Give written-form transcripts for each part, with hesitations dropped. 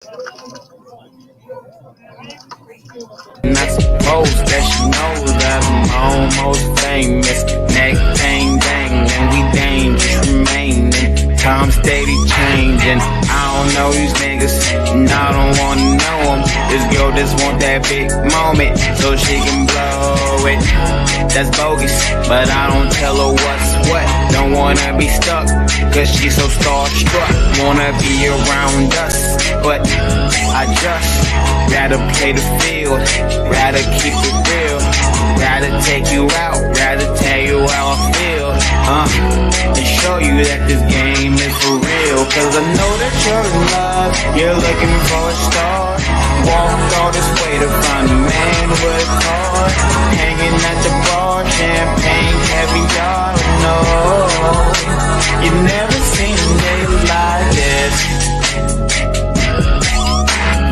And I suppose that she knows that I'm almost famous. Neck bang bang, and we dangerous remaining. Time steady changing. I don't know these niggas, and I don't wanna know them. This girl just want that big moment, so she can blow it. That's bogus, but I don't tell her what's what. Don't wanna be stuck, cause she's so starstruck. Wanna be around us, but I just rather play the field, rather keep it real, rather take you out, rather tell you how I feel, and show you that this game is for real. Cause I know that you're in love, you're looking for a star. Walked all this way to find a man with a car, hanging at the bar, champagne, caviar. No, you never seen a nigga like this,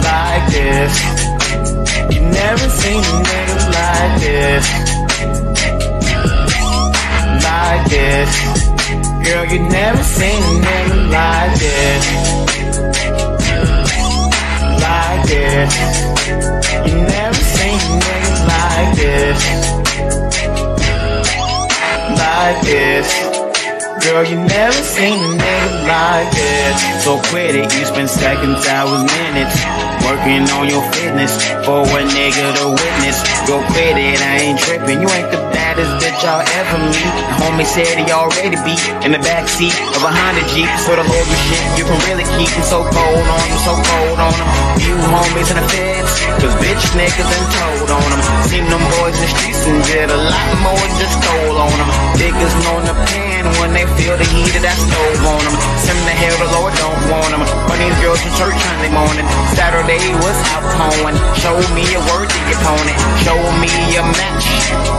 like this. You never seen a nigga like this, like this. Girl, you never seen a nigga like this, like this. You never seen a nigga like this, like this. Girl, you never seen a nigga like this. So quit it, you spend seconds, hours, minutes working on your fitness for a nigga to witness. Go quit it, I ain't tripping. You ain't the baddest bitch I'll ever meet. The homie said he already beat in the backseat of a Honda Jeep. So the Lord was shit you can really keep him so cold on him, so cold on him. You homies in the feds, cause bitch niggas done told on him. Seen them boys in the streets and did a lot more, just stole on them. Niggas know the pan when they feel the heat of that stove on them. Send the hell the Lord don't want them. When these girls from church Sunday morning, Saturday was out calling. Show me a worthy opponent, show me a match.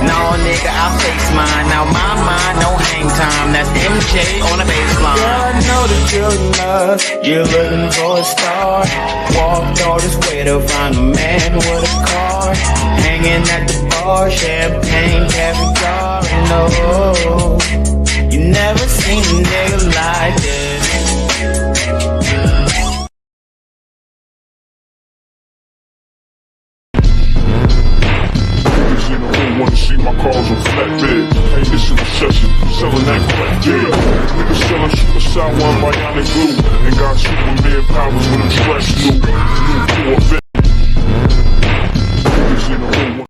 No nigga, I face mine. Now my mind, no hang time. That's MJ on the baseline. Girl, I know that you're in love, you're looking for a star. Walked all this way to find a man with a car, hanging at the bar, champagne, caviar. No, you never seen a nigga like this. Wanna see my cars on flatbed. Hey, this is a session, selling that crack deal. Niggas selling super sour and bionic glue, and got Superman powers when I'm stressed new. New Corvette. Niggas in the room.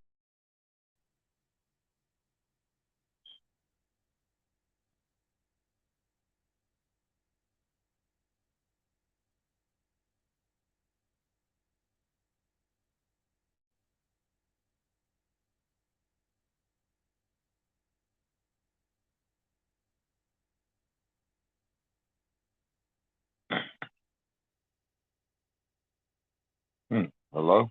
Hello?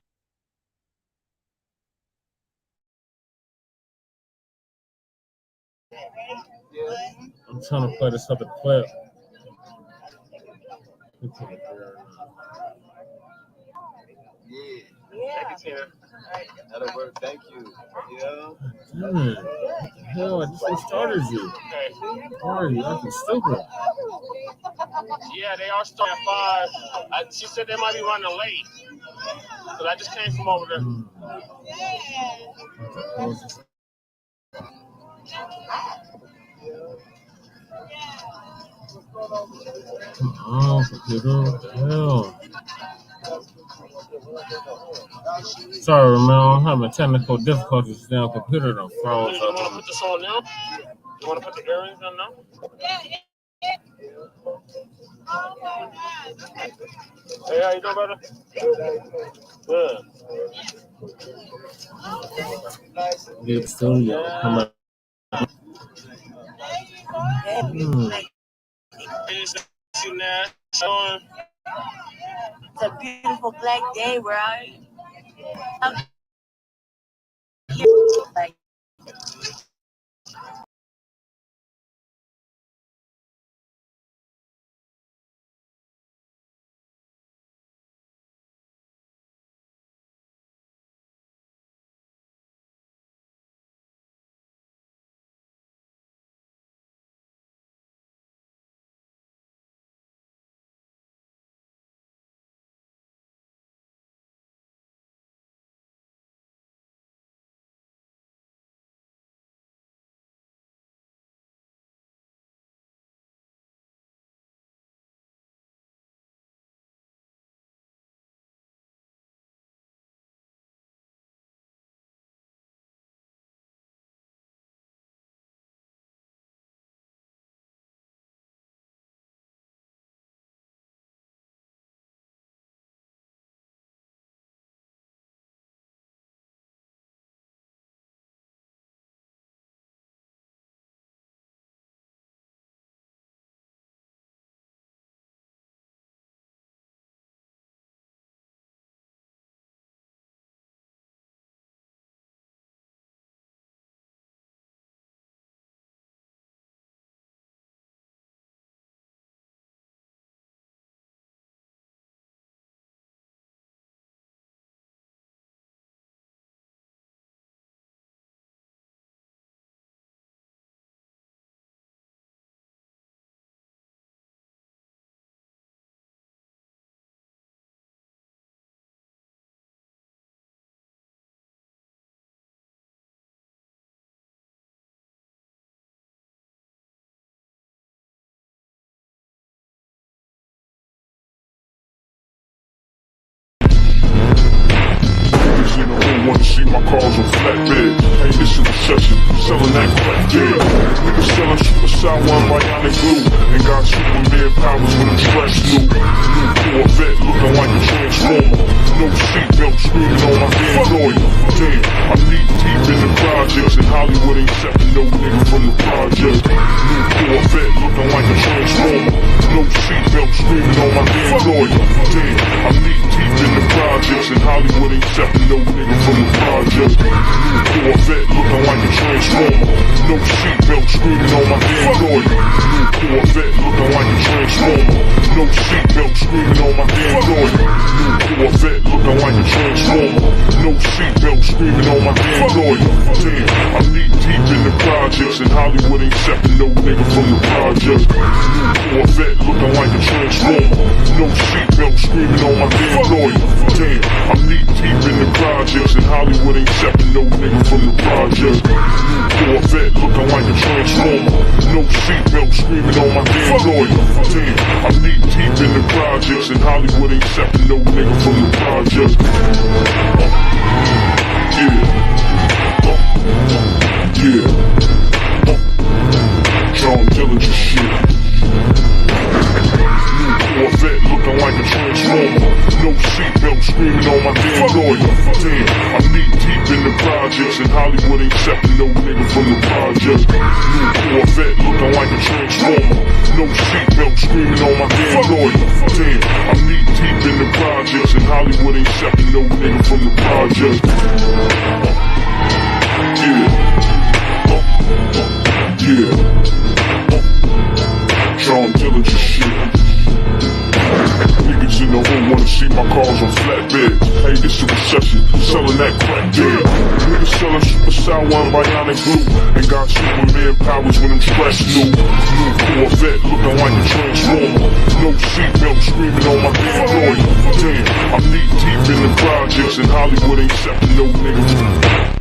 I'm trying to play this other clip. Yeah. That'll work. Thank you. Yeah. Damn it. What the hell? I just restarted you. Why are you acting stupid? Yeah, they are starting at 5. She said they might be running late. But I just came from over there. Come on, computer. What the hell? Sorry, man. I'm having technical difficulties now. Computer done froze You up. want to put this on now? You want to put the earrings on now? Hey, how you doing, brother? Good. Get the studio. Come on. It's a beautiful black day. We're out. my cars on flatbed. Hey, this is recession, selling that crack dead. Niggas selling suicide one bionic glue, and got Superman powers with a trash new. New Corvette looking like a transformer. No seatbelt screaming on my damn lawyer. Damn, I'm knee deep in the projects, and Hollywood ain't accepting no nigga from the project. New Corvette looking like a transformer. No seatbelt screaming on my damn lawyer. Damn, I'm knee deep in the projects, and Hollywood ain't accepting no nigga from the project. New Corvette looking like a transformer. No seatbelt screaming on my damn lawyer. New Corvette looking like a transformer. No seatbelt screaming on my damn lawyer. New Corvette looking like a transformer. No seatbelt screaming on my damn lawyer. Damn, I'm knee deep in the projects, and Hollywood ain't accepting no nigga from the project. New Corvette looking like a transformer. No seatbelt screaming on my damn lawyer. Damn, I'm knee deep in the projects, and Hollywood ain't accepting no nigga from the project. New Corvette looking like a transformer. No seatbelt screaming on my damn lawyer. Damn, I'm knee deep in the projects, and Hollywood ain't accepting no nigga from the project. Yeah. John Dillinger shit. Corvette looking like a transformer. No seatbelt screaming on my damn lawyer. Damn, I'm knee deep in the projects, and Hollywood ain't accepting no nigga from the project. New Corvette looking like a transformer. No seatbelt screaming on my damn lawyer. Damn, I'm knee deep in the projects, and Hollywood ain't accepting no nigga from the project. Yeah. John Dillinger shit. Niggas in the hood wanna see my cars on flatbed. Hey, this is recession, selling that crack dead. Niggas selling suicide one bionic glue, and got Superman powers when I'm stressed new. New Corvette looking like a transformer. No seatbelt screaming on my damn lawyer. Damn, I'm knee deep in the projects, and Hollywood ain't accepting no nigga.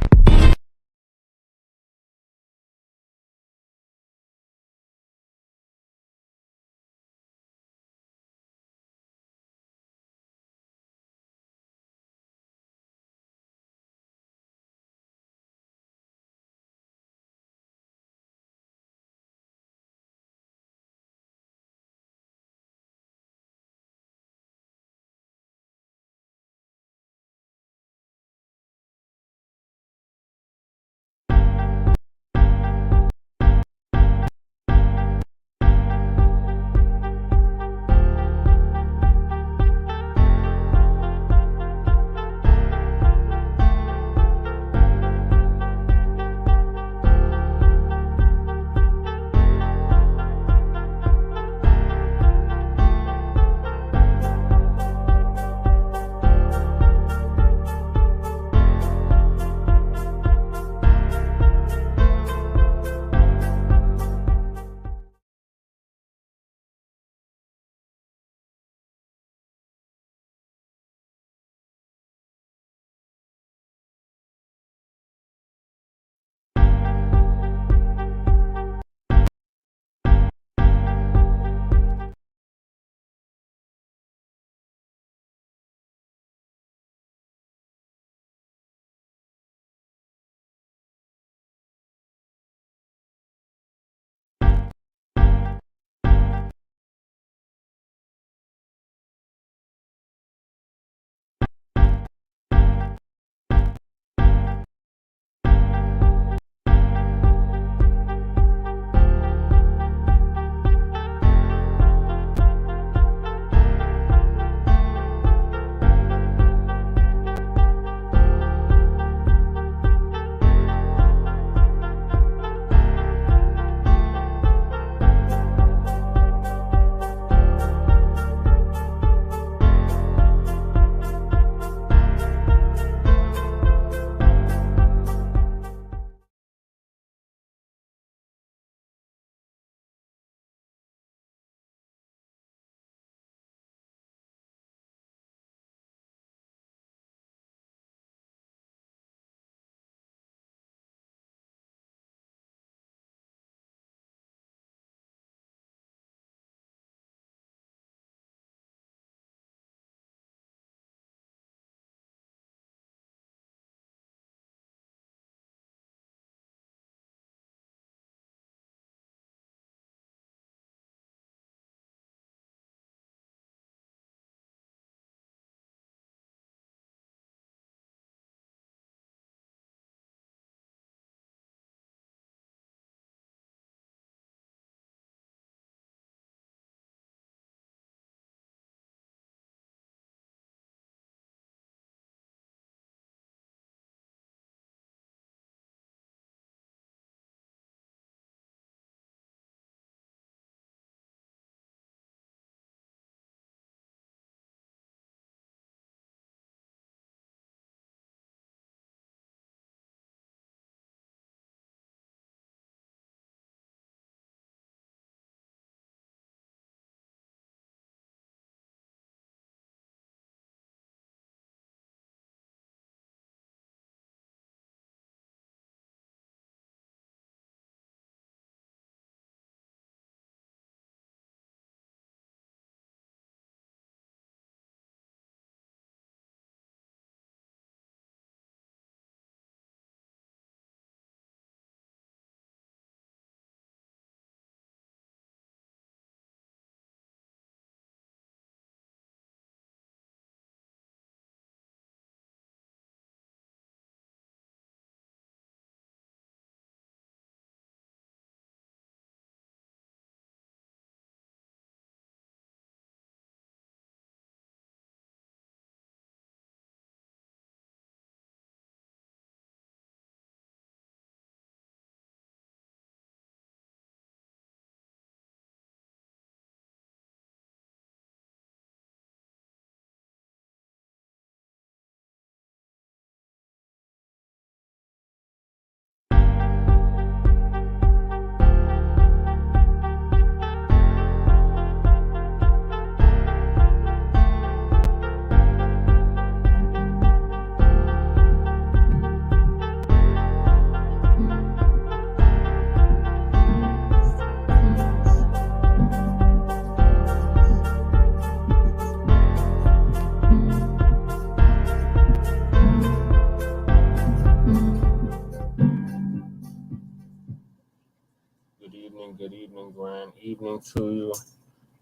evening to you.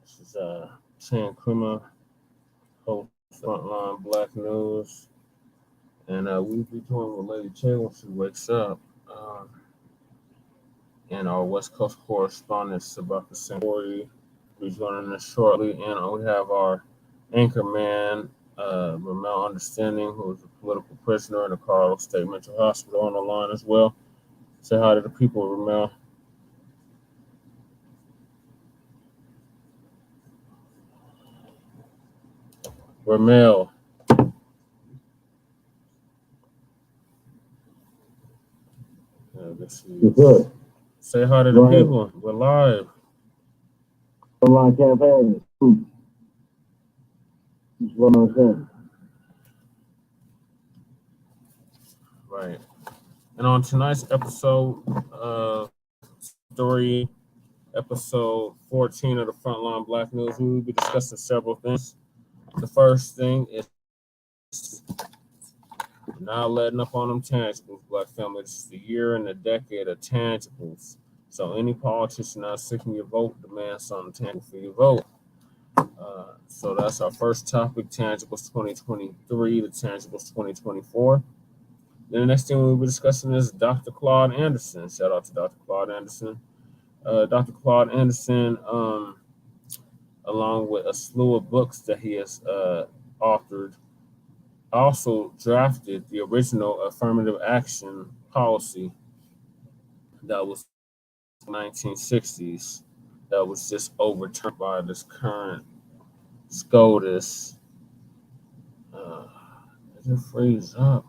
This is Chan Kruma, host of Front Line Blacc News. And we'll be joined with Lady Che when she wakes up. And our West Coast correspondent, Sabaka Sengori, will be joining us shortly. And we have our anchor man, Ramel Understanding, who is a political prisoner in the Carlo State Mental Hospital, on the line as well. Say hi to the people, Ramel. Ramel. Good. Say hi to the people. We're live. Online campaign. That's what I'm saying. Right. And on tonight's episode, story episode 14 of the Frontline Blacc News, we will be discussing several things. The first thing is not letting up on them tangibles, Black family. This is the year and the decade of tangibles. So any politician not seeking your vote demands something tangible for your vote. So that's our first topic, tangibles 2023 to tangibles 2024. Then the next thing we'll be discussing is Dr. Claude Anderson. Shout out to Dr. Claude Anderson. Dr. Claude Anderson, along with a slew of books that he has authored, also drafted the original affirmative action policy that was 1960s that was just overturned by this current SCOTUS. It just freeze up.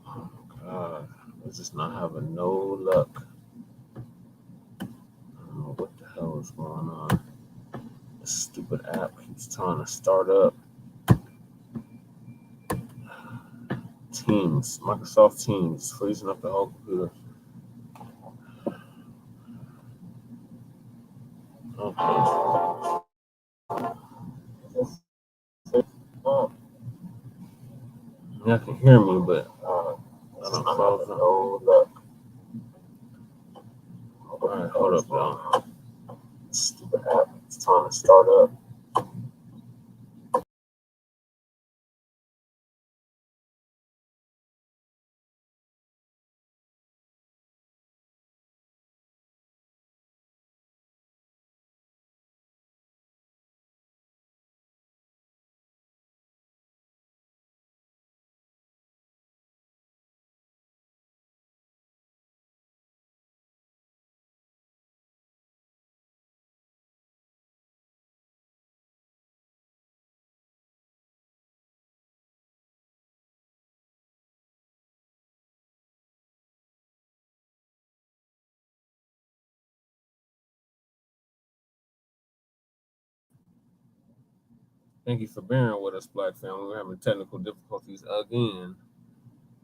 Oh my God, we're just not having no luck. I don't know what the hell is going on. This stupid app keeps trying to start up. Teams, Microsoft Teams, freezing up the whole computer. Okay. Y'all can hear me, but I don't close it. All right, hold up, y'all. Stupid app, it's trying to start up. Thank you for bearing with us, Black family. We're having technical difficulties again.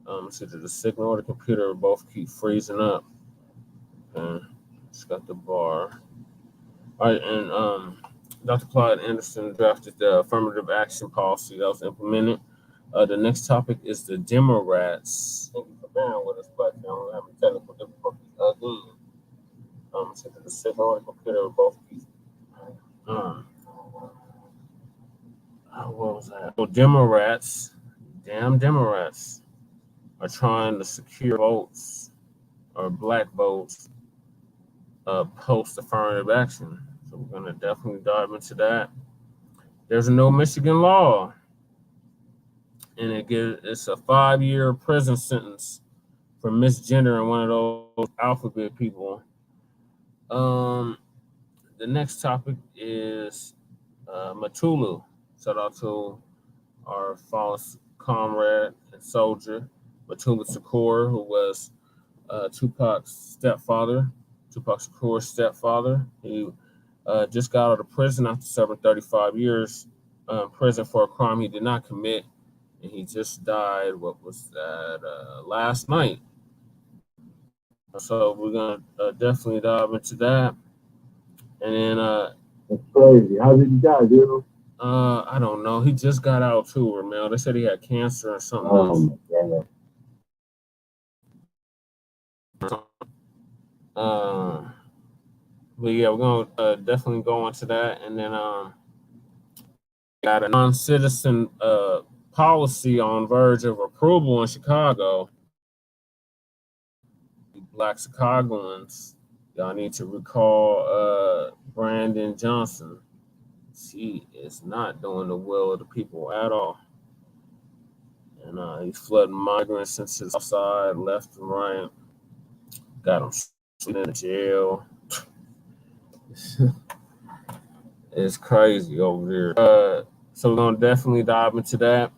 It's either the signal or the computer both keep freezing up. Okay, it's got the bar. All right, and Dr. Claude Anderson drafted the affirmative action policy that was implemented. The next topic is the Demonrats. Thank you for bearing with us, Black family. We're having technical difficulties again. It's either the signal or the computer both keep. What was that? So Demonrats, damn Demonrats, are trying to secure votes or Black votes post-affirmative action. So we're going to definitely dive into that. There's a no Michigan law, and it's a 5-year prison sentence for misgendering one of those alphabet people. The next topic is Mutulu. Shout out to our false comrade and soldier, Mutulu Shakur, who was Tupac Shakur's stepfather. He just got out of prison after serving 35 years in prison for a crime he did not commit, and he just died. What was that? Last night. So we're gonna definitely dive into that, and then that's crazy. How did he die, dude? I don't know. He just got out too, Ramel. They said he had cancer or something else. My God. But yeah, we're gonna definitely go into that, and then got a non-citizen policy on verge of approval in Chicago. Black Chicagoans, y'all need to recall Brandon Johnson. She is not doing the will of the people at all. And he's flooding migrants into the south side, left and right. Got them in the jail. It's crazy over there. So we're going to definitely dive into that.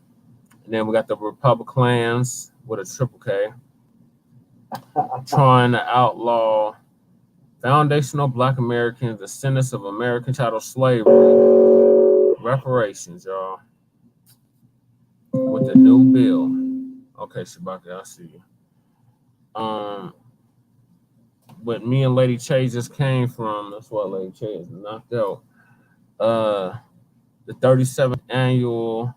And then we got the Republikkkans with a triple K trying to outlaw foundational Black Americans, descendants of American chattel slavery, reparations, y'all, with the new bill. Okay, Shabaka, I see you. But me and Lady Che just came from, that's why Lady Che is knocked out, the 37th annual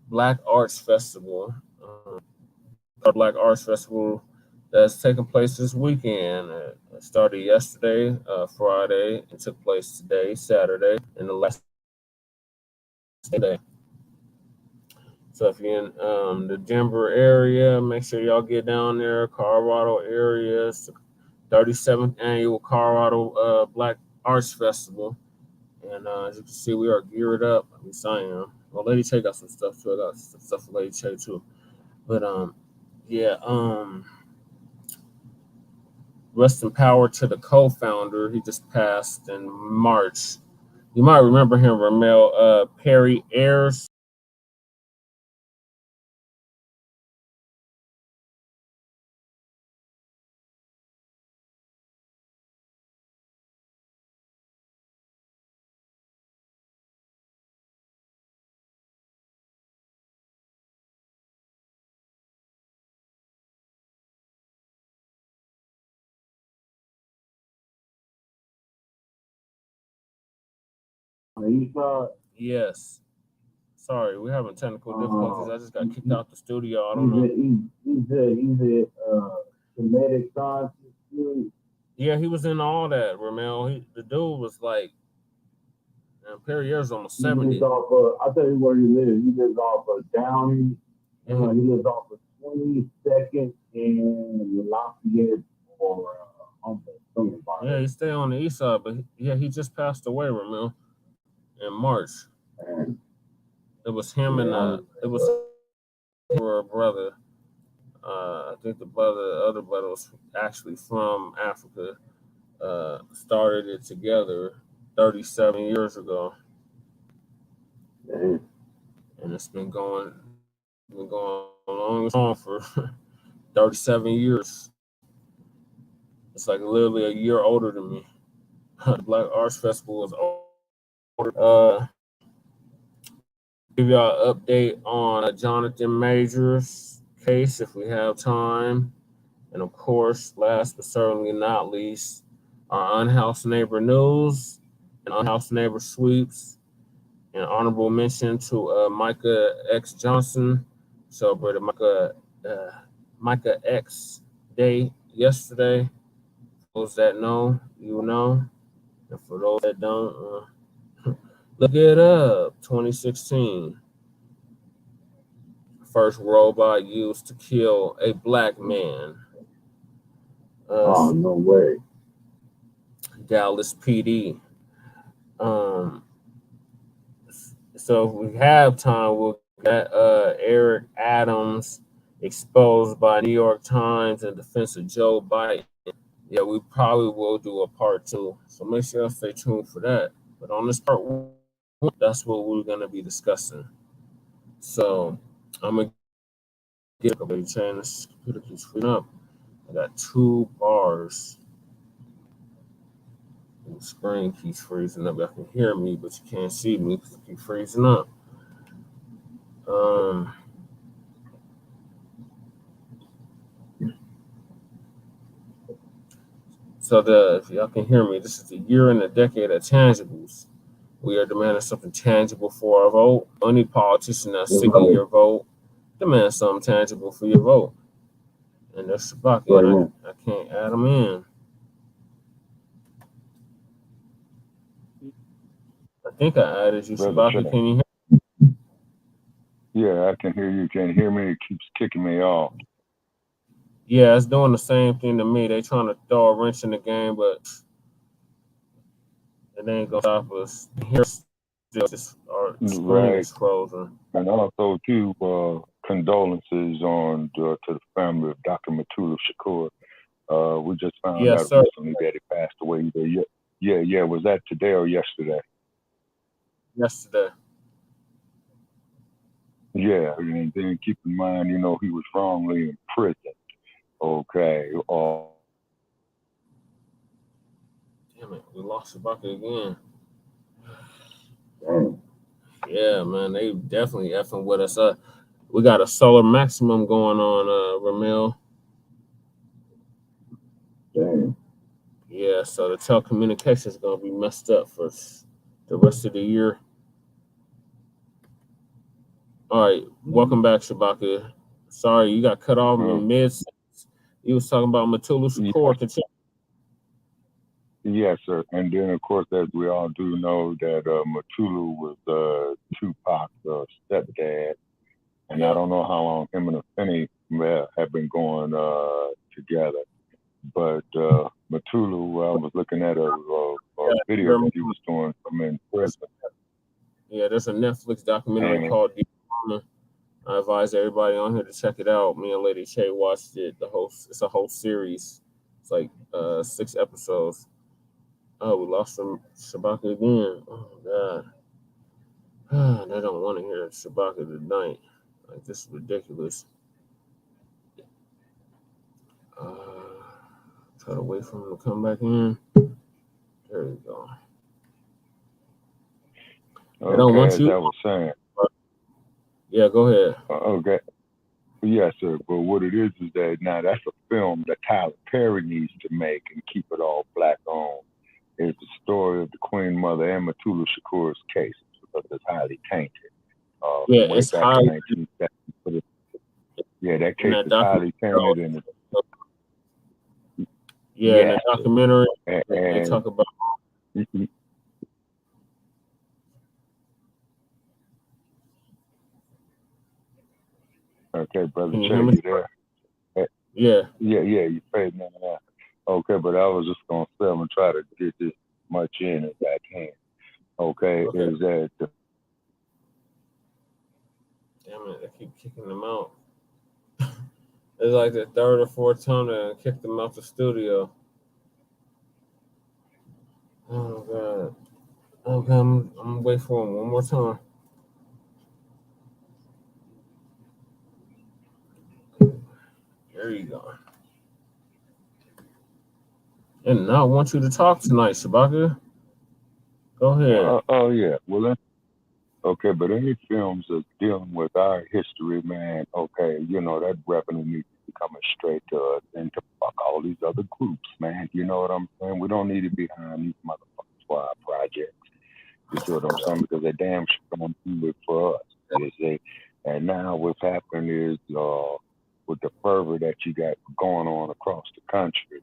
Black Arts Festival. Black Arts Festival that's taking place this weekend. It started yesterday, Friday, and took place today, Saturday, and the last day. So if you're in the Denver area, make sure y'all get down there. Colorado area, it's the 37th annual Colorado Black Arts Festival. And as you can see, we are geared up. At least I am. Well, Lady Che got some stuff too. I got some stuff for Lady Che too. But yeah, rest in power to the co-founder. He just passed in March. You might remember him, RIP Perry Ayers. Yes. Sorry, we're having technical difficulties. I just got kicked out the studio. I don't know. He's a Semitic science. Yeah, he was in all that, Ramel. The dude was like, Perry Ayers almost 70. I'll tell you where he lives. He lives off of Downey. He lives off of 22nd and Lafayette or something. Yeah, he stay on the east side, but he just passed away, Ramel, in March. It was him and it was for a brother. I think the other brother was actually from Africa. Started it together 37 years ago, and it's been going on for 37 years. It's like literally a year older than me. The Black Arts Festival is older. Give y'all an update on Jonathan Major's case if we have time. And of course, last but certainly not least, our Unhoused Neighbor news and Unhoused Neighbor sweeps. An honorable mention to Micah X. Johnson. Celebrated Micah X Day yesterday. For those that know, you know. And for those that don't, look it up. 2016. First robot used to kill a Black man. Oh, no way. Dallas PD. So if we have time, we'll get Eric Adams exposed by New York Times in defense of Joe Biden. Yeah, we probably will do a part 2. So make sure you stay tuned for that. But on this part 1, that's what we're going to be discussing. So I'm going to get a couple of changes. Computer keeps freezing up. I got 2 bars. And the screen keeps freezing up. Y'all can hear me, but you can't see me because it keeps freezing up. So if y'all can hear me, this is the year and the decade of tangibles. We are demanding something tangible for our vote. Any politician that's seeking your vote, demand something tangible for your vote. And there's Shabaka. I can't add them in. I think I added you, Brother Shabaka. Chad. Can you hear? Yeah, I can hear you. Can you hear me? It keeps kicking me off. Yeah, it's doing the same thing to me. They trying to throw a wrench in the game, but it ain't gonna stop us. Here, still, our screen Right. is frozen. And also, too, condolences on to the family of Dr. Mutulu Shakur. We just found Yes, out sir. recently that he passed away. Yeah. Was that today or yesterday? Yesterday. Yeah, and then keep in mind, he was wrongly imprisoned. Okay. Damn it, we lost Shabaka again. Yeah, man, they definitely effing with us. We got a solar maximum going on, Ramil. Damn. Yeah, so the telecommunications is gonna be messed up for the rest of the year. All right, welcome back, Shabaka. Sorry, you got cut off in mid. You was talking about Mutulu Shakur. Yes, sir. And then, of course, as we all do know, that Mutulu was Tupac's stepdad. And Yeah. I don't know how long him and Afeni have been going together. But Mutulu, I was looking at a video that he was doing from in prison. Yeah, there's a Netflix documentary called Demonrats. I advise everybody on here to check it out. Me and Lady Shay watched it. It's a whole series. It's like 6 episodes. Oh, we lost some Shabaka again. Oh God. They don't want to hear Shabaka tonight. Like, this is ridiculous. Try to wait for him to come back in. There you go. Okay, don't want you. as I was saying. Yeah, go ahead. Okay. Yes, sir. But what it is that now that's a film that Tyler Perry needs to make and keep it all black on. It's the story of the Queen Mother and Mutulu Shakur's case because it's highly tainted. Yeah, way it's back highly. in 1970. Yeah, that case is highly tainted. Yeah, in the documentary, and they talk about. Okay, brother, Can you Jay, hear me? you there? Yeah, you paid me that. Okay, but I was just gonna say I'm gonna try to get this much in as I can. Okay. Is that damn it, they keep kicking them out. It's like the third or fourth time they kicked them out the studio. Oh God. Okay, I'm gonna wait for him one more time. There you go. And now I want you to talk tonight, Shabaka. Go ahead. Yeah. Well, okay, but any films that's dealing with our history, man, okay, that revenue needs to be coming straight to us and to fuck all these other groups, man. You know what I'm saying? We don't need to be behind these motherfuckers for our projects. You see what I'm saying? Because they damn sure don't do it for us. You see? And now what's happening is with the fervor that you got going on across the country,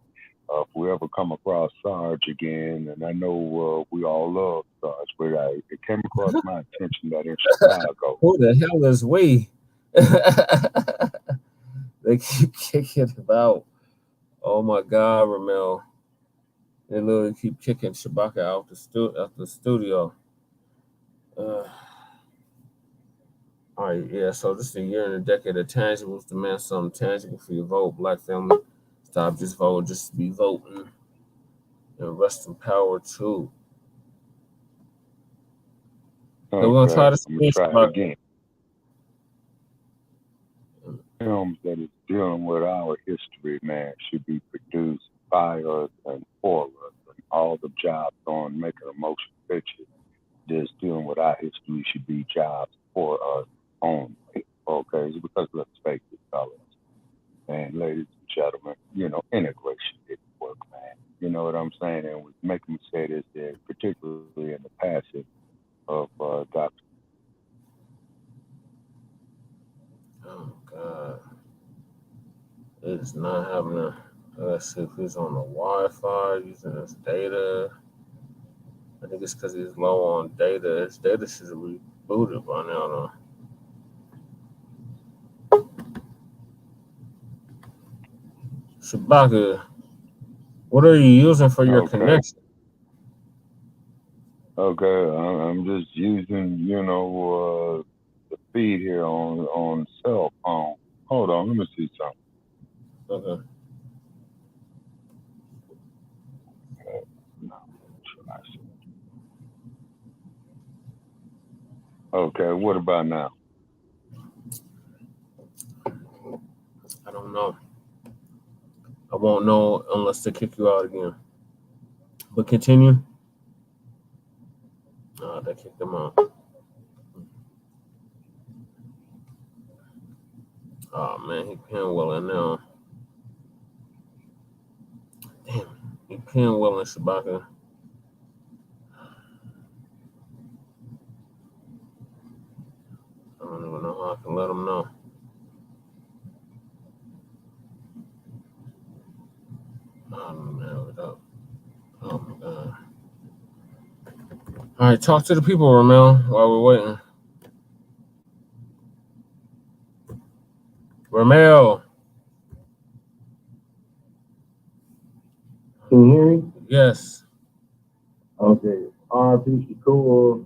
if we ever come across Sarge again, and I know we all love Sarge, but it came across my attention that in Chicago. Who the hell is we? They keep kicking about. Oh my God, Ramel. They literally keep kicking Shabaka out the studio. All right, yeah. So this is a year and a decade of tangibles. Demand something tangible for your vote, Black family. Stop just voting, just be voting. And rest in power too. Okay, we're gonna try to try again. Films that is dealing with our history, man, should be produced by us and for us. And all the jobs on making a motion picture that's dealing with our history should be jobs for us only. Okay, it's because let's face it, fellas and ladies and gentlemen, integration didn't work, man. You know what I'm saying? And we make me say this, particularly in the passing of Dr. Oh God. It's not having a, let's see if it's on the Wi-Fi using this data. I think it's because he's low on data. His data should have rebooted by now, though. Shabaka, what are you using for your connection? Okay, I'm just using, you know, the feed here on cell phone. Hold on, let me see something. Okay. Okay, what about now? I don't know. I won't know unless they kick you out again. But continue. They kicked them out. Oh man, he pinwheeling now. Damn, he pinwheeling Shabaka. I don't even know how I can let him know. Oh man, what up? Oh my god. All right, talk to the people, Ramel, while we're waiting. Ramel. Can you hear me? Yes. Okay. RIP Shakur.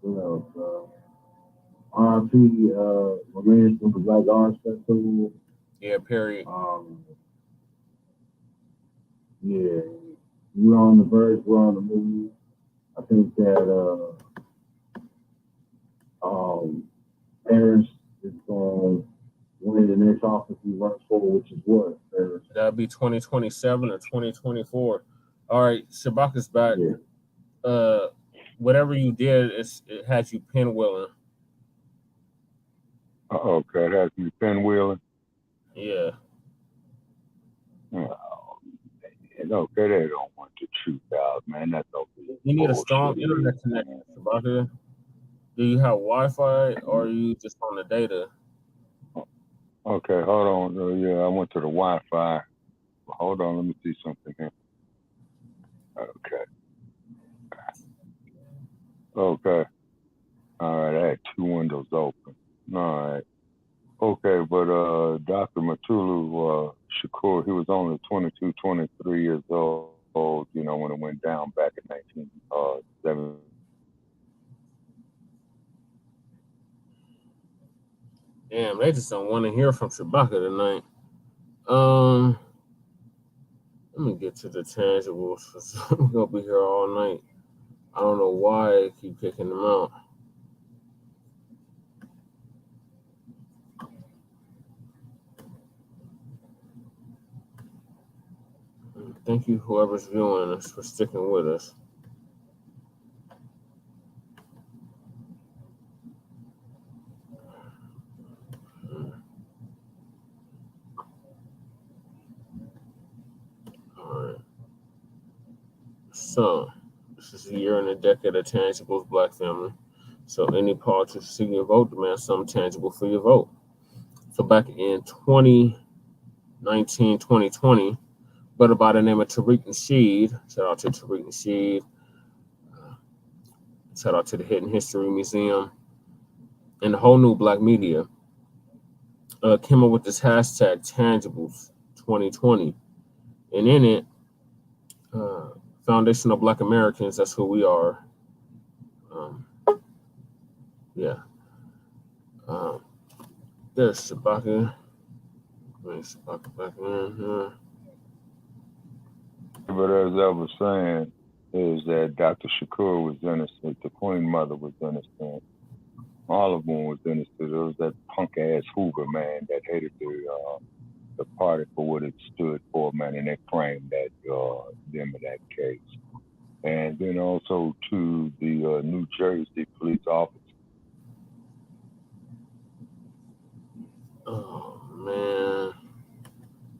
What else? RIP Reparations from the Black Arts Festival. Yeah, Perry. Yeah. We're on the verge. We're on the move. I think that Harris is going to win the next office he runs for, which is what? That'll be 2027 or 2024. All right, Shabaka's back. Yeah. Whatever you did, it had you pinwheeling. Okay, it has me pinwheeling. Yeah. Oh, man. Okay, they don't want the truth out, man. That's okay. You need a strong internet connection, Shabaka. Do you have Wi-Fi or are you just on the data? Okay, hold on. Yeah, I went to the Wi-Fi. Hold on, let me see something here. Okay. Okay. All right, I had two windows open. All right. Okay, but Dr. Mutulu Shakur, he was only 22, 23 years old, you know, when it went down back in 1970. Damn, they just don't want to hear from Shabaka tonight. Let me get to the tangibles. We're gonna be here all night. I don't know why I keep kicking them out. Thank you, whoever's viewing us, for sticking with us. All right. So, this is a year and a decade of tangibles, Black family. So, any politics seeking your vote demands something tangible for your vote. So, back in 2019, 2020, brother by the name of Tariq Nasheed, shout out to Tariq Nasheed, shout out to the Hidden History Museum, and the whole new Black media, came up with this hashtag tangibles 2020. And in it, Foundational Black Americans, that's who we are. There's Shabaka. Shabaka back in here. But as I was saying, is that Dr. Shakur was innocent, the Queen Mother was innocent, all of them was innocent. It was that punk-ass Hoover, man, that hated the party for what it stood for, man, and they framed that them in that case. And then also to the New Jersey police officer. Oh man,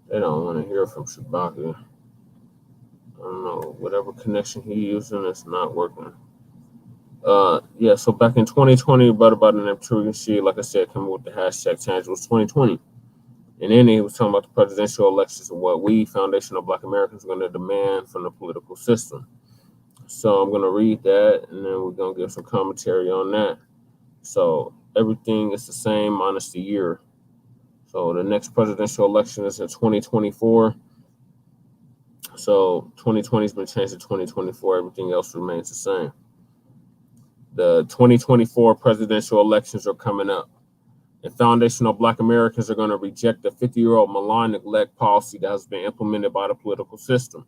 they don't want to hear from Shabaka. I don't know, whatever connection he's using, it's not working. Yeah, so back in 2020, about the name Tariq Nasheed, like I said, came up with the hashtag tangibles 2020. And then he was talking about the presidential elections and what we, foundational Black Americans, are going to demand from the political system. So I'm going to read that, and then we're going to give some commentary on that. So everything is the same minus the year. So the next presidential election is in 2024. So 2020 has been changed to 2024. Everything else remains the same. The 2024 presidential elections are coming up. And foundational Black Americans are going to reject the 50-year-old malign neglect policy that has been implemented by the political system.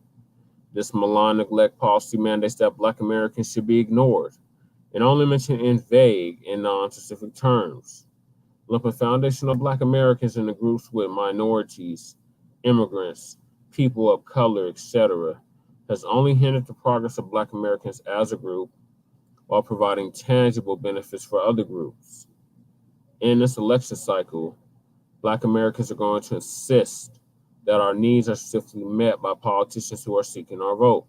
This malign neglect policy mandates that Black Americans should be ignored and only mentioned in vague and non-specific terms. Lumping foundational Black Americans into groups with minorities, immigrants, people of color, etc., has only hindered the progress of Black Americans as a group while providing tangible benefits for other groups. In this election cycle, Black Americans are going to insist that our needs are swiftly met by politicians who are seeking our vote.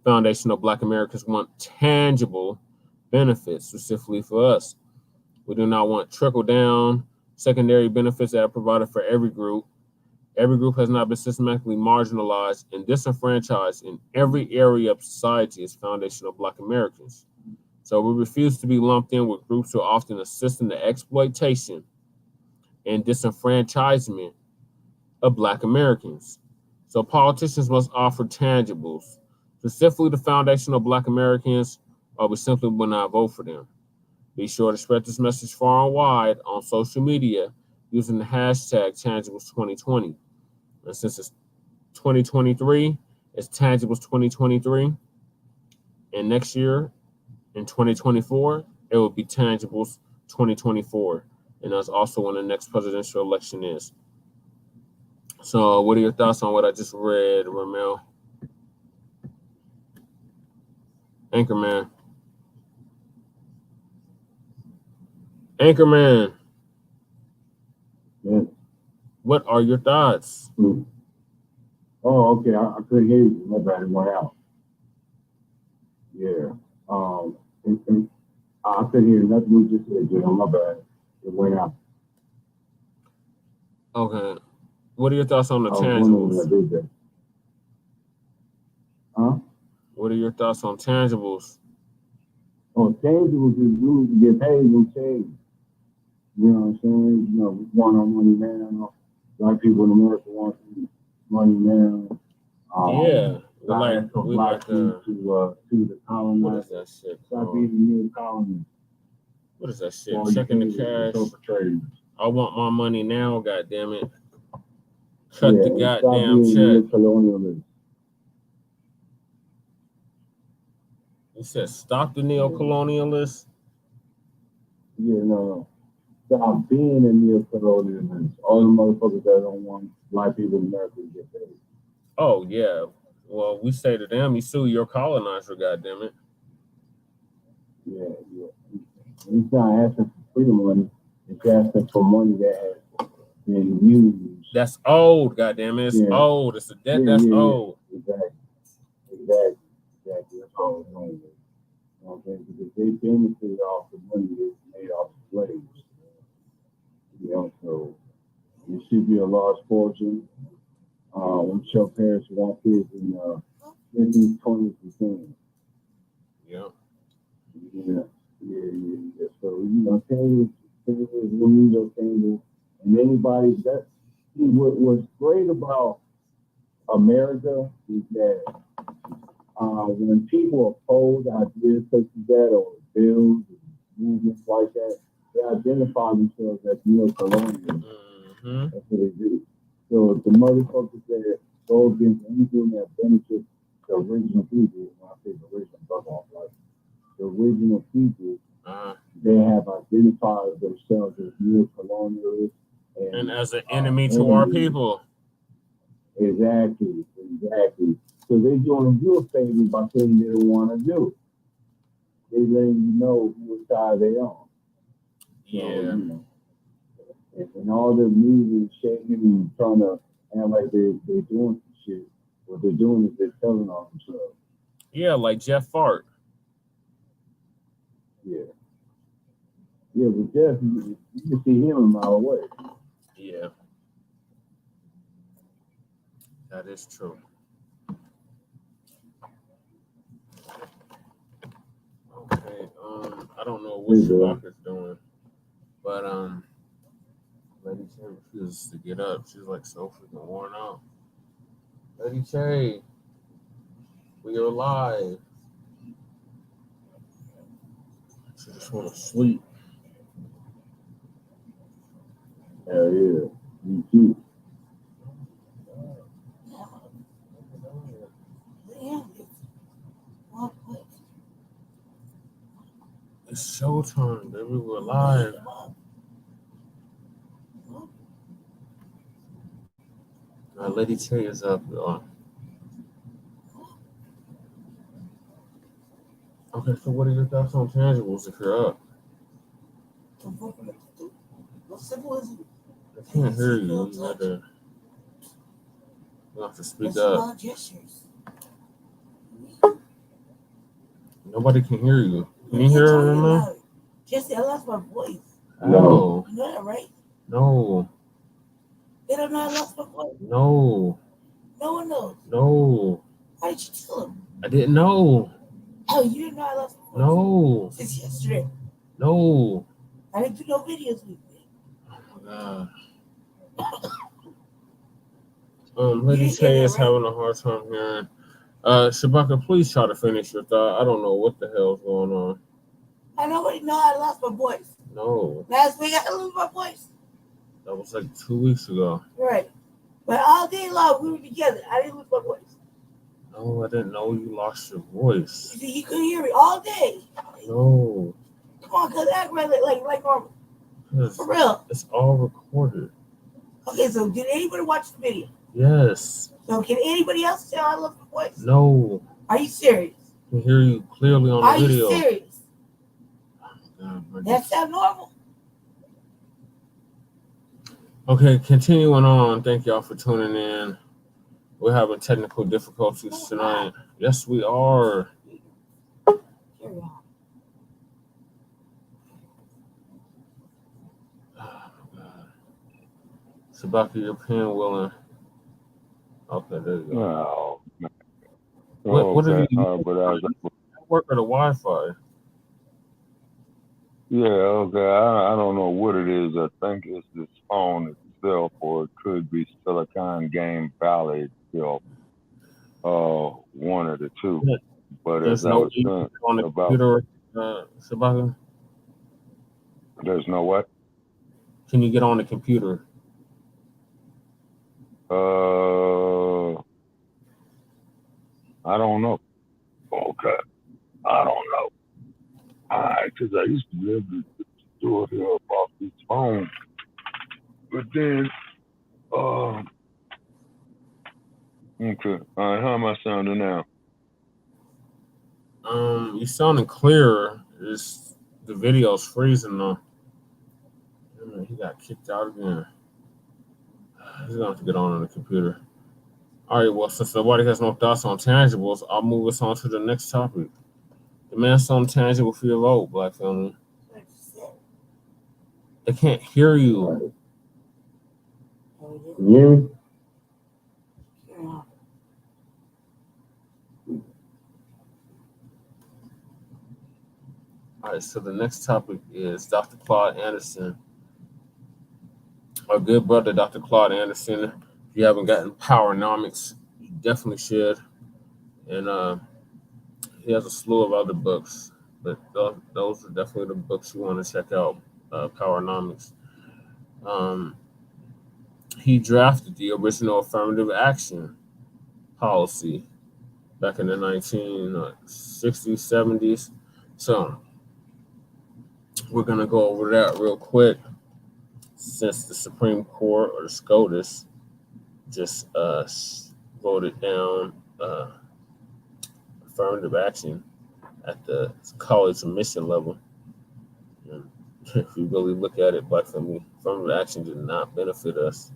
Foundational Black Americans want tangible benefits specifically for us. We do not want trickle-down secondary benefits that are provided for every group. Every group has not been systematically marginalized and disenfranchised in every area of society as foundational Black Americans. So we refuse to be lumped in with groups who often assist in the exploitation and disenfranchisement of Black Americans. So politicians must offer tangibles, specifically to foundational Black Americans, or we simply will not vote for them. Be sure to spread this message far and wide on social media using the hashtag Tangibles2020. And since it's 2023, it's Tangibles 2023. And next year, in 2024, it will be Tangibles 2024. And that's also when the next presidential election is. So what are your thoughts on what I just read, Ramel? Anchorman. Yes. What are your thoughts? Oh, okay. I couldn't hear you. My bad. It went out. Yeah. I couldn't hear nothing you just said, Jim. My bad. It went out. Okay. What are your thoughts on the tangibles? Huh? What are your thoughts on tangibles? Oh, tangibles is rules to get paid and change. You know what I'm saying? You know, we want our money now. Black people in America want money now. Yeah. We like to the colonizers. What is that shit? Stop being new colonies. What is that shit? Checking the cash. I want my money now, goddammit. Cut the goddamn check. You said stop the neo-colonialists? Yeah, no. Stop being a neo-colonialist. All the motherfuckers that don't want Black people in America to get paid. Oh, yeah. Well, we say to them, you sue your colonizer, goddammit. Yeah. He's not asking for freedom money. He's asking for money that has been used. That's old, goddammit. It's old. It's a debt that's old. Exactly. That's all it's on. You know what I'm saying? Because they benefited off the money they made off the slaves. You know, so it should be a large fortune. I'm sure parents want kids in 50s, 20s, and 10s. Yeah. So, you know, changes, we need those changes. And anybody what's great about America is that when people oppose ideas such as that or bills and movements like that, they identify themselves as neo-colonial. Mm-hmm. That's what they do. So the motherfuckers that go against anything that benefits the original people, when I say the original, like the original people, they have identified themselves as neo-colonialists and as an enemy to our people. Exactly. So they're doing you a favor by saying they don't want to do it. They letting you know which side they on. Yeah. So, you know, and all the moving, shaking, and trying to act like they're doing some shit. What they're doing is they're telling on themselves. Yeah, like Jeff Fart. Yeah, but Jeff, you can see him a mile away. Yeah, that is true. Okay, I don't know what Shabak is doing, but Lady Che refuses to get up. She's like so freaking worn out. Lady Che, we are live. She just want to sleep. Hell yeah, me too. It's showtime, baby. We're live. Lady Che is up, y'all. Okay, so what are your thoughts on tangibles if you're up? I can't hear you. You have to speak up. Nobody can hear you. Can you hear her, man? Jesse, I lost my voice. No. You know that, right? No. They don't know I lost my voice. No. No one knows. No. Why did you tell them? I didn't know. Oh, you didn't know I lost my voice? No. Since yesterday. No. I didn't do no videos with me. Oh my God. Lady Che is having a hard time hearing. Shabaka, please try to finish your thought. I don't know what the hell's going on. I nobody know I lost my voice. No. Last week I lost my voice. That was like 2 weeks ago. Right. But all day long we were together. I didn't lose my voice. No, I didn't know you lost your voice. You see, you couldn't hear me all day. No. Come on, cuz act like normal. For real. It's all recorded. Okay, so did anybody watch the video? Yes. So can anybody else tell I lost my voice? No. Are you serious? I can hear you clearly on the video. Are you serious? Oh, God, that sound normal? Okay, continuing on. Thank y'all for tuning in. We're having technical difficulties tonight. Yes, we are. Carry on. Oh, God. Shabaka, your pen willing. Okay, there you go. Oh, man. What are you network or the Wi-Fi? Yeah, okay. I don't know what it is. I think it's this phone itself, or it could be Silicon Game Valley itself. One of the two. But There's as I was saying on the about computer, Shabaka? There's no what? Can you get on the computer? I don't know. Okay. I don't know. Because I used to be able to do it here off this phone. But then, okay. All right, how am I sounding now? You sounding clearer. The video's freezing though. He got kicked out again. He's gonna have to get on the computer. All right, well, since nobody has no thoughts on tangibles, I'll move us on to the next topic. Demand something tangible for your vote, Black family. They can't hear you. Can you hear me? All right, so the next topic is Dr. Claude Anderson. Our good brother, Dr. Claude Anderson. If you haven't gotten Powernomics, you definitely should. And he has a slew of other books, but those are definitely the books you want to check out, Powernomics. He drafted the original affirmative action policy back in the 1960s, 70s. So we're going to go over that real quick since the Supreme Court, or the SCOTUS, just voted down affirmative action at the college admission level. And if you really look at it, Black family, affirmative action did not benefit us.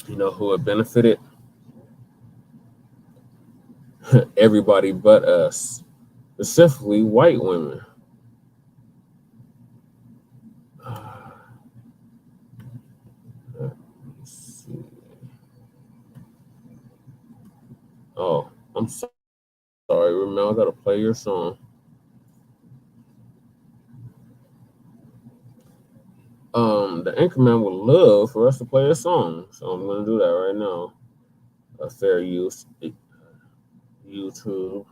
You know who it benefited? Everybody but us, specifically white women. Oh, I'm sorry, Ramel. I gotta play your song. The Anchorman would love for us to play a song, so I'm gonna do that right now. Fair use, YouTube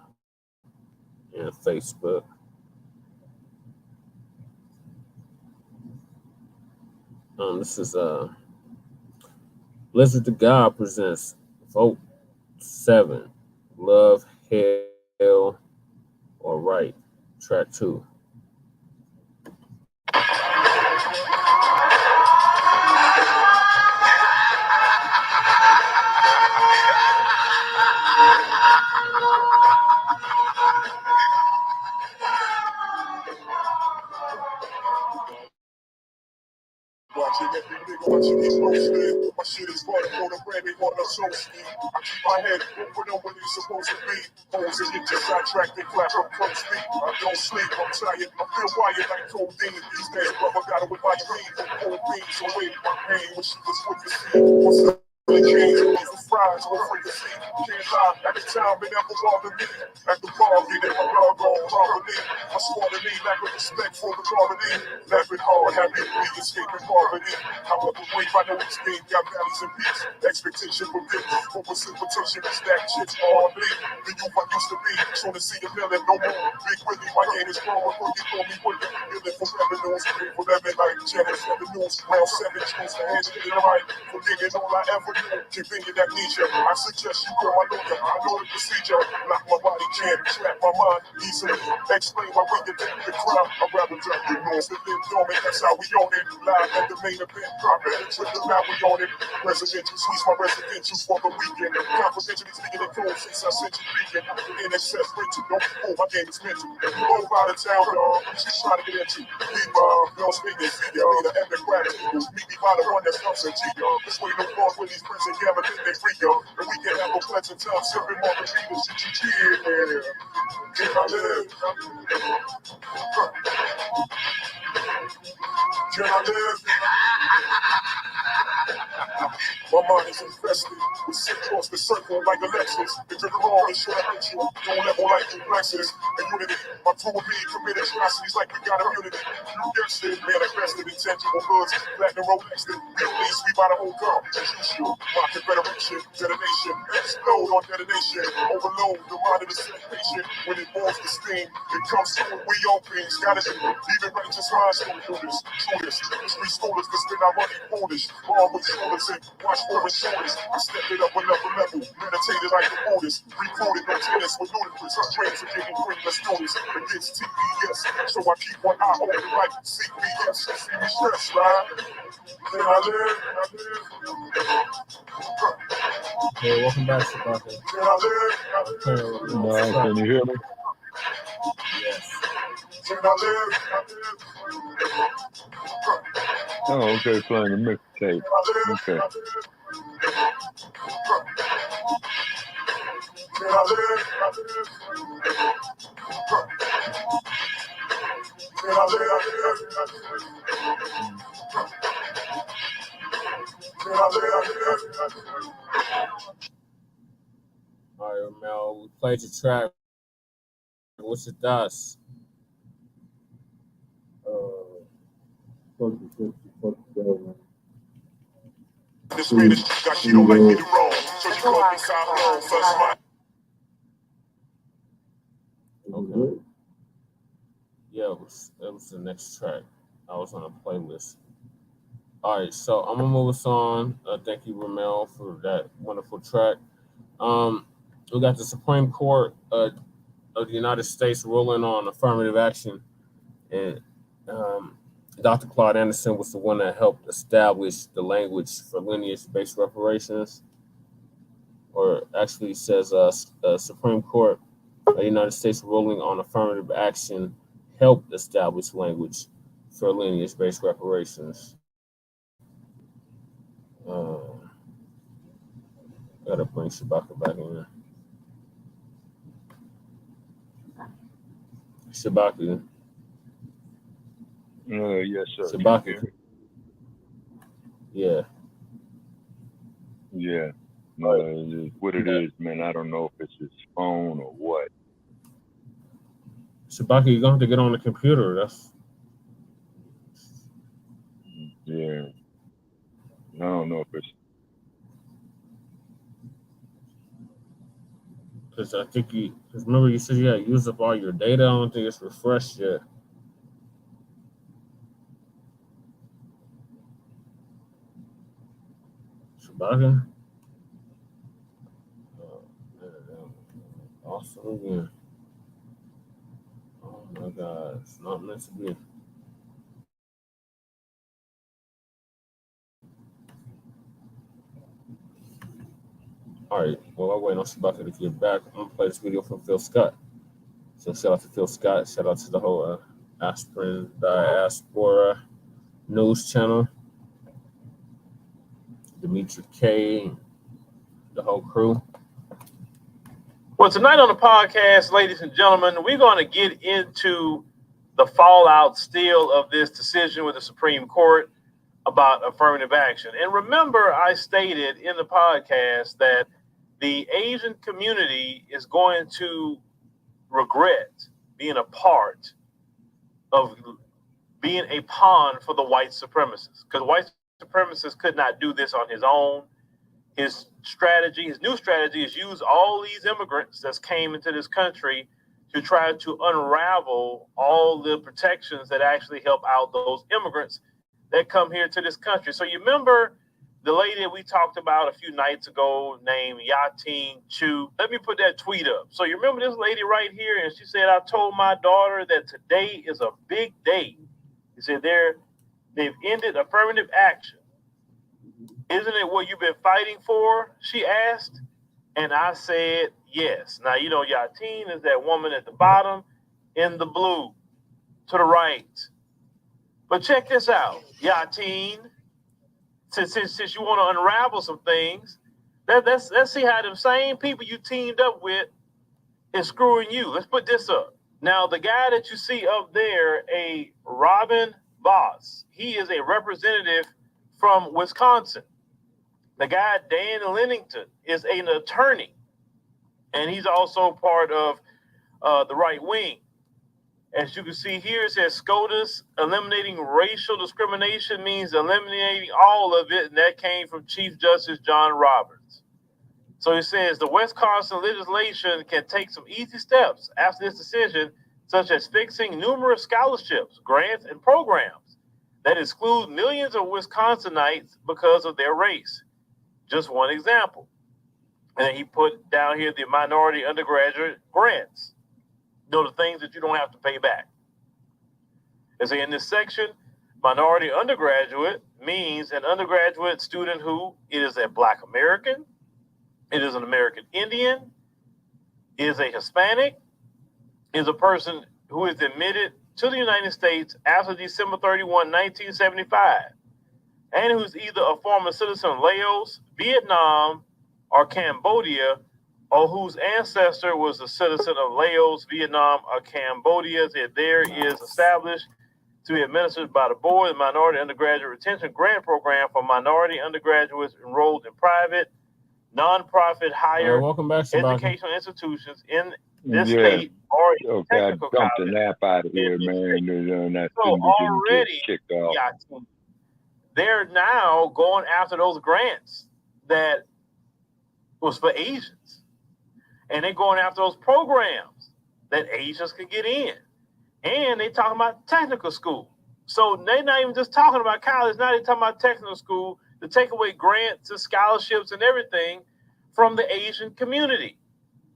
and Facebook. This is Blizzard the God presents Vote 7, Love, Hell, or Right, Track 2. Watching every nigga, watching these folks live. My shit is fun, on the brand, they want to show speed. I keep my head open on what it's supposed to be. Holes and get just sidetracked and clap up close feet. I don't sleep, I'm tired, I feel wired like codeine. These days, brother, got it with my green from cold beans. So wait, my pain, wish you was what you see. What's up? Fries or free to see. Can't lie, at the time it never bothered me. At the bar, getting my blood on properly. I swore to me lack of respect for the quality. Laughing hard, happy to be escaping poverty. However, wait, I know each game got valleys and peaks. Expectation for this, for precipitation is that shit's all me. The youth I used to be, so to see the villain no more. Big Willie, my game is growing, before you call me Willie. Feeling for revenues, for living like Janet Revenues. Round 7, choose the hands to the right. Forgetting all I ever knew, convenient amnesia. I suggest you call my lawyer, I know the procedure. Lock my body jam, trap my mind easily. Explain why we can take the crime. I'd rather drop the noise than live dormant, that's how we own it. Live at the main event, I better trip the now we own it. Residential suites, my residentials for the weekend. Confidentially speaking in code since I sent you speaking. NSF rental, don't fool, my game is mental. All out of town, dog, she's trying to get into. Leave, no speaking, see ya, need an epic rap. Meet me by the one that's upset G, y'all. This way no more when these friends and gather, think they free, y'all. And we can have a pleasant time sipping margaritas, yeah. Can I live? Can I live? My mind is infested with sick across the circle like a Lexus. If you're wrong, it should hurt you. Don't level like complexes. And unity, my crew will be committed atrocities like we got immunity. You guessed it, manifested intentional goods. Platinum Rolex, we release, we buy the whole car. Shoot, my confederation, detonation, explode on detonation. Overload, the mind of the set patient. When it boils the steam, it comes through, we open. Gotta do, even righteous minds don't do this. True this, street scholars can spend our money foolish. Arm with shoulders and watch over shoulders. I stepped it up another level, meditated like the Buddhist. Recruited no tennis with ludicrous. Our dreams are getting free, let's do this. Against TBS, so I keep one eye open like CBS. See me stress, right? Can I live? Hey, welcome back, Shabaka. Can I live? No, can you hear me? Yes. Can I live? Oh, okay, playing the mixtape. Okay. Can I live? Can I live? Can I live? All right, Mel, we played your track. What's your thoughts? This man is got she don't like me to roll, so she called me Sabo, first my. Okay. Yeah, it was the next track. I was on a playlist. All right, so I'm gonna move us on. Thank you, Ramel, for that wonderful track. We got the Supreme Court of the United States ruling on affirmative action, and Dr. Claude Anderson was the one that helped establish the language for lineage-based reparations, or actually says Supreme Court of the United States ruling on affirmative action helped establish language for lineage-based reparations. Gotta bring Shabaka back in. Shabaka. Yes, sir. Shabaka. Yeah. Yeah. What it is, man, I don't know if it's his phone or what. Shabaka, you're going to have to get on the computer. Yeah. I don't know if it's... Because I think because remember you said you had used up all your data. I don't think it's refreshed yet. Shabaka? Awesome again. Oh my God, it's not meant to be. All right, well, I'm waiting on Shabaka to get back. I'm going to play this video from Phil Scott. So shout out to Phil Scott. Shout out to the whole Aspirin Diaspora News Channel. Dimitri K, the whole crew. Well, tonight on the podcast, ladies and gentlemen, we're going to get into the fallout still of this decision with the Supreme Court about affirmative action. And remember, I stated in the podcast that the Asian community is going to regret being a part of being a pawn for the white supremacists, because white supremacists could not do this on his own. His strategy, his new strategy, is use all these immigrants that came into this country to try to unravel all the protections that actually help out those immigrants that come here to this country. So you remember the lady that we talked about a few nights ago named Yatin Chu? Let me put that tweet up. So you remember this lady right here, and she said, I told my daughter that today is a big day. He said they've ended affirmative action. Isn't it what you've been fighting for? She asked. And I said, yes. Now, you know, Yatin is that woman at the bottom in the blue to the right. But check this out, Yatin. Since you want to unravel some things, let's see how them same people you teamed up with is screwing you. Let's put this up. Now, the guy that you see up there, a Robin Voss, he is a representative from Wisconsin. The guy, Dan Lennington, is an attorney, and he's also part of the right wing. As you can see here, it says SCOTUS, eliminating racial discrimination means eliminating all of it, and that came from Chief Justice John Roberts. So it says the Wisconsin legislation can take some easy steps after this decision, such as fixing numerous scholarships, grants, and programs that exclude millions of Wisconsinites because of their race. Just one example. And then he put down here the minority undergraduate grants. You know, the things that you don't have to pay back. As in this section, minority undergraduate means an undergraduate student who is a Black American, it is an American Indian, is a Hispanic, is a person who is admitted to the United States after December 31, 1975, and who's either a former citizen of Laos, Vietnam, or Cambodia, or whose ancestor was a citizen of Laos, Vietnam, or Cambodia. If there is established to be administered by the Board of the Minority Undergraduate Retention Grant Program for minority undergraduates enrolled in private, nonprofit higher educational institutions in this state or technical college. Dump the nap out of here, man. So already, they're now going after those grants that was for Asians. And they're going after those programs that Asians can get in. And they're talking about technical school. So they're not even just talking about college. Now they're talking about technical school to take away grants and scholarships and everything from the Asian community.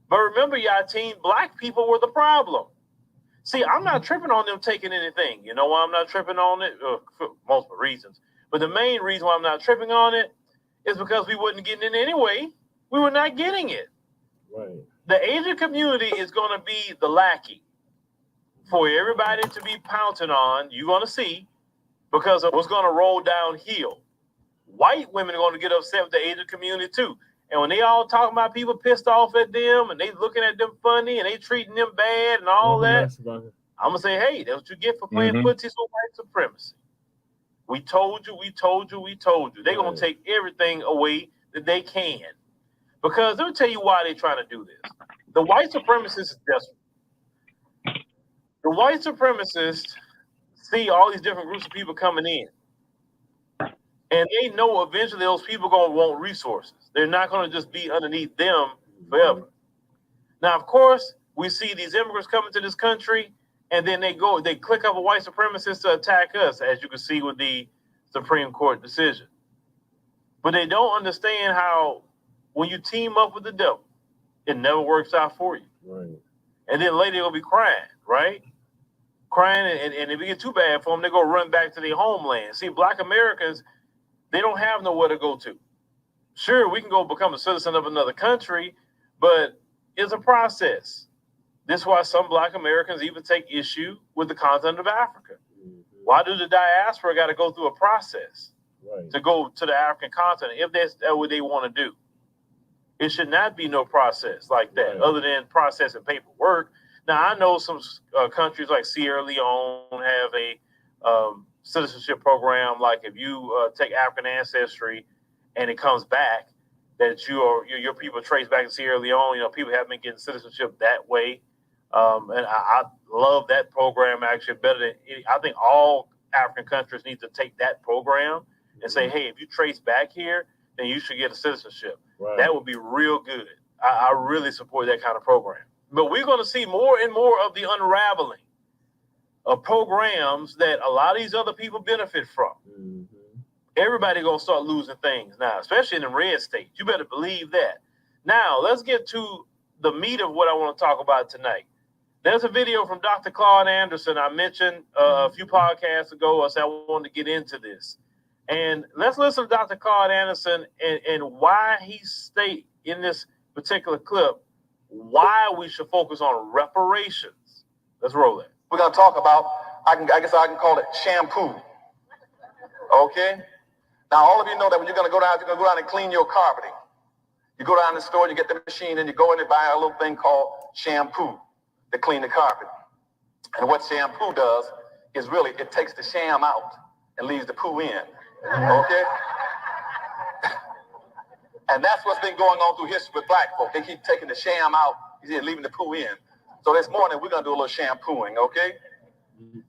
But remember, Yatin, Black people were the problem. See, I'm not tripping on them taking anything. You know why I'm not tripping on it? For multiple reasons. But the main reason why I'm not tripping on it is because we wasn't getting it anyway. We were not getting it. Right. The Asian community is going to be the lackey for everybody to be pouncing on. You're going to see, because of what's going to roll downhill. White women are going to get upset with the Asian community too. And when they all talking about people pissed off at them and they looking at them funny and they treating them bad and all that, I'm going to say, hey, that's what you get for playing footsies on white supremacy. We told you, we told you, we told you. They're going to take everything away that they can. Because let me tell you why they're trying to do this. The white supremacists is desperate. The white supremacists see all these different groups of people coming in. And they know eventually those people are going to want resources. They're not going to just be underneath them forever. Now, of course, we see these immigrants coming to this country, and then they click up a white supremacist to attack us, as you can see with the Supreme Court decision. But they don't understand how when you team up with the devil, it never works out for you. Right. And then later they'll be crying, right? Crying, and if it get too bad for them, they go run back to their homeland. See, Black Americans, they don't have nowhere to go to. Sure, we can go become a citizen of another country, but it's a process. This is why some Black Americans even take issue with the continent of Africa. Mm-hmm. Why do the diaspora got to go through a process to go to the African continent if that's what they want to do? It should not be no process like that, other than processing paperwork. Now, I know some countries like Sierra Leone have a citizenship program. Like if you take African ancestry and it comes back that your people trace back to Sierra Leone, you know, people have been getting citizenship that way. And I love that program actually better than I think all African countries need to take that program and say, hey, if you trace back here, then you should get a citizenship. Right. That would be real good. I really support that kind of program. But we're going to see more and more of the unraveling of programs that a lot of these other people benefit from. Mm-hmm. Everybody going to start losing things now, especially in the red states. You better believe that. Now, let's get to the meat of what I want to talk about tonight. There's a video from Dr. Claude Anderson I mentioned a few podcasts ago. I said I wanted to get into this. And let's listen to Dr. Claude Anderson and why he stated in this particular clip why we should focus on reparations. Let's roll it. We're going to talk about, I guess I can call it shampoo. Okay? Now, all of you know that when you're going to go down and clean your carpeting. You go down to the store and you get the machine and you go in and buy a little thing called shampoo to clean the carpet. And what shampoo does is really, it takes the sham out and leaves the poo in. Okay? And that's what's been going on through history with Black folk. They keep taking the sham out and leaving the poo in. So this morning, we're going to do a little shampooing, okay?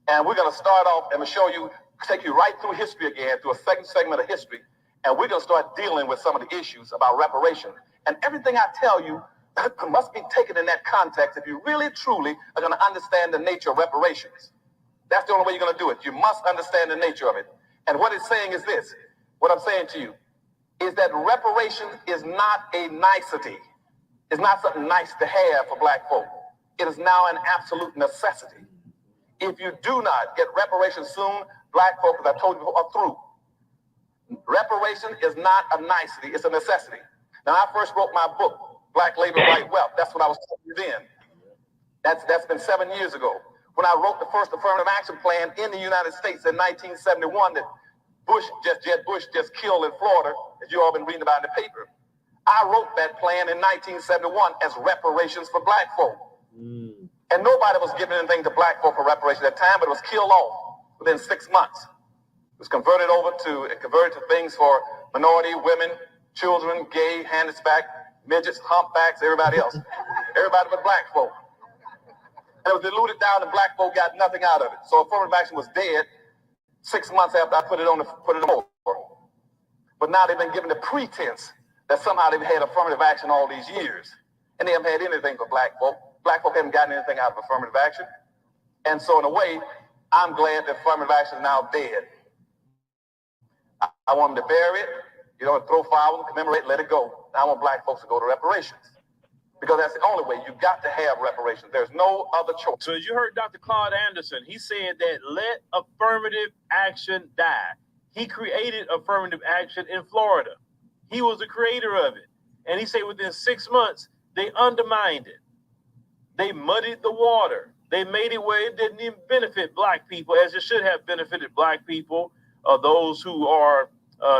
And we're going to start off and take you right through history again, through a second segment of history. And we're going to start dealing with some of the issues about reparation. And everything I tell you must be taken in that context if you really, truly are going to understand the nature of reparations. That's the only way you're going to do it. You must understand the nature of it. And what it's saying is this. What I'm saying to you is that reparations is not a nicety. It's not something nice to have for Black folk. It is now an absolute necessity. If you do not get reparations soon, Black folk, as I told you before, are through. Reparation is not a nicety, it's a necessity. Now, I first wrote my book, Black Labor, White Wealth. That's what I was telling you then. That's been 7 years ago. When I wrote the first affirmative action plan in the United States in 1971 that Jeb Bush just killed in Florida, as you all been reading about in the paper. I wrote that plan in 1971 as reparations for Black folk. And nobody was giving anything to Black folk for reparations at that time, but it was killed off within 6 months. It was converted to things for minority, women, children, gay, handicapped, midgets, humpbacks, everybody else. Everybody but Black folk. And it was diluted down and Black folk got nothing out of it. So affirmative action was dead 6 months after I put it on the board. But now they've been given the pretense that somehow they've had affirmative action all these years. And they haven't had anything for Black folk. Black folk haven't gotten anything out of affirmative action. And so in a way, I'm glad that affirmative action is now dead. I want them to bury it, throw flowers, commemorate, let it go. Now I want Black folks to go to reparations. Because that's the only way. You've got to have reparations. There's no other choice. So as you heard Dr. Claude Anderson, he said that let affirmative action die. He created affirmative action in Florida. He was the creator of it. And he said within 6 months, they undermined it. They muddied the water. They made it where it didn't even benefit Black people as it should have benefited Black people, those who are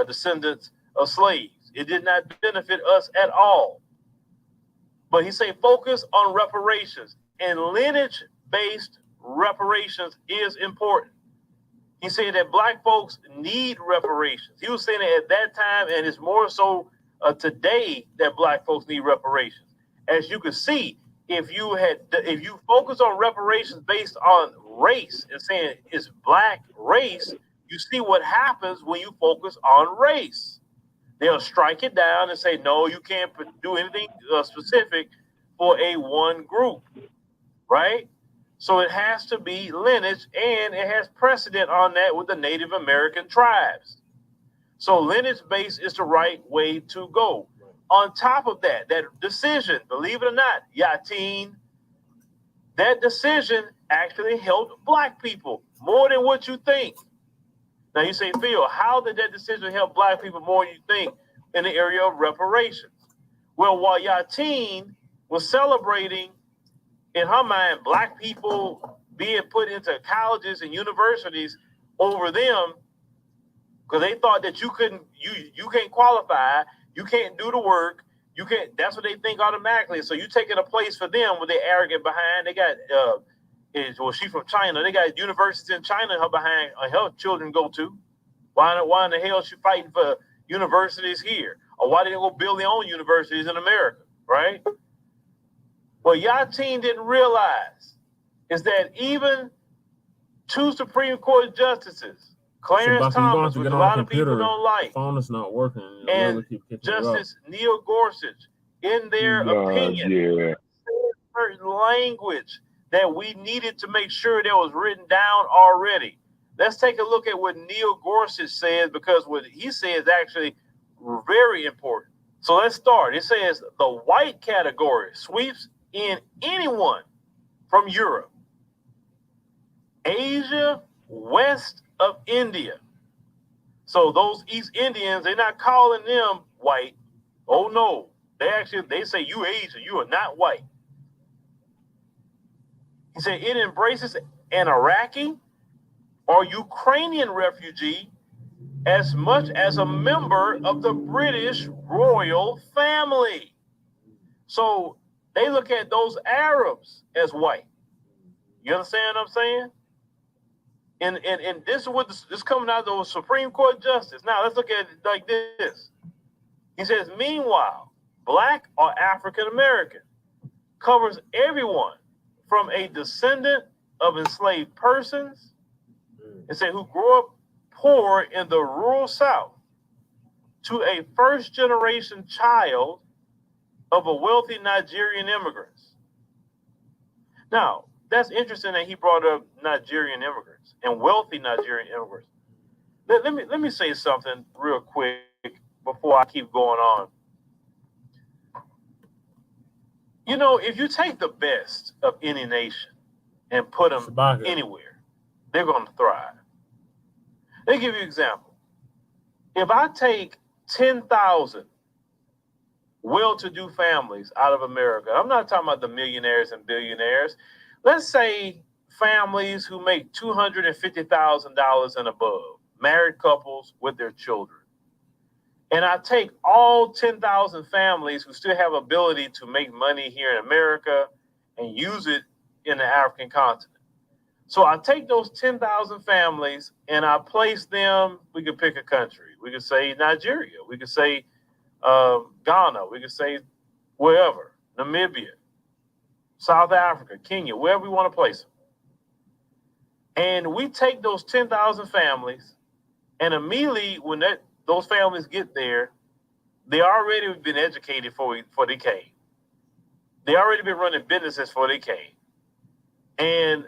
descendants of slaves. It did not benefit us at all. But he said focus on reparations, and lineage-based reparations is important. He said that Black folks need reparations. He was saying that at that time, and it's more so today that black folks need reparations. As you can see, if you focus on reparations based on race and saying it's black race, you see what happens when you focus on race. They'll strike it down and say, no, you can't do anything specific for a one group, right? So it has to be lineage, and it has precedent on that with the Native American tribes. So lineage-based is the right way to go. On top of that, that decision, believe it or not, Yateen, that decision actually helped black people more than what you think. Now you say, Phil, how did that decision help black people more than you think in the area of reparations? Well, while Yateen was celebrating, in her mind, black people being put into colleges and universities over them, because they thought that you can't qualify, you can't do the work, you can't. That's what they think automatically. So you taking a place for them when they're arrogant behind. They got well, she from China. They got universities in China. Her behind her children go to. Why in the hell is she fighting for universities here? Or why didn't they go build their own universities in America? Right? What Yateen didn't realize is that even two Supreme Court justices, Clarence Thomas, which a lot of people don't like, phone is not working, and Justice Neil Gorsuch, in their opinion, certain language that we needed to make sure that was written down already. Let's take a look at what Neil Gorsuch says, because what he says is actually very important. So let's start. It says the white category sweeps in anyone from Europe, Asia, west of India. So those East Indians, they're not calling them white. Oh no, they say you Asian, you are not white. He said it embraces an Iraqi or Ukrainian refugee as much as a member of the British royal family. So they look at those Arabs as white. You understand what I'm saying? And this is what this coming out of the Supreme Court justice. Now let's look at it like this. He says, meanwhile, black or African American covers everyone from a descendant of enslaved persons and say who grew up poor in the rural South to a first generation child of a wealthy Nigerian immigrants. Now, that's interesting that he brought up Nigerian immigrants and wealthy Nigerian immigrants. Let me say something real quick before I keep going on. You know, if you take the best of any nation and put them anywhere, they're going to thrive. Let me give you an example. If I take 10,000 well-to-do families out of America, I'm not talking about the millionaires and billionaires. Let's say families who make $250,000 and above, married couples with their children. And I take all 10,000 families who still have ability to make money here in America and use it in the African continent. So I take those 10,000 families and I place them, we could pick a country. We could say Nigeria. We could say Ghana. We could say wherever, Namibia, South Africa, Kenya, wherever we want to place them. And we take those 10,000 families, and immediately when those families get there, they already been educated for they came. They already been running businesses for they came. And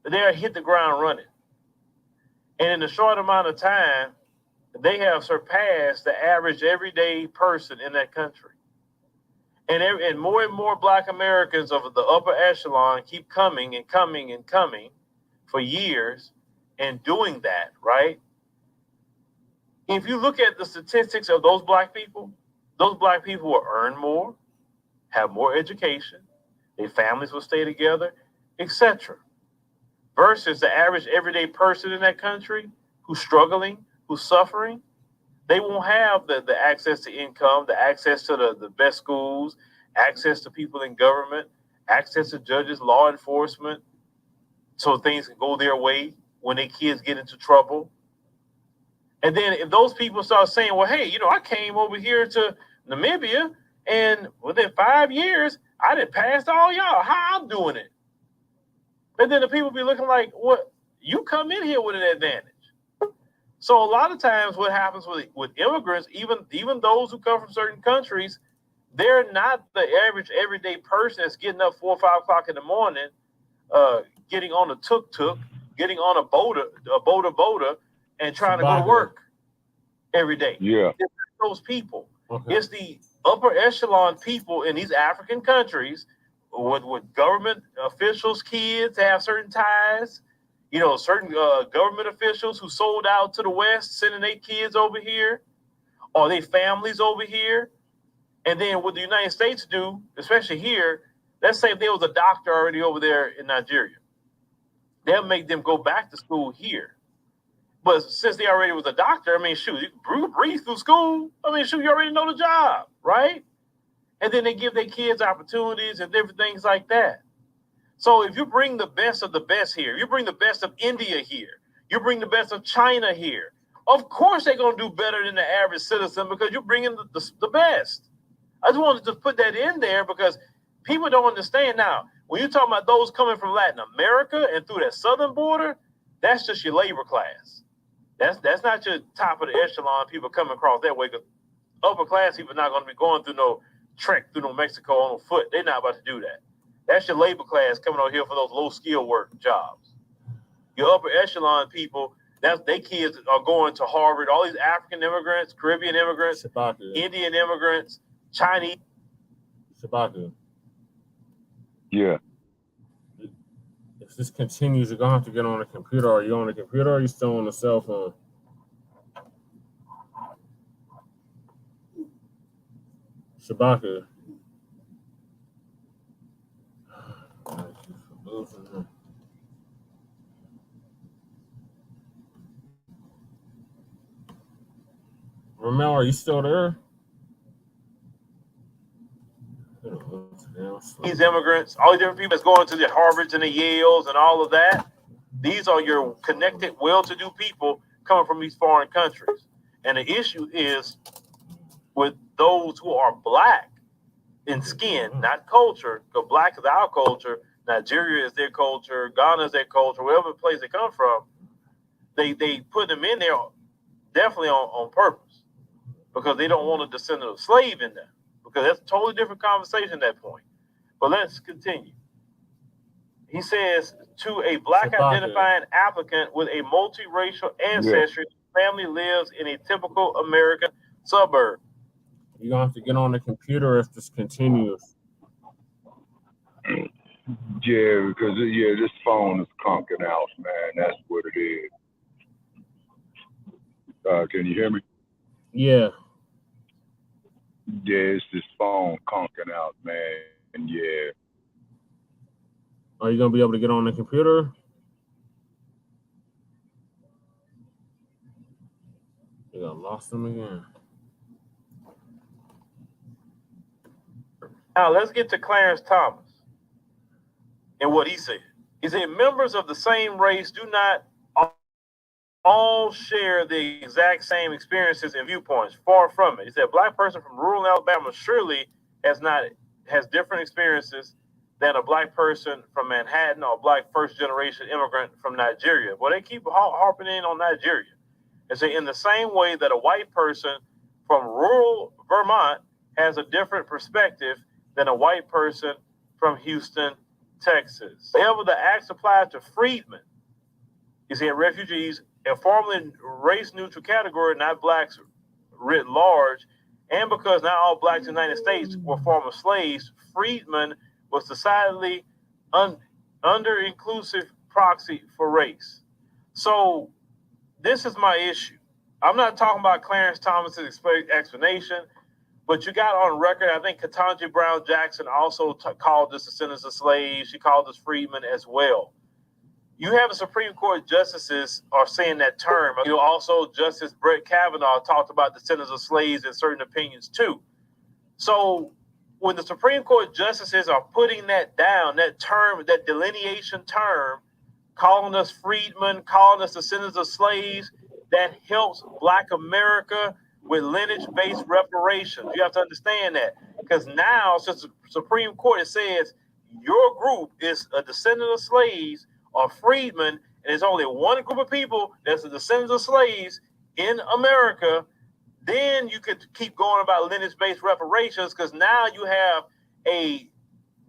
they'll hit the ground running. And in a short amount of time, they have surpassed the average everyday person in that country. And more Black Americans of the upper echelon keep coming and coming and coming for years and doing that, right? If you look at the statistics of those Black people will earn more, have more education, their families will stay together, etc. Versus the average everyday person in that country who's struggling, who's suffering, they won't have the access to income, the access to the best schools, access to people in government, access to judges, law enforcement, so things can go their way when their kids get into trouble. And then if those people start saying, well, hey, I came over here to Namibia, and within 5 years, I done passed all y'all. How I'm doing it? And then the people be looking like, what? You come in here with an advantage. So a lot of times what happens with immigrants, even those who come from certain countries, they're not the average everyday person that's getting up 4 or 5 o'clock in the morning, getting on a tuk-tuk, getting on a boda, and trying to go to work every day. Yeah. It's those people. Okay. It's the upper echelon people in these African countries with government officials' kids have certain ties. You know, certain government officials who sold out to the West, sending their kids over here, or their families over here. And then what the United States do, especially here, let's say if there was a doctor already over there in Nigeria, they'll make them go back to school here. But since they already was a doctor, I mean, shoot, you can breathe through school. I mean, shoot, you already know the job, right? And then they give their kids opportunities and different things like that. So if you bring the best of the best here, you bring the best of India here, you bring the best of China here, of course they're going to do better than the average citizen because you're bringing the best. I just wanted to put that in there because people don't understand now. When you're talking about those coming from Latin America and through that southern border, that's just your labor class. That's not your top of the echelon people coming across that way because upper class people are not going to be going through no trek through Mexico on foot. They're not about to do that. That's your labor class coming over here for those low skill work jobs. Your upper echelon people, that's their kids are going to Harvard. All these African immigrants, Caribbean immigrants, Indian immigrants, Chinese. Shabaku. Yeah. If this continues, you're gonna have to get on the computer. Are you on the computer or are you still on the cell phone? Shabaku. Ramel, are you still there? These immigrants, all the different people that's going to the Harvards and the Yales and all of that, these are your connected, well-to-do people coming from these foreign countries. And the issue is with those who are black in skin, not culture, because black is our culture, Nigeria is their culture, Ghana is their culture, whatever place they come from, they put them in there definitely on purpose because they don't want a descendant of slave in there. Because that's a totally different conversation at that point. But let's continue. He says, to a black identifying applicant with a multiracial ancestry, family lives in a typical American suburb. You're going to have to get on the computer if this continues. Yeah, because this phone is conking out, man. That's what it is. Can you hear me? Yeah. Yeah, it's this phone conking out, man. And yeah. Are you going to be able to get on the computer? You got lost them again. Now let's get to Clarence Thomas and what he said. He said, members of the same race do not all share the exact same experiences and viewpoints. Far from it. He said, a black person from rural Alabama surely has different experiences than a black person from Manhattan or a black first-generation immigrant from Nigeria. Well, they keep harping in on Nigeria. And say, in the same way that a white person from rural Vermont has a different perspective than a white person from Houston, Texas. However, the acts apply to freedmen. You see, refugees, a formerly race-neutral category, not blacks writ large, and because not all blacks in the United States were former slaves, freedmen was decidedly under-inclusive proxy for race. So this is my issue. I'm not talking about Clarence Thomas's explanation, but you got on record, I think Ketanji Brown Jackson also called this descendants of slaves. She called this freedmen as well. You have the Supreme Court justices are saying that term. You know, also Justice Brett Kavanaugh talked about descendants of slaves in certain opinions too. So when the Supreme Court justices are putting that down, that term, that delineation term, calling us freedmen, calling us descendants of slaves, that helps Black America with lineage-based reparations. You have to understand that, because now, since the Supreme Court, it says your group is a descendant of slaves or freedmen, and there's only one group of people that's a descendant of slaves in America, then you could keep going about lineage-based reparations, because now you have a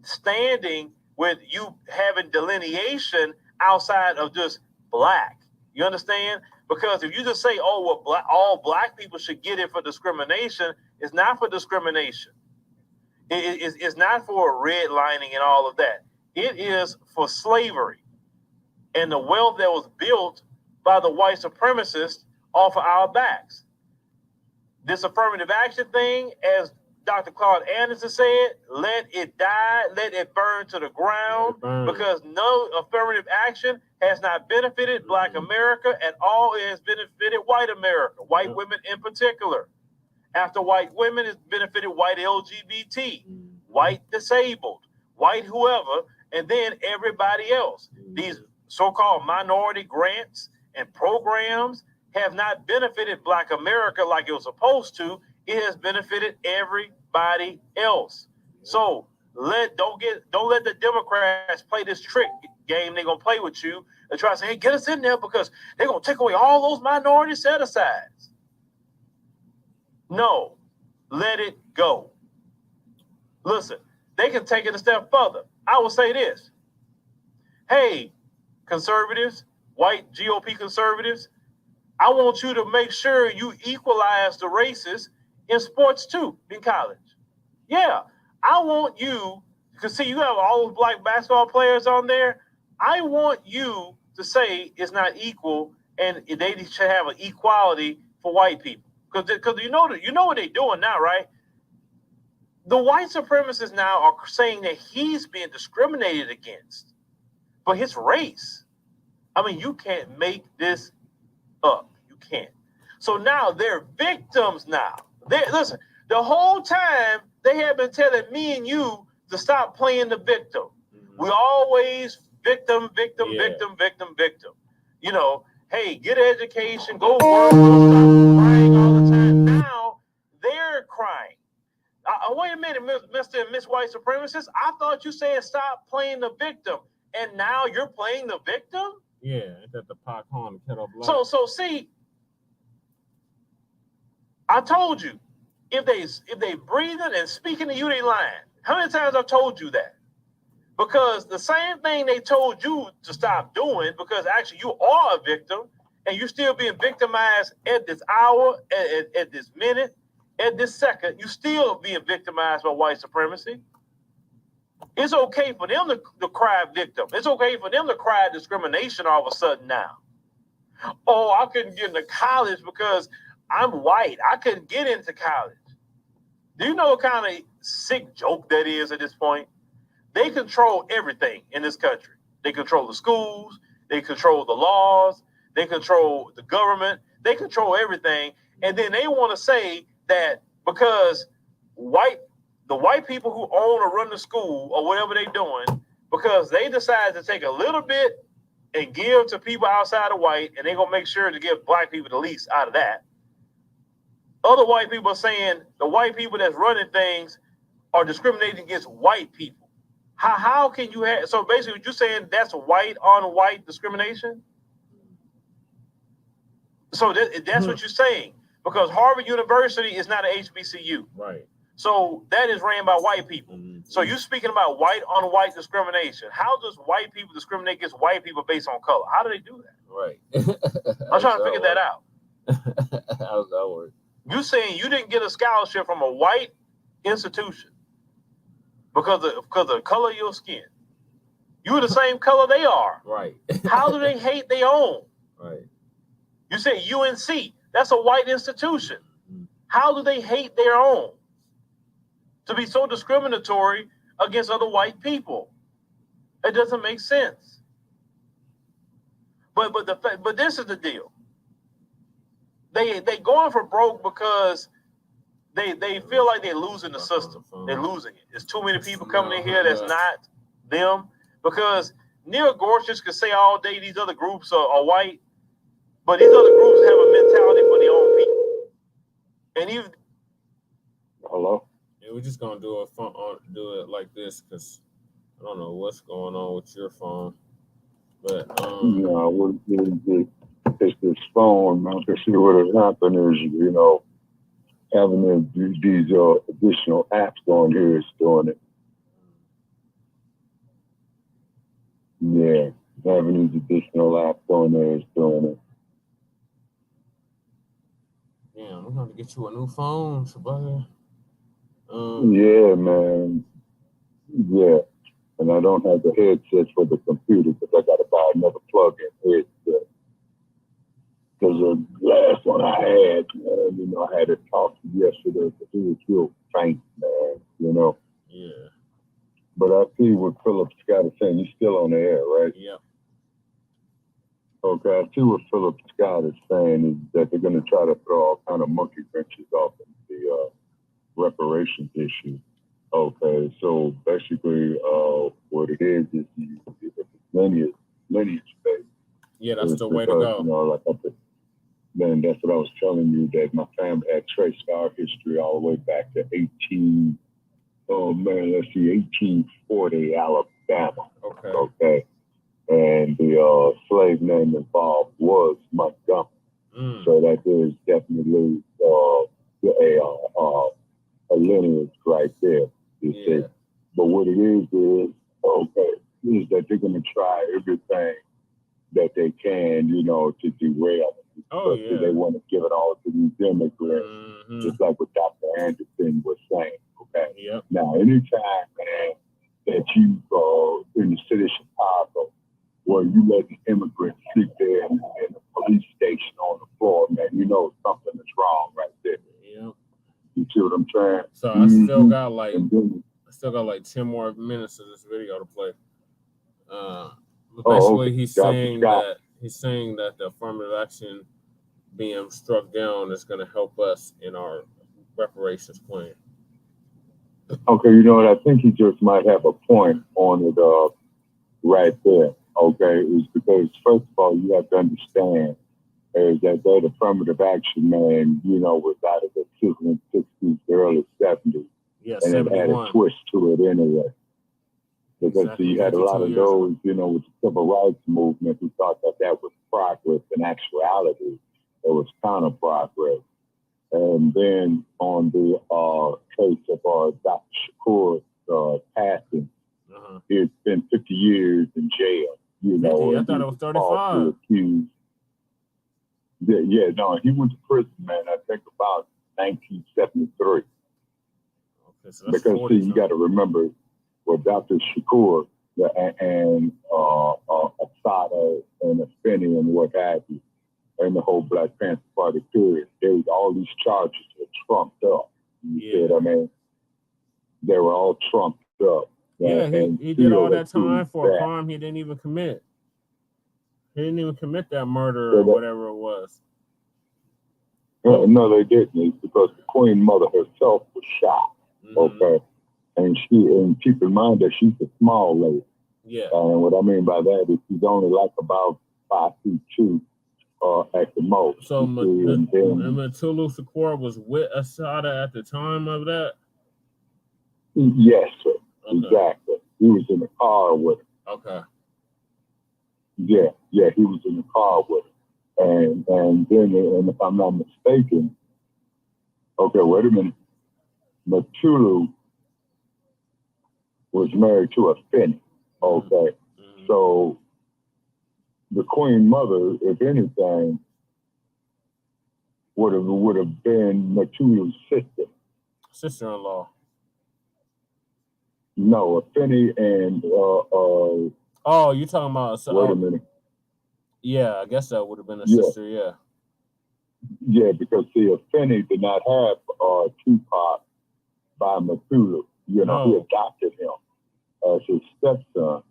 standing with you having delineation outside of just black. You understand? Because if you just say, oh, well, all black people should get it for discrimination, it's not for discrimination. It's not for redlining and all of that. It is for slavery and the wealth that was built by the white supremacists off of our backs. This affirmative action thing, as Dr. Claude Anderson said, let it die, let it burn to the ground, because no affirmative action has not benefited Black America at all. It has benefited white America, white women in particular. After white women, it's benefited white LGBT, white disabled, white whoever, and then everybody else. These so-called minority grants and programs have not benefited Black America like it was supposed to. It has benefited everybody else. So don't let the Democrats play this trick game they're gonna play with you and try to say, hey, get us in there because they're gonna take away all those minority set-asides. No, let it go. Listen, they can take it a step further. I will say this. Hey, conservatives, white GOP conservatives, I want you to make sure you equalize the races in sports too, in college. Yeah, I want you, because see, you have all those black basketball players on there. I want you to say it's not equal and they should have an equality for white people. Because you know what they're doing now, right? The white supremacists now are saying that he's being discriminated against for his race. I mean, you can't make this up. You can't. So now they're victims now. Listen, the whole time they have been telling me and you to stop playing the victim. We always victim. You know, hey, get an education, go work, stop crying all the time. Now they're crying. Wait a minute, Mr. and Miss White Supremacists. I thought you said stop playing the victim, and now you're playing the victim? Yeah, that the pot calling the kettle black. So see, I told you, if they breathing and speaking to you, they lying. How many times I've told you that? Because the same thing they told you to stop doing, because actually you are a victim, and you're still being victimized at this hour, at this minute, at this second, you still being victimized by white supremacy. It's okay for them to cry victim. It's okay for them to cry discrimination all of a sudden now. Oh, I couldn't get into college because I'm white. I couldn't get into college. Do you know what kind of sick joke that is at this point? They control everything in this country. They control the schools. They control the laws. They control the government. They control everything. And then they want to say that because the white people who own or run the school or whatever they're doing, because they decide to take a little bit and give to people outside of white, and they're going to make sure to give black people the least out of that. Other white people are saying the white people that's running things are discriminating against white people. How can you have, so basically what you're saying, that's white on white discrimination? So that's what you're saying, because Harvard University is not an HBCU. Right. So that is ran by white people. So you're speaking about white on white discrimination. How does white people discriminate against white people based on color? How do they do that? Right. I'm trying to figure that out. How does that work? You're saying you didn't get a scholarship from a white institution because of the color of your skin. You're the same color they are. Right. How do they hate their own? Right. You say UNC, that's a white institution. How do they hate their own? To be so discriminatory against other white people. It doesn't make sense. But this is the deal. They going for broke because they feel like they're losing the system. They're losing it. There's too many people coming in here that's not them. Because Neil Gorsuch could say all day these other groups are white, but these other groups have a mentality for their own people. And even Hello? Yeah, we're just gonna do it like this because I don't know what's going on with your phone, but No, it's this phone. I can see what has happened is, you know, having these additional apps on here is doing it. Yeah, having these additional apps on there is doing it. damn, we're gonna get you a new phone, Shabbat. Yeah, man. Yeah. And I don't have the headset for the computer because I got to buy another plug-in headset. Because the last one I had, man, you know, I had to talk to yesterday because it was real faint, man, you know. Yeah. But I see what Philip Scott is saying. He's still on the air, right? Yep. Okay, I see what Philip Scott is saying is that they're going to try to throw all kind of monkey wrenches off in the reparations issue. Okay, so basically what it is lineage based. Yeah, that's the way to go. You know, like then that's what I was telling you, that my family had traced our history all the way back to 1840 Alabama. Okay. And the slave name involved was Montgomery. So that is definitely a lineage right there. You see. But what it is that they're going to try everything that they can, you know, to derail it. They want to give it all to these immigrants, just like what Dr. Anderson was saying. Okay. Yep. Now, anytime, man, that you go in the city of Chicago, where you let the immigrants sleep there in the police station on the floor, man, you know something is wrong right there. Yep. You see what I'm saying? So I still got like 10 more minutes of this video to play. But basically, he's saying that the affirmative action being struck down is going to help us in our reparations plan. Okay, you know what? I think he just might have a point on it right there. Okay, it's because first of all, you have to understand is that affirmative action, man, you know, was out of the 60s, early 70s. Yeah, and 71. it had a twist to it anyway. Because you had a lot of those, you know, with the civil rights movement who thought that was progress. In actuality, it was counter progress. And then on the case of Dr. Shakur's passing, it's been 50 years in jail. You know, I thought it was 35. No, he went to prison, man. I think about 1973. Okay, so that's because 40, you got to remember with Dr. Shakur and Assata and Afeni and what have you, and the whole Black Panther Party period, there was all these charges that trumped up. You see what I mean? They were all trumped up. Yeah, he did all that time for a crime he didn't even commit. He didn't even commit that murder or whatever it was. No, they didn't. It's because the Queen Mother herself was shot. Okay. And keep in mind that she's a small lady. Yeah. And what I mean by that is she's only like about 5'2" at the most. So Mutulu Shakur was with Assata at the time of that? Yes, sir. Okay. Exactly. He was in the car with her. Okay. Yeah, he was in the car with her. And then if I'm not mistaken, okay, wait a minute. Mutulu was married to Afeni. Okay. So the Queen Mother, if anything, would have been Mutulu's sister. Sister-in-law. No, Afeni and oh, you're talking about wait a minute. Yeah, I guess that would have been a sister, yeah. Yeah, because see, Afeni did not have Tupac by Mutulu. You know, he adopted him as his stepson.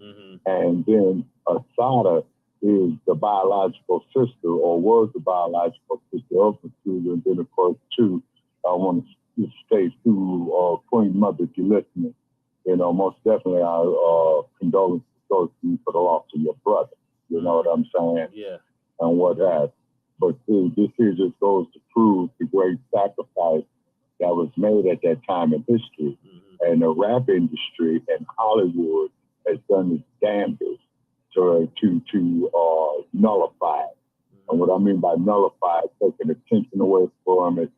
And then Assata is the biological sister, or was the biological sister of Mutulu. And then, of course, too, I want to state to Queen Mother, if you're listening, you know, most definitely our condolences goes to you for the loss of your brother. You know what I'm saying? Yeah. And what have. But this here just goes to prove the great sacrifice that was made at that time in history. And the rap industry and Hollywood has done its damnedest to nullify it. And what I mean by nullify it, taking attention away from it,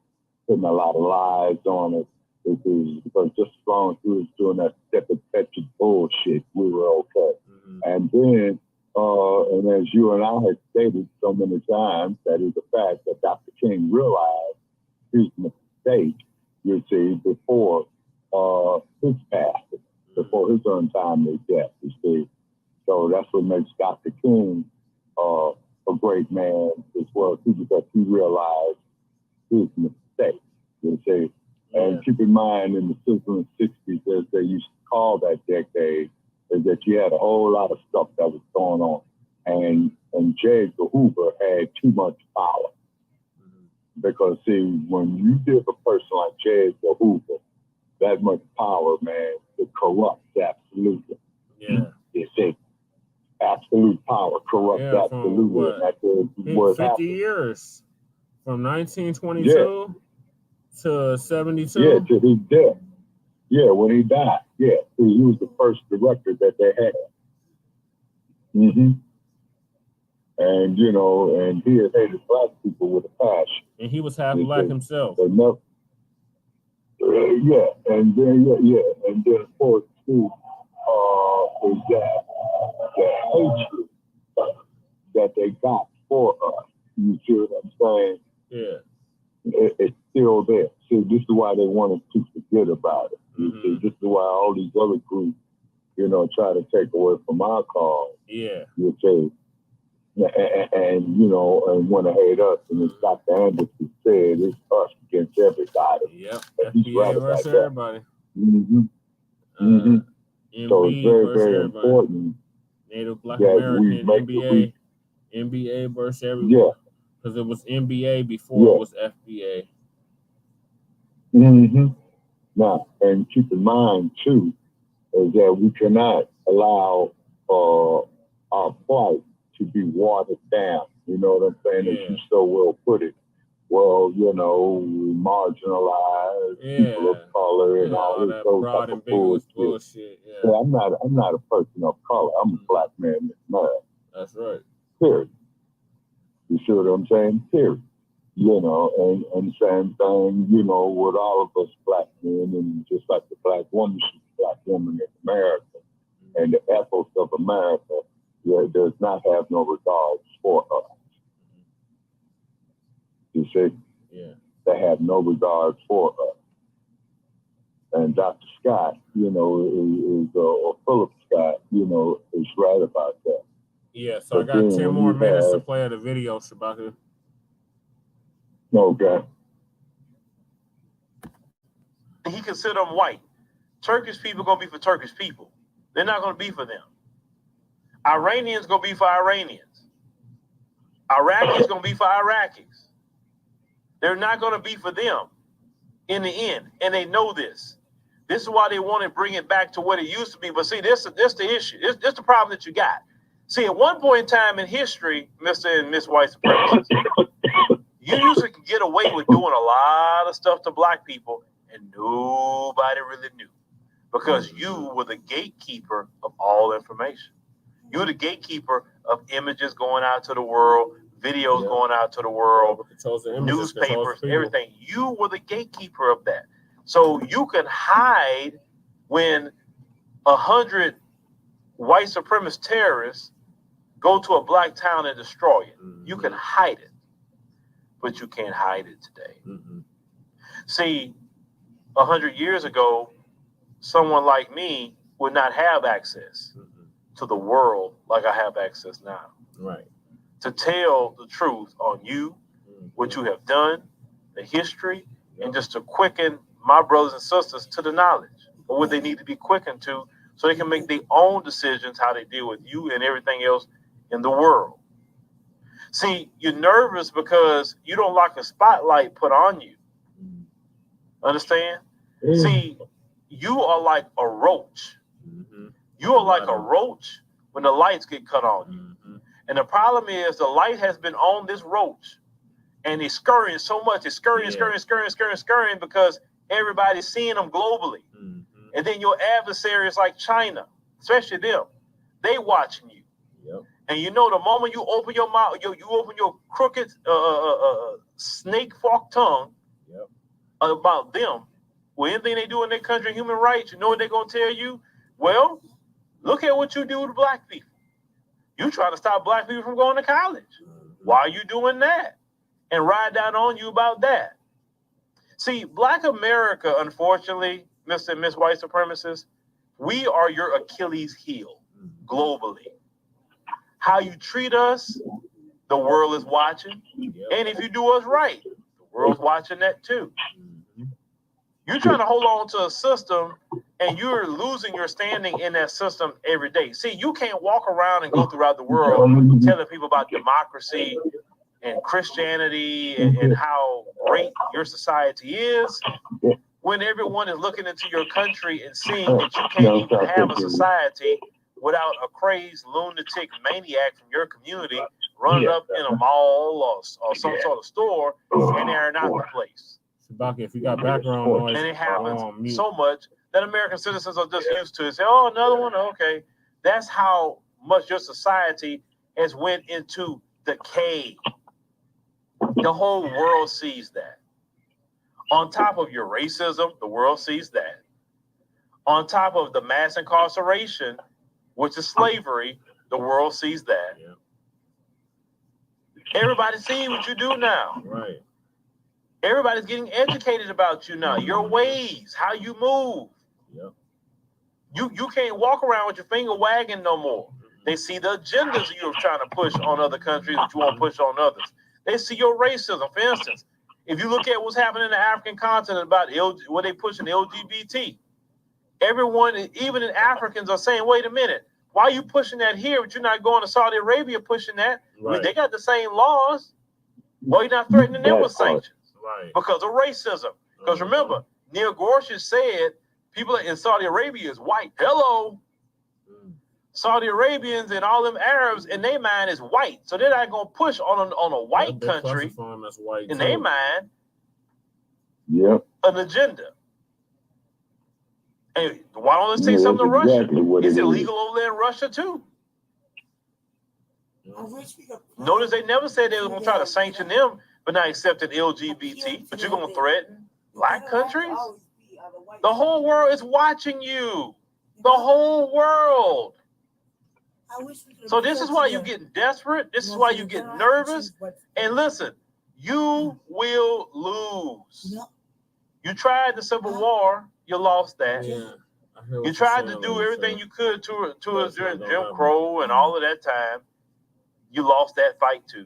putting a lot of lies on it, because just as long as we was doing that step-and-fetch bullshit, we were okay. And then, and as you and I have stated so many times, that is the fact that Dr. King realized his mistake, you see, before his passing, before his untimely death, you see. So that's what makes Dr. King a great man as well, too, because he realized his mistake, you see. And keep in mind, in the 50s and 60s, as they used to call that decade, is that you had a whole lot of stuff that was going on. And J. Edgar Hoover had too much power. Because, see, when you give a person like J. Edgar Hoover that much power, man, it corrupts absolutely. Yeah. You see, absolute power corrupts absolutely. And that's 50 years. From 1922 to 72? Yeah, to his death. Yeah, when he died. Yeah, he was the first director that they had. And, you know, and he had hated black people with a passion. And he was half black himself. And then, and then, of course, too, is that hatred that they got for us. You see what I'm saying? Yeah. It's still there. See, this is why they wanted to forget about it. You see, this is why all these other groups, you know, try to take away from our cause. Yeah. You see, and you know, and want to hate us. And as Dr. Anderson said, it's us against everybody. Yep. He's right about that. Everybody. So it's very, very important. Native Black American, NBA versus everyone. Yeah. Because it was NBA before it was FBA. Now, and keep in mind, too, is that we cannot allow our plight to be watered down. You know what I'm saying? As you so well put it. Well, you know, marginalized people of color and all this broad and bullshit. Yeah, I'm not a person of color. I'm a black man that's mad. That's right. Period. You see what I'm saying? Period. You know, and same thing, you know, with all of us black men, and just like the black woman, she's a black woman in America. And the ethos of America does not have no regards for us. You see? Yeah. They have no regard for us. And Dr. Scott, you know, or Philip Scott, you know, is right about that. Yeah, so I got 10 more minutes to play the video, Shakur. Okay. He considered them white. Turkish people gonna be for Turkish people. They're not gonna be for them. Iranians gonna be for Iranians. Iraqis gonna be for Iraqis. They're not gonna be for them in the end, and they know this. This is why they want to bring it back to what it used to be. But see, this the issue. This the problem that you got. See, at one point in time in history, Mr. and Miss White supremacists, you usually could get away with doing a lot of stuff to black people, and nobody really knew, because you were the gatekeeper of all information. You were the gatekeeper of images going out to the world, videos going out to the world, newspapers, everything. You were the gatekeeper of that. So you can hide when 100 white supremacist terrorists go to a black town and destroy it. You can hide it, but you can't hide it today. See, 100 years ago, someone like me would not have access to the world like I have access now. Right. To tell the truth on you, what you have done, the history, and just to quicken my brothers and sisters to the knowledge of what they need to be quickened to, so they can make their own decisions how they deal with you and everything else in the world. See, you're nervous because you don't like a spotlight put on you. Understand? See, you are like a roach. You are like a roach when the lights get cut on you. And the problem is the light has been on this roach And they're scurrying so much. They're scurrying because everybody's seeing them globally. And then your adversaries like China, especially them, they watching you. Yep. And you know, the moment you open your mouth, you open your crooked snake fork tongue about them, well, anything they do in their country, human rights, you know what they're going to tell you? Well, look at what you do to black people. You try to stop black people from going to college. Why are you doing that? And ride down on you about that. See, Black America, unfortunately, Mr. and Miss White supremacists, we are your Achilles heel globally. How you treat us, the world is watching. And if you do us right, the world's watching that too. You're trying to hold on to a system and you're losing your standing in that system every day. See, you can't walk around and go throughout the world telling people about democracy and Christianity and how great your society is when everyone is looking into your country and seeing that you can't even have a society without a crazed lunatic maniac from your community running up in a mall or some sort of store and they're not the place. If you got background noise, and it happens so much that American citizens are just used to it. Say, oh, another one, okay. That's how much your society has went into decay. The whole world sees that. On top of your racism, the world sees that. On top of the mass incarceration, which is slavery, the world sees that. Yeah. Everybody's seeing what you do now. Right. Everybody's getting educated about you now. Your ways, how you move. Yep. You can't walk around with your finger wagging no more. They see the agendas you're trying to push on other countries that you want to push on others. They see your racism. For instance, if you look at what's happening in the African continent about what they pushing LGBT, everyone, even in Africans, are saying, wait a minute, why are you pushing that here, but you're not going to Saudi Arabia pushing that? Right. I mean, they got the same laws. Why are you not threatening them with sanctions? Right. Because of racism. Because remember, Neil Gorsuch said people in Saudi Arabia is white. Hello. Saudi Arabians and all them Arabs in their mind is white. So they're not going to push on a white country in their mind an agenda. And why don't they say something to Russia? It's illegal over there in Russia too. Notice they never said they were going to try to sanction them for not accepting LGBT, but you're going to threaten black countries? The whole world is watching you. The whole world. So this is why you're getting desperate. This is why you get nervous. And listen, you will lose. You tried the Civil War. You lost that. Yeah, you tried to do everything you could to us during Jim Crow and all of that time. You lost that fight too.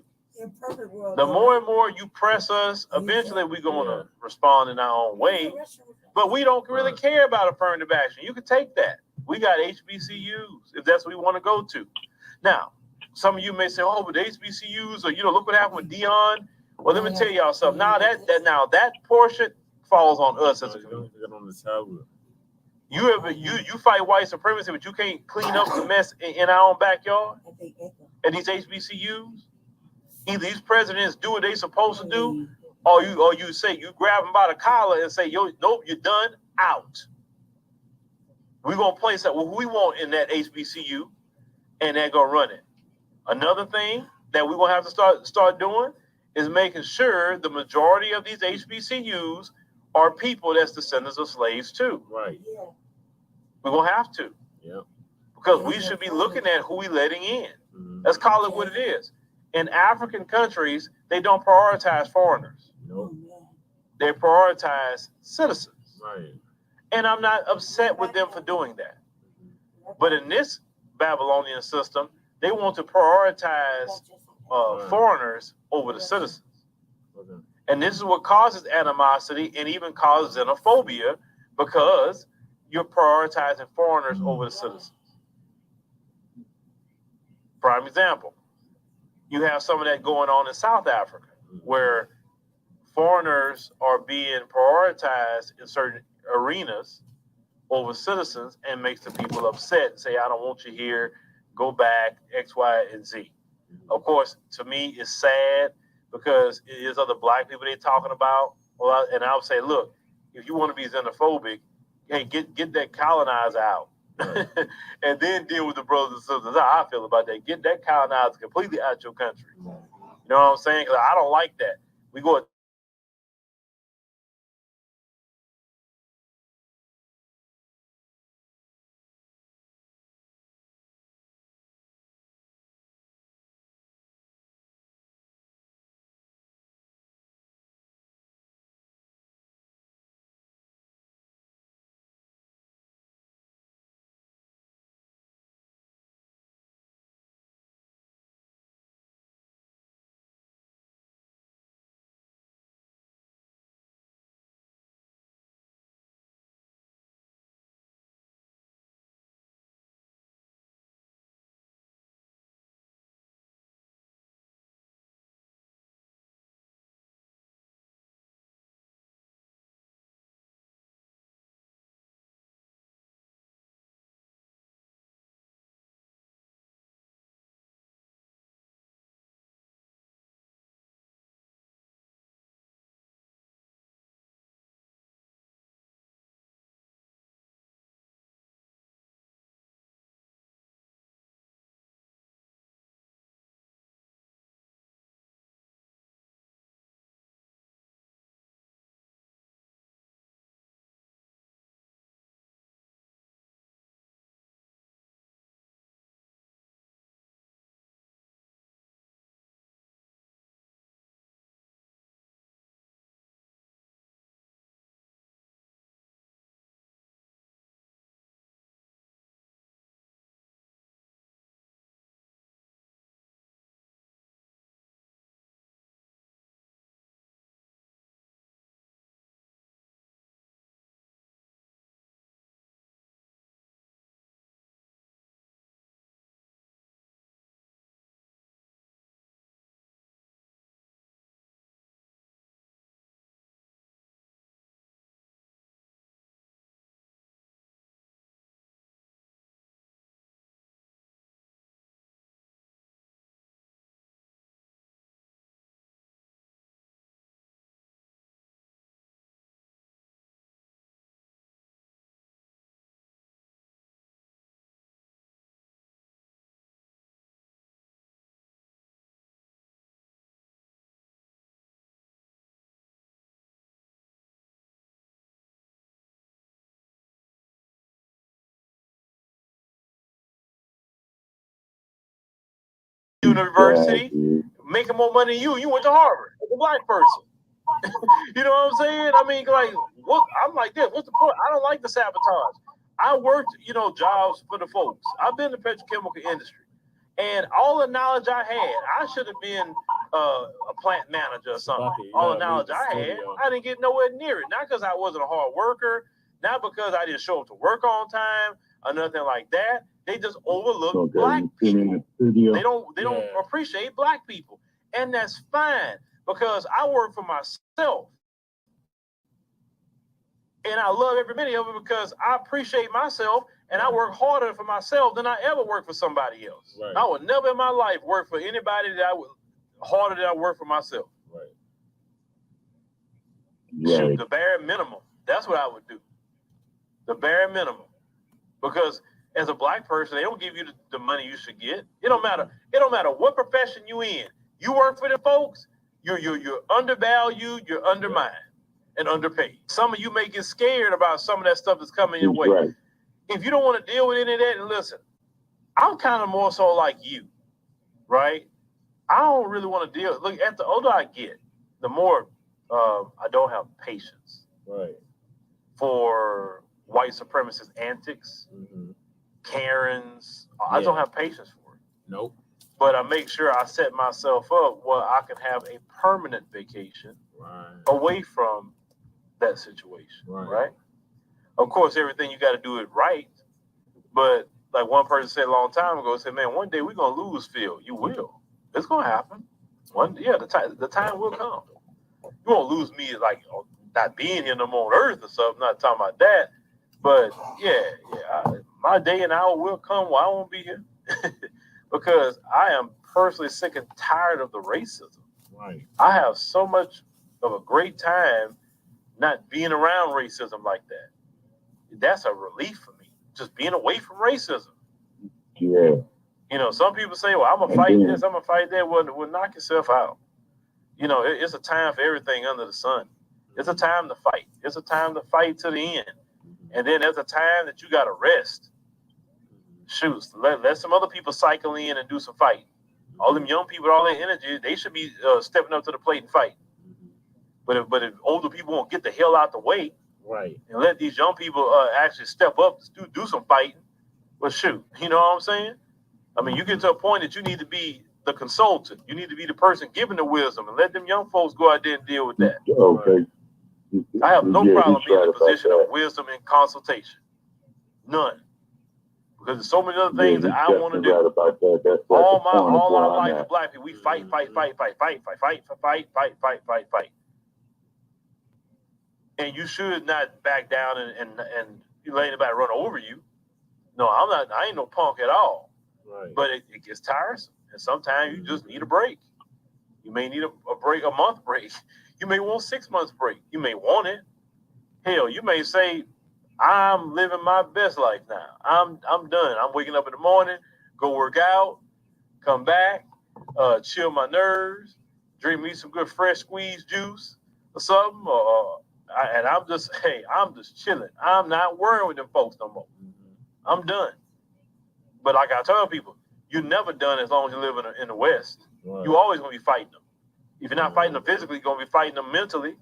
The more and more you press us, eventually we're going to respond in our own way. But we don't really care about affirmative action. You can take that. We got HBCUs if that's what we want to go to. Now, some of you may say, "Oh, but the HBCUs, or look what happened with Dion." Well, let me tell y'all something. Now that portion falls on us as a community. You fight white supremacy, but you can't clean up the mess in our own backyard. And these HBCUs, either these presidents do what they supposed to do, or you say you grab them by the collar and say, "Yo, nope, you're done, out." We're gonna place that who we want in that HBCU, and they're gonna run it. Another thing that we're gonna have to start doing is making sure the majority of these HBCUs are people that's descendants of slaves too. Right. Yeah. We're gonna have to. Yeah. Because we should be looking at who we letting in. Mm-hmm. Let's call it what it is. In African countries, they don't prioritize foreigners. Nope. They prioritize citizens. Right. And I'm not upset with them for doing that. But in this Babylonian system, they want to prioritize foreigners over the citizens. Okay. And this is what causes animosity and even causes xenophobia, because you're prioritizing foreigners over the citizens. Prime example, you have some of that going on in South Africa, where foreigners are being prioritized in certain arenas over citizens, and makes the people upset and say, "I don't want you here, go back," X, Y, and Z. Of course, to me, it's sad, because it is other black people they're talking about. Well, and I would say, look, if you want to be xenophobic, hey, get that colonizer out. Right. And then deal with the brothers and sisters. That's how I feel about that. Get that colonizer completely out your country. You know what I'm saying? Because I don't like that. We go. University, making more money than you went to Harvard as a black person. You know what I'm saying? I mean, like, what? I'm like this. What's the point? I don't like the sabotage. I worked, jobs for the folks. I've been in the petrochemical industry, and all the knowledge I had, I should have been a plant manager or something. All the knowledge I had, I didn't get nowhere near it. Not because I wasn't a hard worker, not because I didn't show up to work on time or nothing like that. They just overlook black people. They don't appreciate black people, and that's fine because I work for myself, and I love every minute of it because I appreciate myself, and I work harder for myself than I ever work for somebody else. Right. I would never in my life work for anybody harder than I work for myself. Right. Shoot, the bare minimum. That's what I would do. The bare minimum, because as a black person, they don't give you the money you should get. It don't matter. It don't matter what profession you in. You work for the folks. You're undervalued. You're undermined and underpaid. Some of you may get scared about some of that stuff that's coming your way. Right. If you don't want to deal with any of that, and listen, I'm kind of more so like you, right? I don't really want to deal. Look, the older I get, the more I don't have patience. Right. For white supremacist antics. Mm-hmm. Karens, I don't have patience for it. Nope. But I make sure I set myself up where I can have a permanent vacation away from that situation. Right? Of course, everything you got to do it right. But like one person said a long time ago, said, "Man, one day we're gonna lose Phil." You will. It's gonna happen. The time will come. You won't lose me like not being here no more on Earth or something. Not talking about that. But my day and hour will come where I won't be here because I am personally sick and tired of the racism. Right. I have so much of a great time not being around racism like that. That's a relief for me. Just being away from racism. Yeah. You know, some people say, well, I'm going to fight this, I'm going to fight that. Well, knock yourself out. You know, it's a time for everything under the sun. It's a time to fight. It's a time to fight to the end. And then there's a time that you got to rest. Shoot, let some other people cycle in and do some fighting. All them young people, all their energy, they should be stepping up to the plate and fighting. But if older people won't get the hell out the way, right, and let these young people actually step up to do some fighting, well, shoot, you know what I'm saying? I mean, you get to a point that you need to be the consultant. You need to be the person giving the wisdom, and let them young folks go out there and deal with that. Okay. I have no problem being in a position of wisdom and consultation. None. Because there's so many other things that I want to do. Right about that. That's all our life as black people, we fight. And you should not back down and you let anybody run over you. No, I'm not. I ain't no punk at all. Right. But it gets tiresome, and sometimes you just need a break. You may need a break, a month break. You may want 6 months break. You may want it. Hell, you may say, I'm living my best life now. I'm done. I'm waking up in the morning, go work out, come back, chill my nerves, drink me some good fresh squeezed juice or something, and I'm just chilling. I'm not worrying with them folks no more. I'm done. But like I tell people, you're never done as long as you live in the West. Right. You always gonna be fighting them. If you're not fighting them physically, you're gonna be fighting them mentally.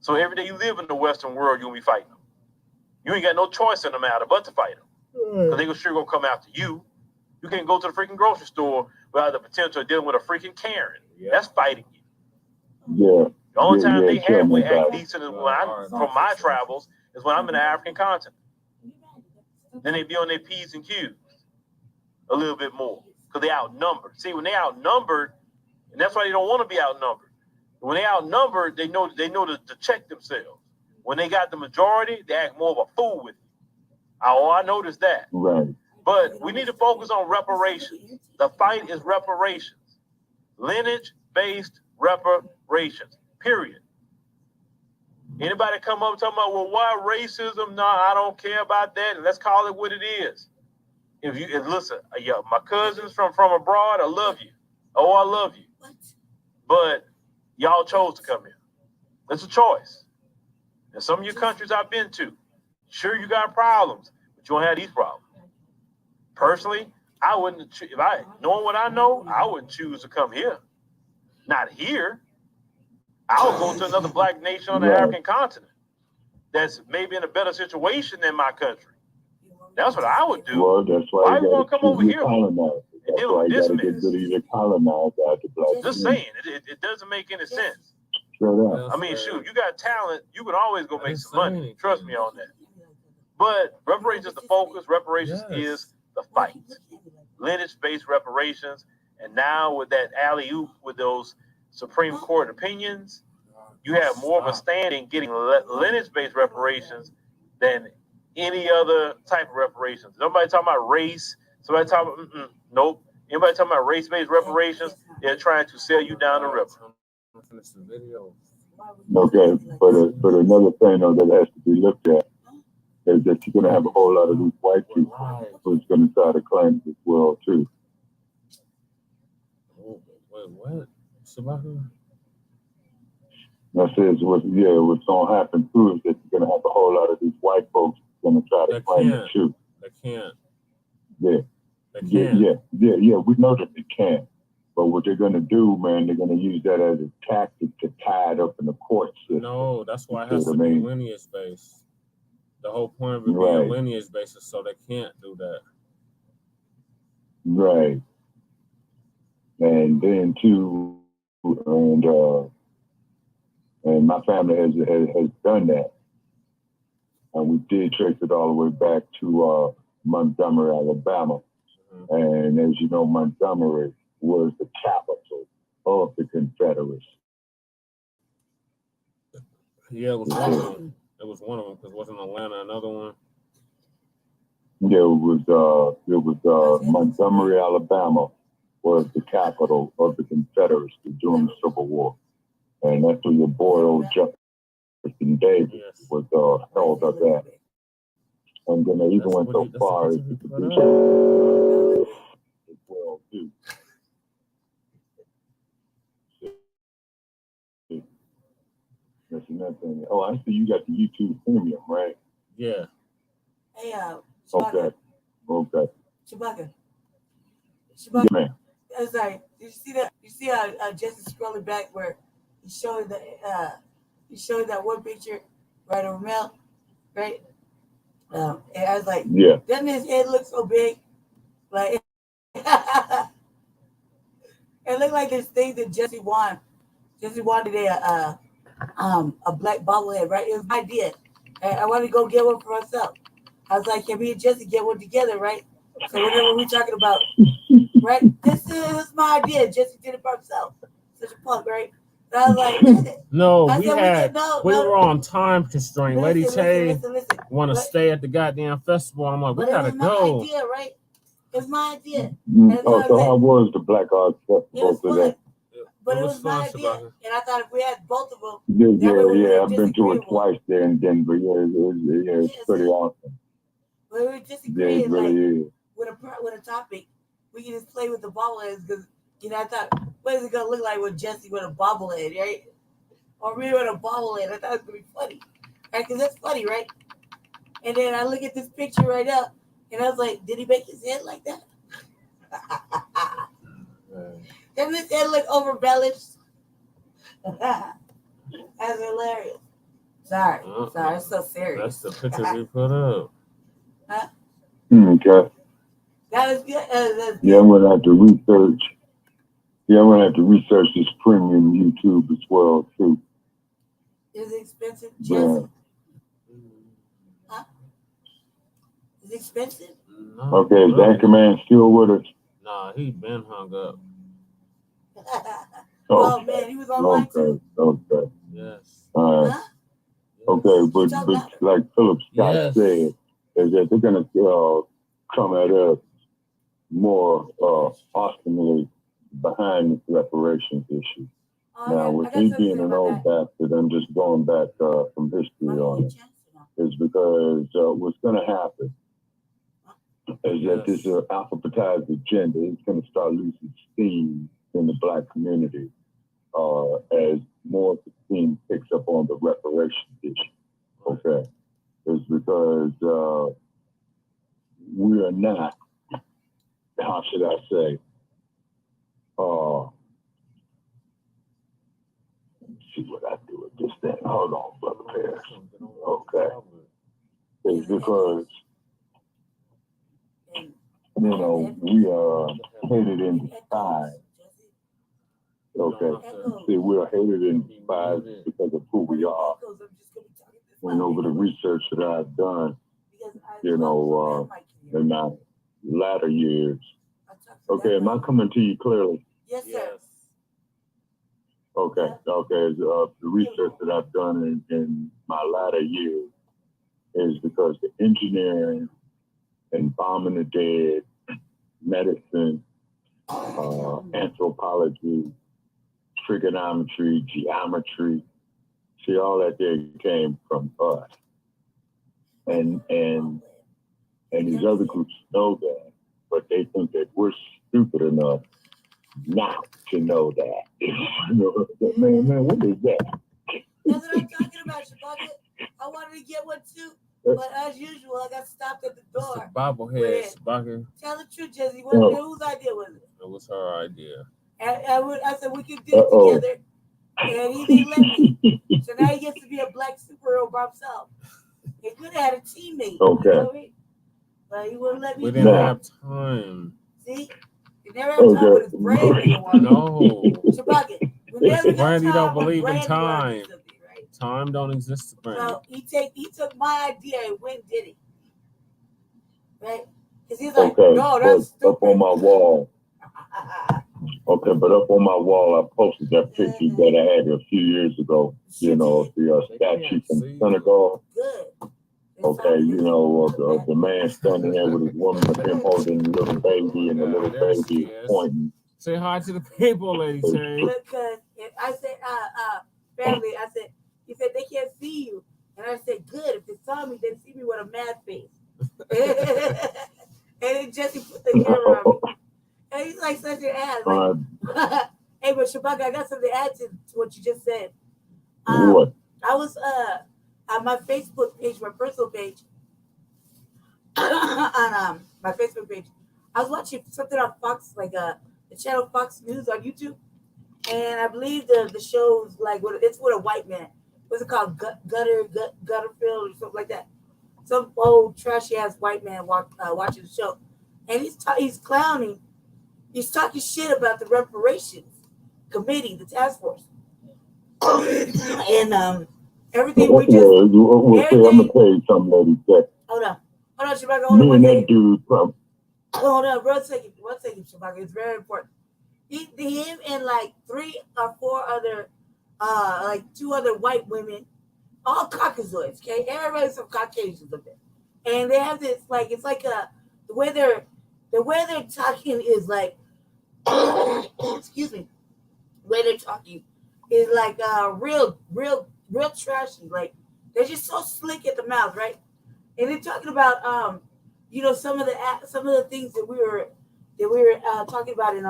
So every day you live in the Western world, you're gonna be fighting them. You ain't got no choice in the matter but to fight them. Because they sure gonna come after you. You can't go to the freaking grocery store without the potential of dealing with a freaking Karen. Yeah. That's fighting you. Yeah. The only time they halfway act decent is from my travels is when I'm in the African continent. Then they be on their P's and Q's a little bit more because they outnumbered. See, when they outnumbered, and that's why they don't want to be outnumbered. When they outnumbered, they know to check themselves. When they got the majority, they act more of a fool with you. I noticed that. Right. But we need to focus on reparations. The fight is reparations. Lineage-based reparations, period. Anybody come up talking about, well, why racism? No, I don't care about that. Let's call it what it is. If listen, my cousins from abroad, I love you. Oh, I love you. But y'all chose to come here. It's a choice. And some of your countries I've been to, sure you got problems, but you don't have these problems. Personally, I wouldn't. Knowing what I know, I wouldn't choose to come here. Not here. I'll go to another black nation on the African continent that's maybe in a better situation than my country. That's what I would do. Well, that's why you want to come over here and deal with this mess. Just saying, it doesn't make any sense. I mean, shoot, you got talent, you can always go make some money. Trust me on that. But reparations is the focus. Reparations is the fight. Lineage-based reparations. And now with that alley-oop with those Supreme Court opinions, you have more of a standing getting lineage-based reparations than any other type of reparations. Nobody talking about race. Somebody talking about, nope. Anybody talking about race-based reparations, they're trying to sell you down the river. Okay, but another thing though that has to be looked at is that you're going to have a whole lot of these white people who's going to try to claim this world too. Wait, what? Sabaku? I says what's going to happen too is that you're going to have a whole lot of these white folks going to try to claim it too. They can't. Yeah. They can't. Yeah. We know that they can't. But what they're going to do, man, they're going to use that as a tactic to tie it up in the court system. No, that's why it has to be lineage-based. The whole point of it being lineage-based is so they can't do that. Right. And then, too, and my family has done that. And we did trace it all the way back to Montgomery, Alabama. Mm-hmm. And as you know, Montgomery was the capital of the Confederacy. Yeah, it was one of them. It was one of them because wasn't Atlanta another one? Yeah, it was Montgomery, Alabama, was the capital of the Confederacy during the Civil War. And that's where your boy, old Jefferson Davis, was held up at. And then they even went so far as to produce as well, too. That's another thing. Oh, I see you got the YouTube Premium, right? Yeah. Hey, Okay. Okay. Chewbacca. Yeah, man. I'm sorry. Did you see that? You see how Jesse scrolling back where he showed that one picture right over Mel, right? And I was like, yeah. Doesn't his head look so big? Like, it looked like this thing that Jesse wanted. Jesse wanted a black bobblehead, right? It was my idea. I wanted to go get one for myself. I was like, can me and Jesse get one together, right? So whatever we're talking about, right? This is my idea. Jesse did it by himself. Such a punk, right? And I was like, no, I we said, we were on time constraint. Lady Tay listen. want to stay at the goddamn festival. I'm like, we gotta go. My idea, right? It's my idea. Oh, so how was the Black Arts Festival today? But it was my idea. And I thought if we had both of them, yeah. I've been to it twice there in Denver. It's pretty awesome. But we were disagreeing, it really is. With a topic, we can just play with the bobbleheads because I thought, what is it gonna look like with Jesse with a bobblehead, right? Or me with a bobblehead. I thought it was gonna be funny, right? Because that's funny, right? And then I look at this picture right up, and I was like, did he make his head like that? Doesn't his head look overbalanced? That's hilarious. Sorry, it's so serious. That's the picture we put up. Huh? Okay. That was good. Yeah, I'm gonna have to research. Yeah, I'm gonna have to research this premium YouTube as well too. Is it expensive, Jesse? Yeah. Huh? Is it expensive? No, okay, is the Anchorman still with us? Nah, he been hung up. Oh man, he was online too. Okay. Yes. Huh? Okay, but like Philip Scott said, is that they're gonna come at us more ostensibly behind this reparations issue. Now, with me being an old bastard, I'm just going back from history on it. Is because what's going to happen is that this alphabetized agenda is going to start losing steam in the Black community as more of the steam picks up on the reparations issue. Okay, is because we are not. How should I say? Let's see what I do with this thing. Hold on, Brother Paris. Okay. It's because, we are hated and despised. Okay. See, we are hated and despised because of who we are. And over the research that I've done, in my latter years. Okay, am I coming to you clearly? Yes, sir. Okay. The research that I've done in my latter years is because the engineering, embalming the dead, medicine, anthropology, trigonometry, geometry, see, all that there came from us. And these other groups know that, but they think that we're stupid enough not to know that. Man, what is that? That's what I'm talking about, Shabaka. I wanted to get one too, but as usual, I got stopped at the door. It's the bobblehead, Shabaka. Tell the truth, Jesse. Whose idea was it? It was her idea. And I said we could do it together, and he didn't let me. So now he gets to be a Black superhero by himself. He could have had a teammate. Okay. You know what I mean? But he wouldn't let me. We didn't have time. See? You never have time with his Brandy. No. Shabaka. Brandy don't believe in time. Right? Time don't exist to Brandy. So he took my idea and went and did it. Right? Because he's like, no, that's stupid. Up on my wall. Okay, but up on my wall, I posted that picture that I had a few years ago. The statue from Senegal. Good. Okay, the man standing there with his woman, with him holding the little baby, and the little baby is pointing Say hi to the people, Lady Terry. Because I said, family, I said, he said, they can't see you. And I said, good. If they saw me, they'd see me with a mad face. And then Jesse put the camera on me. And he's like such an ass. Like, hey, but Shabaka, I got something to add to what you just said. What? I was on my Facebook page, my personal page, on my Facebook page. I was watching something on Fox, like the channel Fox News on YouTube, and I believe the show's like it's with a white man. What's it called? Gutterfield or something like that. Some old trashy ass white man watching the show, and he's clowning. He's talking shit about the Reparations committee, the task force, and everything we just. I'm gonna tell you something, Lady Terry. Hold on, Shabaka. Hold on, Me and that dude from. Hold on, one second, Shabaka. It's very important. Him and like 3 or 4 other, like 2 other white women, all Caucasoids. Okay, everybody's some Caucasians up there, and they have this like it's like the way they're talking is like, excuse me, the way they're talking is like real trashy. Like they're just so slick at the mouth, right? And they're talking about some of the things that we were talking about in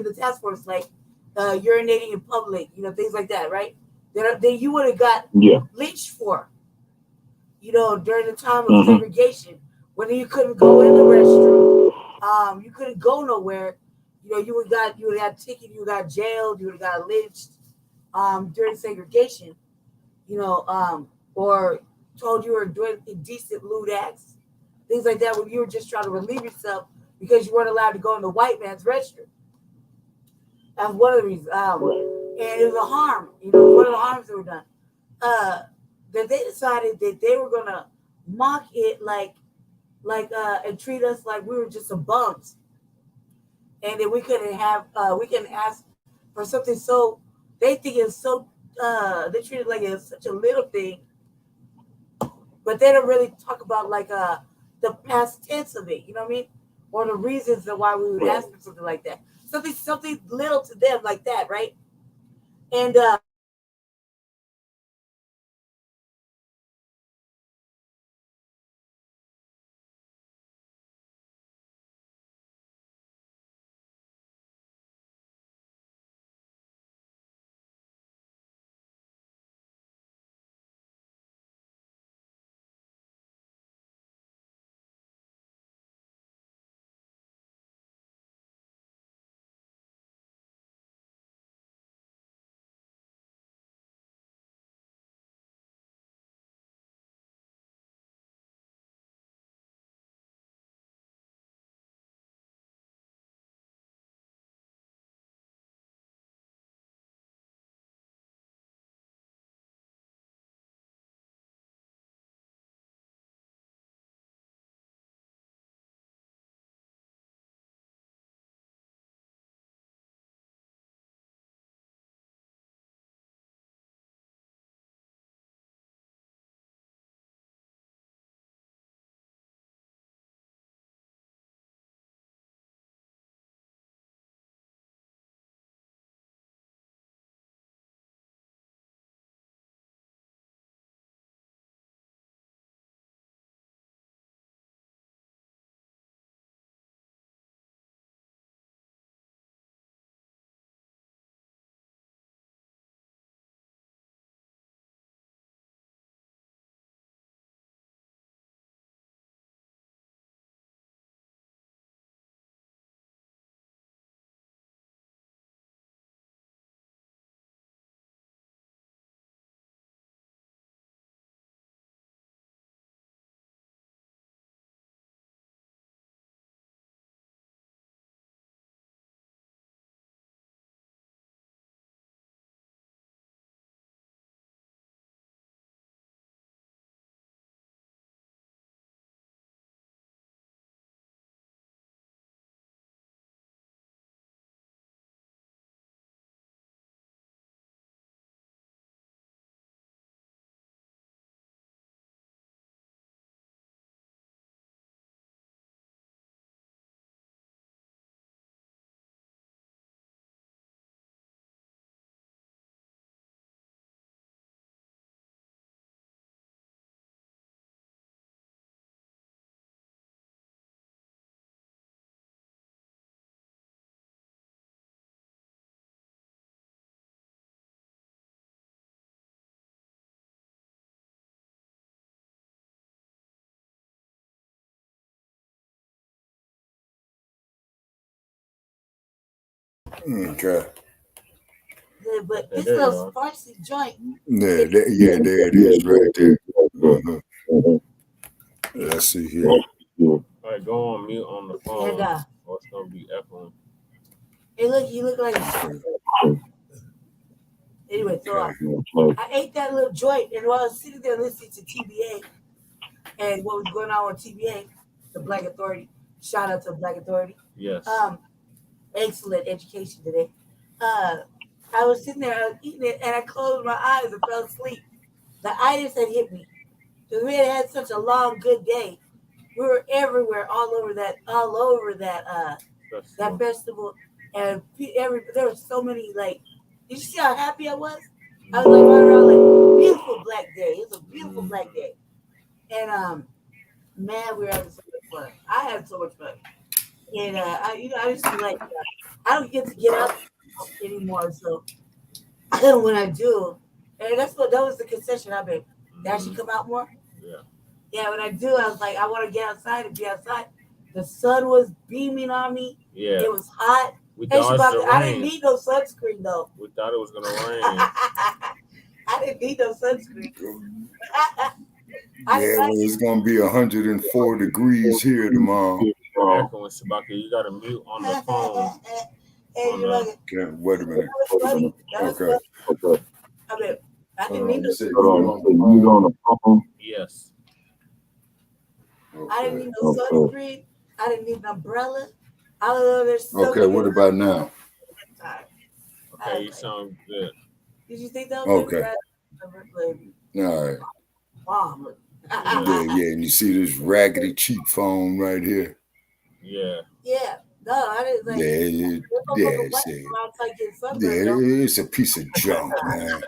the task force, like urinating in public, things like that, right? That you would have got lynched for, during the time of segregation, when you couldn't go in the restroom, you couldn't go nowhere, you would have ticket, you got jailed, you would have got lynched during segregation, or told you were doing indecent lewd acts, things like that, when you were just trying to relieve yourself because you weren't allowed to go in the white man's restroom. That's one of the reasons. And it was a harm, one of the harms that were done. That they decided that they were gonna mock it and treat us like we were just some bums, and that we couldn't ask for something so they think it's so they treat it like it's such a little thing, but they don't really talk about like the past tense of it, you know what I mean, or the reasons of why we would ask for something like that, something little to them like that, right? And Okay. Yeah, but this little spicy joint. Yeah, there it is right there. Let's see here. All right, go on mute on the phone, or it's gonna be echoing. Hey, look, you look like. Anyway, so I ate that little joint, and while I was sitting there listening to TBA and what was going on with TBA, the Black Authority. Shout out to Black Authority. Yes. Excellent education today. I was sitting there, I was eating it, and I closed my eyes and fell asleep. The itis had hit me. Because we had such a long, good day. We were everywhere, all over that festival. And there were so many, like, did you see how happy I was? I was like running around like beautiful black day. It was a beautiful black day. And man, we were having so much fun. I had so much fun. And I just feel like I don't get to get up anymore. So when I do, and that was the concession I made. Did I should come out more? Yeah. Yeah, when I do, I was like, I want to get outside and be outside. The sun was beaming on me. Yeah. It was hot. I didn't need no sunscreen though. We thought it was gonna rain. I didn't need no sunscreen. It's gonna be 104 degrees here tomorrow. Echoing, Shabaka, you gotta mute on the phone. Okay, wait a minute. Okay. I didn't need no sunscreen. Yes. I didn't need no sunscreen. I didn't need an umbrella. Okay, what about now? Okay, you sound good. Did you think that was okay? All right. Wow. Yeah, and you see this raggedy cheap phone right here. Yeah. Yeah. No, I didn't like. It's a piece of junk, man.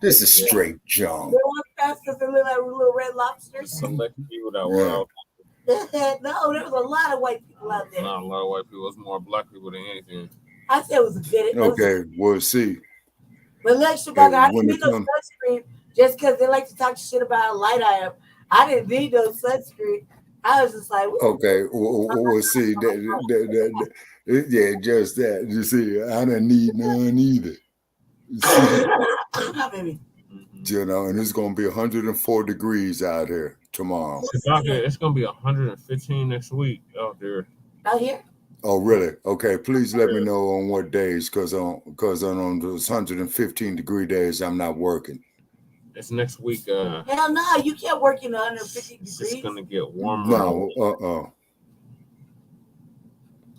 This is straight junk. They want fastest to live like little red lobsters. Select people that were out. No, there was a lot of white people out there. Not a lot of white people. It was more black people than anything. I said it was a good. Okay, we'll see. But like Shabaka, I didn't need no sunscreen just because they like to talk shit about how light I am. I didn't need no sunscreen. I was just like, okay, we'll see. Yeah, just that. You see, I didn't need none either. Baby. You know, and it's gonna be 104 degrees out here tomorrow. It's gonna be 115 next week out there. Out here? Oh, really? Okay, please let me know on what days, because on those 115 degree days, I'm not working. It's next week. Hell no, you can't work in 150 degrees. It's gonna get warmer. No,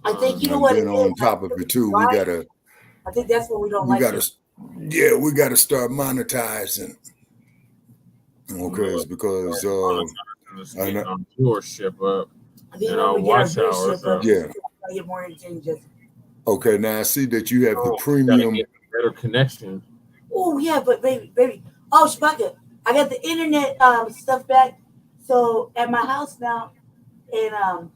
I think you know what. And on top of it too, we gotta. I think that's what we don't like. We gotta start monetizing. Okay, it's because I know viewership up. And our watch hours. Yeah. Get more entertaining. Okay, now I see that you have the premium. Better connection. Oh yeah, but baby. Oh, Shabaka, I got the internet stuff back. So at my house now, and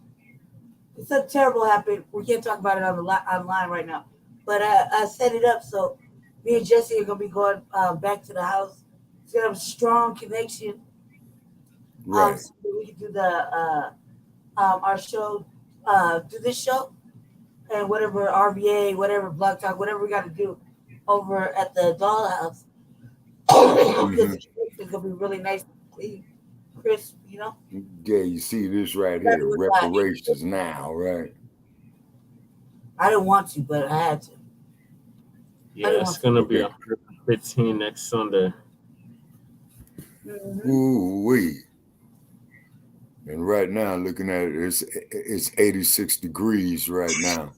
something terrible happened. We can't talk about it online right now. But I set it up so me and Jesse are gonna be going back to the house. It's gonna have a strong connection. Right. So we can do the our show, do this show, and whatever RBA, whatever Blog Talk, whatever we got to do over at the dollhouse. It's gonna be really nice, clean, crisp, you know. Yeah, you see this right here, reparations now, right? I didn't want to, but I had to. Yeah, it's gonna be 115 next Sunday. Ooh wee. And right now, looking at it, it's 86 degrees right now.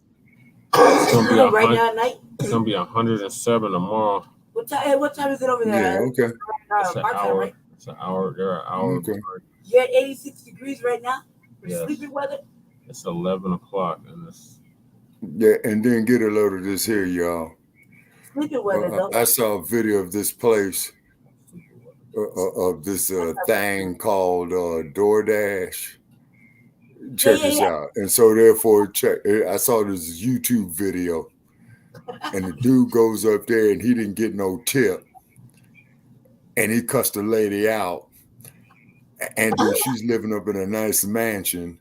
It's gonna be right now at night. It's gonna be 107 tomorrow. What time is it over there? Yeah, okay. It's an hour. Right? It's an hour. There are hours. Okay. You're at 86 degrees right now for yes. sleeping weather. It's 11 o'clock, and it's. Yeah, and then get a load of this here, y'all. Sleeping weather, I saw a video of this place. Of this thing called DoorDash. Check this out. And so therefore, I saw this YouTube video, and the dude goes up there and he didn't get no tip, and he cussed the lady out, and then she's living up in a nice mansion,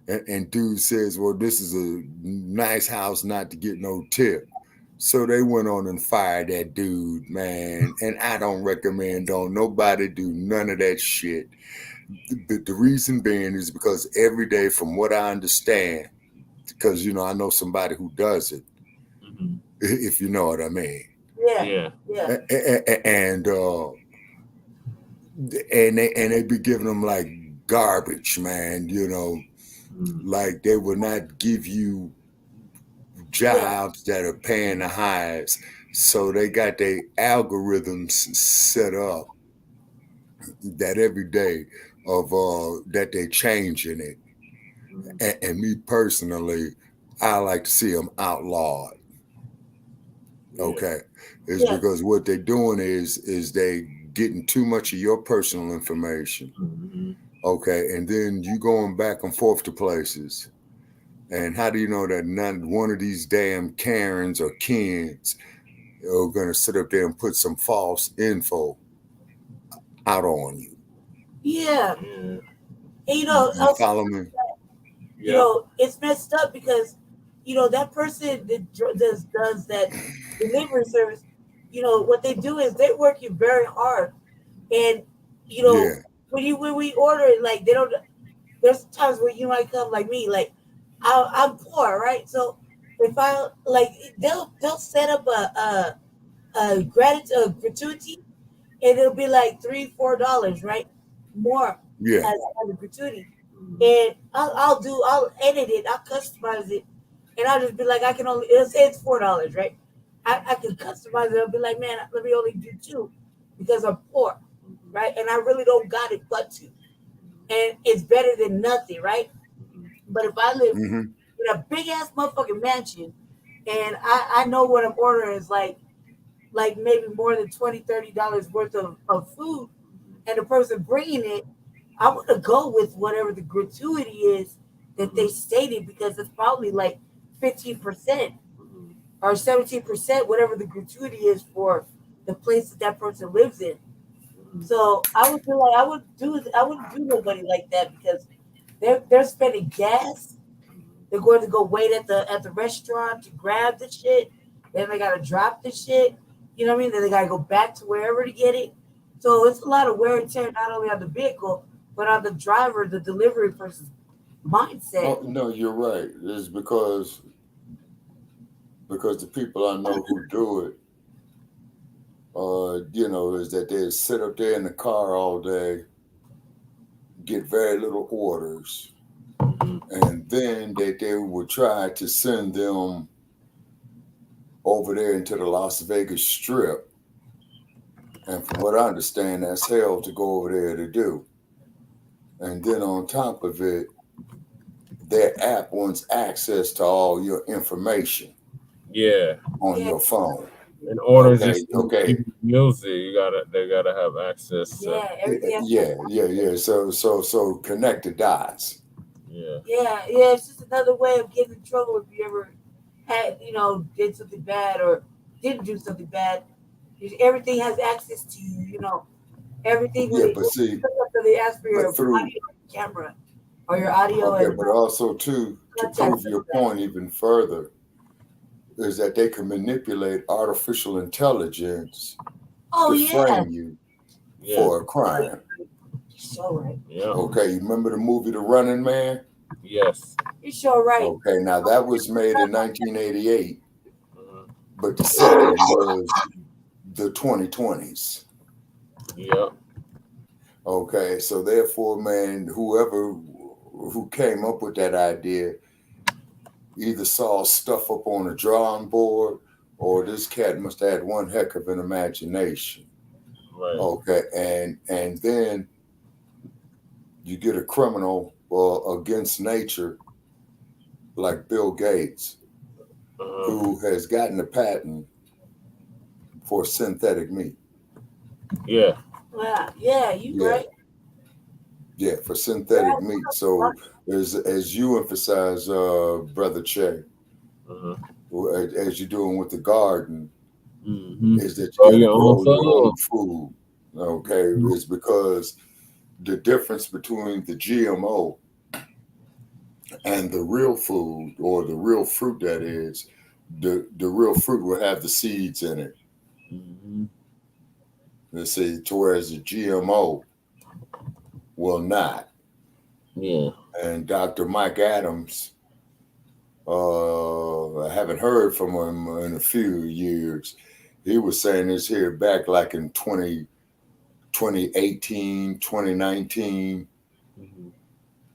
And dude says, well, this is a nice house not to get no tip. So they went on and fired that dude, man. And I don't recommend, don't nobody do none of that shit. The reason being is because every day, from what I understand, because, I know somebody who does it, if you know what I mean. Yeah. And they be giving them like garbage, man, like they will not give you jobs that are paying the highest. So they got their algorithms set up that every day of that they changing it. And me personally, I like to see them outlawed. Okay. It's because what they're doing is they getting too much of your personal information. Okay. And then you going back and forth to places. And how do you know that not one of these damn Karens or Kens are going to sit up there and put some false info out on you? Yeah. And, you follow me? It's messed up because, that person that does that delivery service, what they do is they work you very hard. And, when we order it, like, there's times where you might come like me, like, I'm poor, right? So if I, like, they'll set up a gratuity, and it'll be like $3-4, right? More as a gratuity. And I'll edit it, I'll customize it, and I'll just be like, it'll say it's $4, right? I can customize it. I'll be like, man, let me only do 2 because I'm poor, right? And I really don't got it but 2. And it's better than nothing, right? But if I live in a big ass motherfucking mansion, and I know what I'm ordering is like maybe more than $20-30 worth of food, and the person bringing it, I want to go with whatever the gratuity is that they stated, because it's probably like 15% or 17%, whatever the gratuity is for the place that person lives in. So I would feel like I wouldn't do nobody like that, because they're spending gas. They're going to go wait at the restaurant to grab the shit. Then they gotta drop the shit. You know what I mean? Then they gotta go back to wherever to get it. So it's a lot of wear and tear, not only on the vehicle, but on the driver, the delivery person's mindset. Oh, no, you're right. It's because the people I know who do it, is that they sit up there in the car all day, get very little orders, and then they would try to send them over there into the Las Vegas Strip. And from what I understand, that's hell to go over there to do. And then on top of it, their app wants access to all your information. On your phone. In order to use it, they gotta have access to So connect the dots. It's just another way of getting in trouble if you ever had, did something bad or didn't do something bad. Everything has access to you, everything. But see, they ask for your audio camera or your audio. But also to prove your point even further, is that they can manipulate artificial intelligence to frame you for a crime. So right. Okay, you remember the movie The Running Man? Yes. You're so right. Okay, now that was made in 1988, but the setting was the 2020s. Okay, so therefore, man, who came up with that idea either saw stuff up on a drawing board, or this cat must have had one heck of an imagination. Right. Okay, and then you get a criminal against nature like Bill Gates, who has gotten a patent for synthetic meat. Right. Yeah, for synthetic meat. So as you emphasize, Brother Che, as you're doing with the garden, is that you grow your own food. Okay, it's because the difference between the GMO And the real food, or the real fruit, that is, the real fruit will have the seeds in it. Mm-hmm. Let's see, whereas the GMO will not. Yeah. And Dr. Mike Adams, I haven't heard from him in a few years. He was saying this here back like in 2018, 2019. Mm-hmm.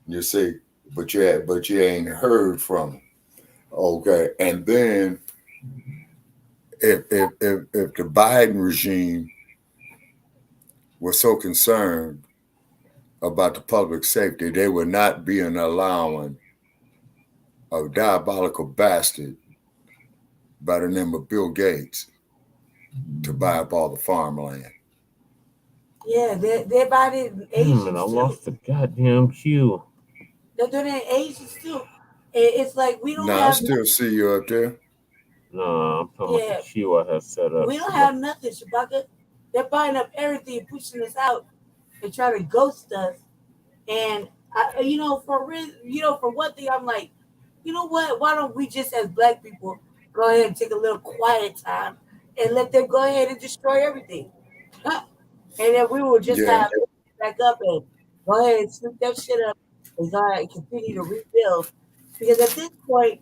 You see, but you ain't heard from him. Okay, and then if the Biden regime was so concerned about the public safety, they would not be allowing a diabolical bastard by the name of Bill Gates to buy up all the farmland. Yeah, they're buying it in Asians I too. lost the goddamn cue. They're doing it in Asians too. It's like we don't No, I have still see you up there. No, I'm talking about the queue I have set up. We don't have nothing, Shabaka. They're buying up everything, pushing us out, and trying to ghost us. And for one thing, I'm like, you know what? Why don't we just, as Black people, go ahead and take a little quiet time and let them go ahead and destroy everything? Huh? And then we will just have back up and go ahead and sweep that shit up and go ahead and continue to rebuild. Because at this point,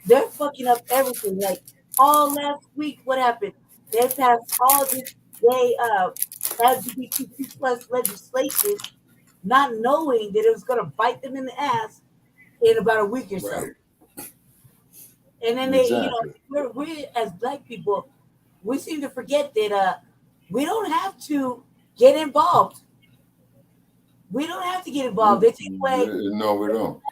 they're fucking up everything. Like all last week, what happened? They passed all this gay LGBTQ plus legislation, not knowing that it was going to bite them in the ass in about a week or so. Right. And then we as Black people, we seem to forget that we don't have to get involved. We don't have to get involved. They take away. No, we don't.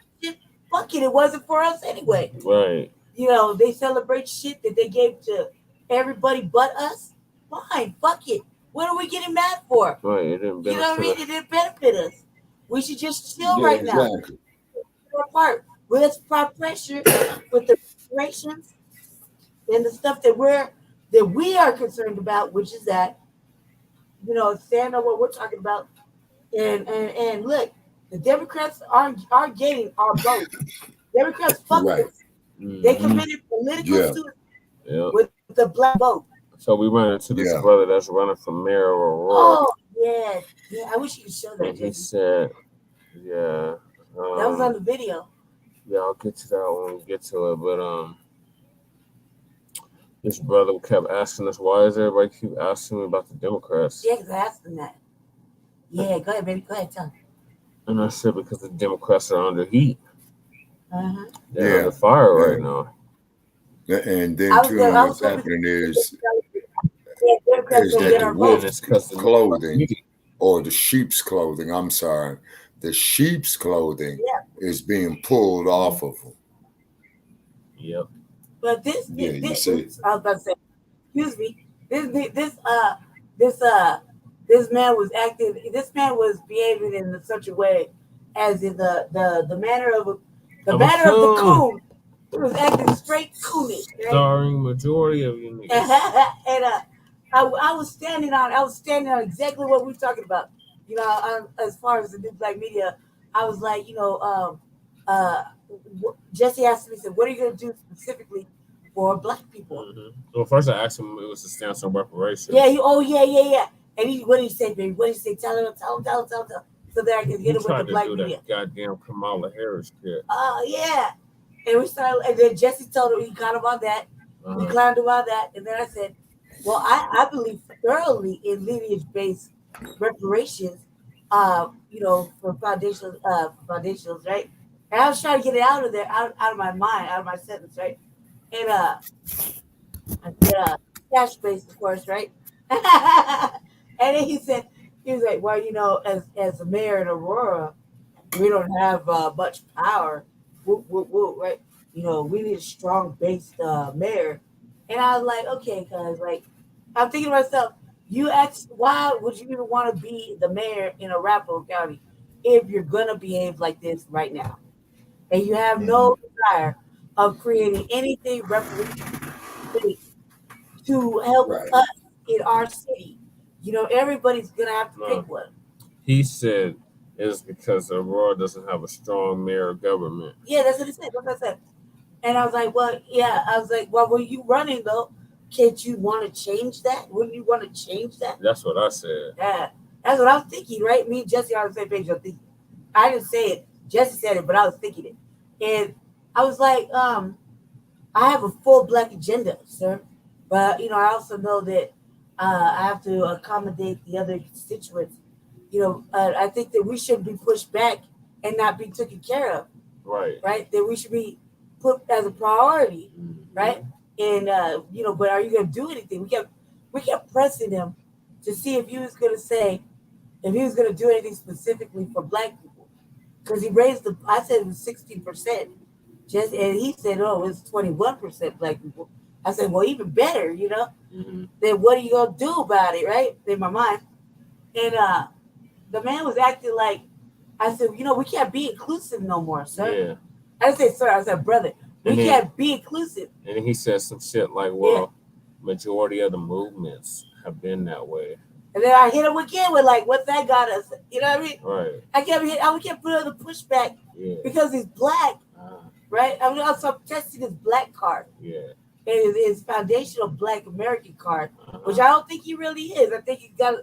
Fuck it wasn't for us anyway. Right. They celebrate shit that they gave to everybody but us. Fine, fuck it. What are we getting mad for? Right, it didn't benefit you know what I mean? us. It didn't benefit us. We should just chill right now. Apart. Let's apply pressure with the reparations and the stuff that we are concerned about, which is that, stand on what we're talking about. And look, the Democrats are getting our vote. Democrats fucked us. They committed political suicide with the Black vote. So we run into this brother that's running for mayor of Aurora. Oh, yeah. I wish you could show that. And he said, that was on the video. Yeah, I'll get to that when we get to it. But this brother kept asking us, why does everybody keep asking me about the Democrats? Yeah, because I asked them that. Yeah, go ahead, baby. Go ahead, tell me. And I said, because the Democrats are under heat. Uh-huh. They're under fire right now. And then too, what's happening is that the wolf's clothing, or the sheep's clothing, I'm sorry, the sheep's clothing is being pulled off of them. Yep. But this I was about to say, excuse me, this man was behaving in such a way as in the manner of the coon. He was acting straight coonish. Right? Starring majority of you niggas. And I was standing on exactly what we were talking about. As far as the new Black media, I was like, Jesse asked me, said, what are you going to do specifically for Black people? Mm-hmm. Well, first I asked him, it was a stance on reparations. Yeah. And what did he say, baby? What did he say? Tell him. So that I can get him with the Black media. Goddamn Kamala Harris kid. Yeah. And we started, and then Jesse told him, he got him on that. We climbed him on that. And then I said, well, I believe thoroughly in lineage-based reparations, for foundationals, right? And I was trying to get it out of there, out of my mind, out of my sentence, right? And cash-based, of course, right? And then he was like, well, as a mayor in Aurora, we don't have much power. Whoop, right? We need a strong-based mayor. And I was like, okay, because, I'm thinking to myself, you asked, why would you even want to be the mayor in Arapahoe County if you're going to behave like this right now? And you have no desire of creating anything reparations to help us in our city. Everybody's going to have to pick one. He said is because Aurora doesn't have a strong mayor government. Yeah, that's what it said. That's what I said. And I was like, well, yeah. I was like, well, when you running though, can't you want to change that? Wouldn't you want to change that? That's what I said. Yeah, that's what I was thinking, right? Me and Jesse are on the same page. I'm thinking. I didn't say it. Jesse said it, but I was thinking it. And I was like, I have a full black agenda, sir. But, you know, I also know that I have to accommodate the other constituents. You know, I think that we should be pushed back and not be taken care of. Right. Right? That we should be put as a priority. Right? And, you know, but are you going to do anything? We kept pressing him to see if he was going to say, if he was going to do anything specifically for black people. Because he raised I said it was 16%. And he said, oh, it's 21% black people. I said, well, even better, you know? Then what are you going to do about it, right? In my mind. And the man was acting like, I said, you know, we can't be inclusive no more, sir. Yeah. I didn't say, sir, I said, brother, we can't be inclusive. And he said some shit like, well, majority of the movements have been that way. And then I hit him again with like, what that got us? You know what I mean? Right. I kept putting on the pushback because he's black, right? I mean, also testing his black card. Yeah. And his foundational black American card, which I don't think he really is. I think he got,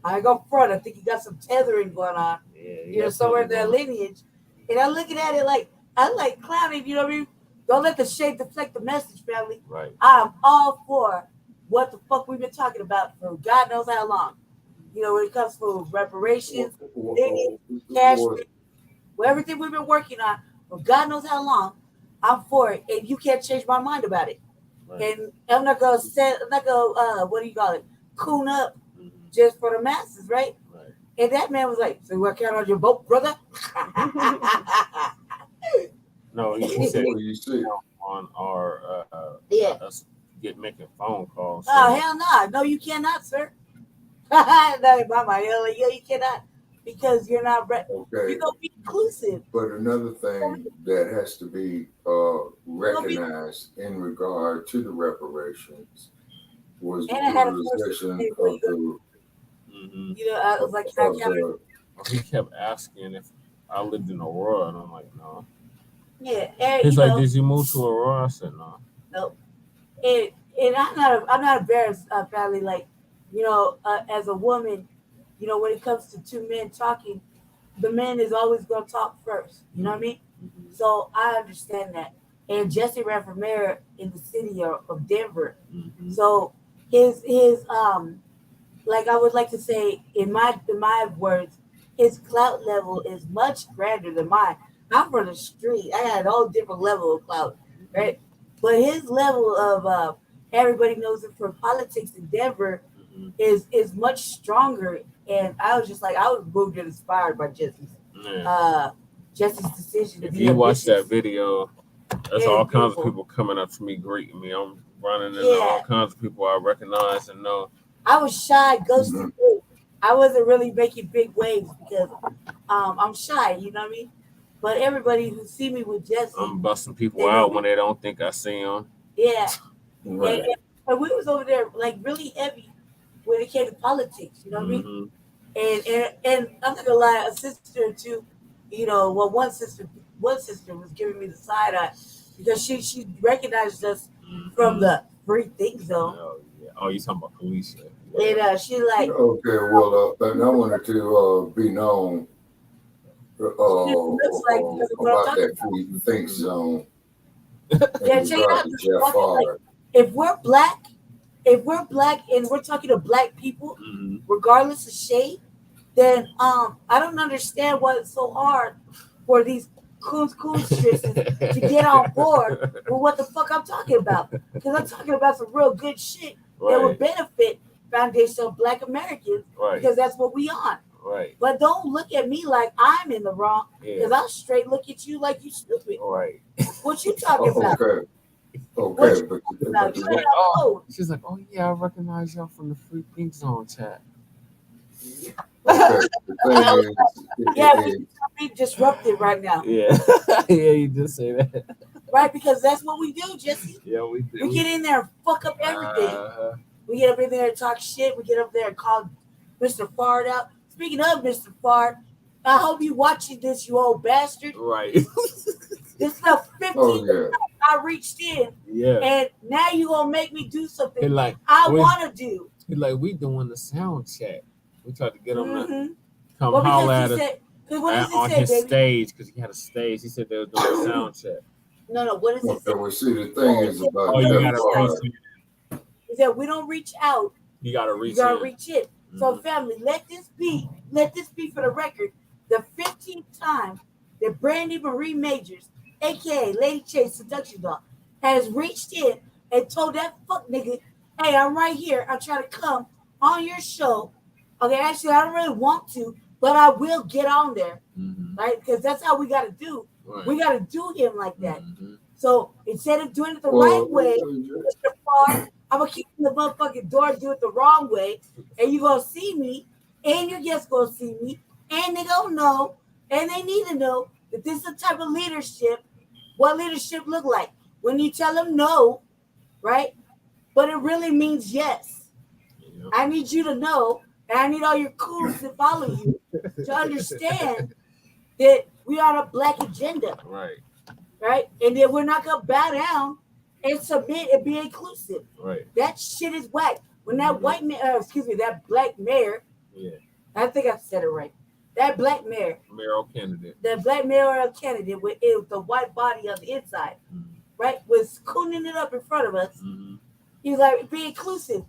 I go front, I think he got some tethering going on, you know, somewhere in their lineage. And I'm looking at it like, I like clowning, you know what I mean? Don't let the shade deflect the message, family. Right. I'm all for what the fuck we've been talking about for God knows how long. You know, when it comes to reparations, cash, everything we've been working on for God knows how long, I'm for it. And you can't change my mind about it. Right. And I'm not gonna what do you call it? Coon up just for the masses, right? And that man was like, so what count on your boat, brother? No, he said on our us making phone calls. Oh hell no, no, you cannot, sir. No, mama, you cannot, because you're not you're gonna be inclusive. But another thing that has to be recognized in regard to the reparations was the utilization of the. You know, I was like, he kept asking if I lived in Aurora, and I'm like, no. Yeah, he's like, did you move to Aurora? I said, no. Nope. And I'm not embarrassed, family. Like, you know, as a woman, you know, when it comes to two men talking, the man is always going to talk first. You know what I mean? So I understand that. And Jesse ran for mayor in the city of Denver. So his like I would like to say in my words, his clout level is much grander than mine. I'm from the street. I had a whole different level of clout, right? But his level of everybody knows him for politics in Denver is much stronger. And I was just like, I was moved and inspired by Jesse's decision. If you watch that video, there's all kinds of people coming up to me, greeting me. I'm running into all kinds of people I recognize and know. I was shy, ghosting. I wasn't really making big waves because I'm shy, you know what I mean? But everybody who see me with Jesse, I'm busting people out when they don't think I see them. Yeah. Right. And we was over there like really heavy when it came to politics, you know what I mean? And I'm not gonna lie, a sister or two, you know, well one sister was giving me the side eye because she recognized us from the free think zone. Oh, you talking about police? And she like, okay, well, and I wanted to be known about that free think zone. Yeah, check it out. Like, if we're black and we're talking to black people, regardless of shade, then I don't understand why it's so hard for these coonstresses to get on board with what the fuck I'm talking about. Because I'm talking about some real good shit that would benefit foundational black Americans because that's what we on. Right. But don't look at me like I'm in the wrong because I'll straight look at you like you stupid. Right. What you talking about? She's like, oh yeah, I recognize y'all from the Free Pink Zone chat. We disrupted right now. Yeah, yeah, you did say that. Right, because that's what we do, Jesse. Yeah, we do. We get in there and fuck up everything. We get up in there and talk shit. We get up there and call Mr. Fard out. Speaking of Mr. Fard, I hope you watching this, you old bastard. Right. This is the 15th time I reached in. Yeah. And now you gonna make me do something He like, I want to do. He like, we doing the sound check. We tried to get him to come Well, holler at because us on his stage, because he had a stage. He said they were doing the sound check. No, what does it say? Well, see, the thing is about you gotta reach in. He said we don't reach out. You gotta reach in. So family, let this be for the record, the 15th time that Brandy Marie Majors, aka Lady Chase Seduction Dog, has reached in and told that fuck nigga, hey, I'm right here. I'm trying to come on your show. Okay, actually, I don't really want to, but I will get on there. Right? Because that's how we gotta do. Right. We gotta do him like that. So instead of doing it the right way, I'm gonna keep the motherfucking door and do it the wrong way, and you gonna see me, and your guests gonna see me, and they don't know, and they need to know that this is the type of leadership. What leadership look like when you tell them no, right? But it really means yes. Yeah. I need you to know, and I need all your coons to follow you to understand that we are on a Black agenda, right? And that we're not gonna bow down and submit and be inclusive. Right. That shit is whack. When that white man, that Black mayor, I think I said it right. That Black mayor, mayoral candidate, that Black mayoral candidate with the white body on the inside, right, was cooning it up in front of us. He's like, be inclusive.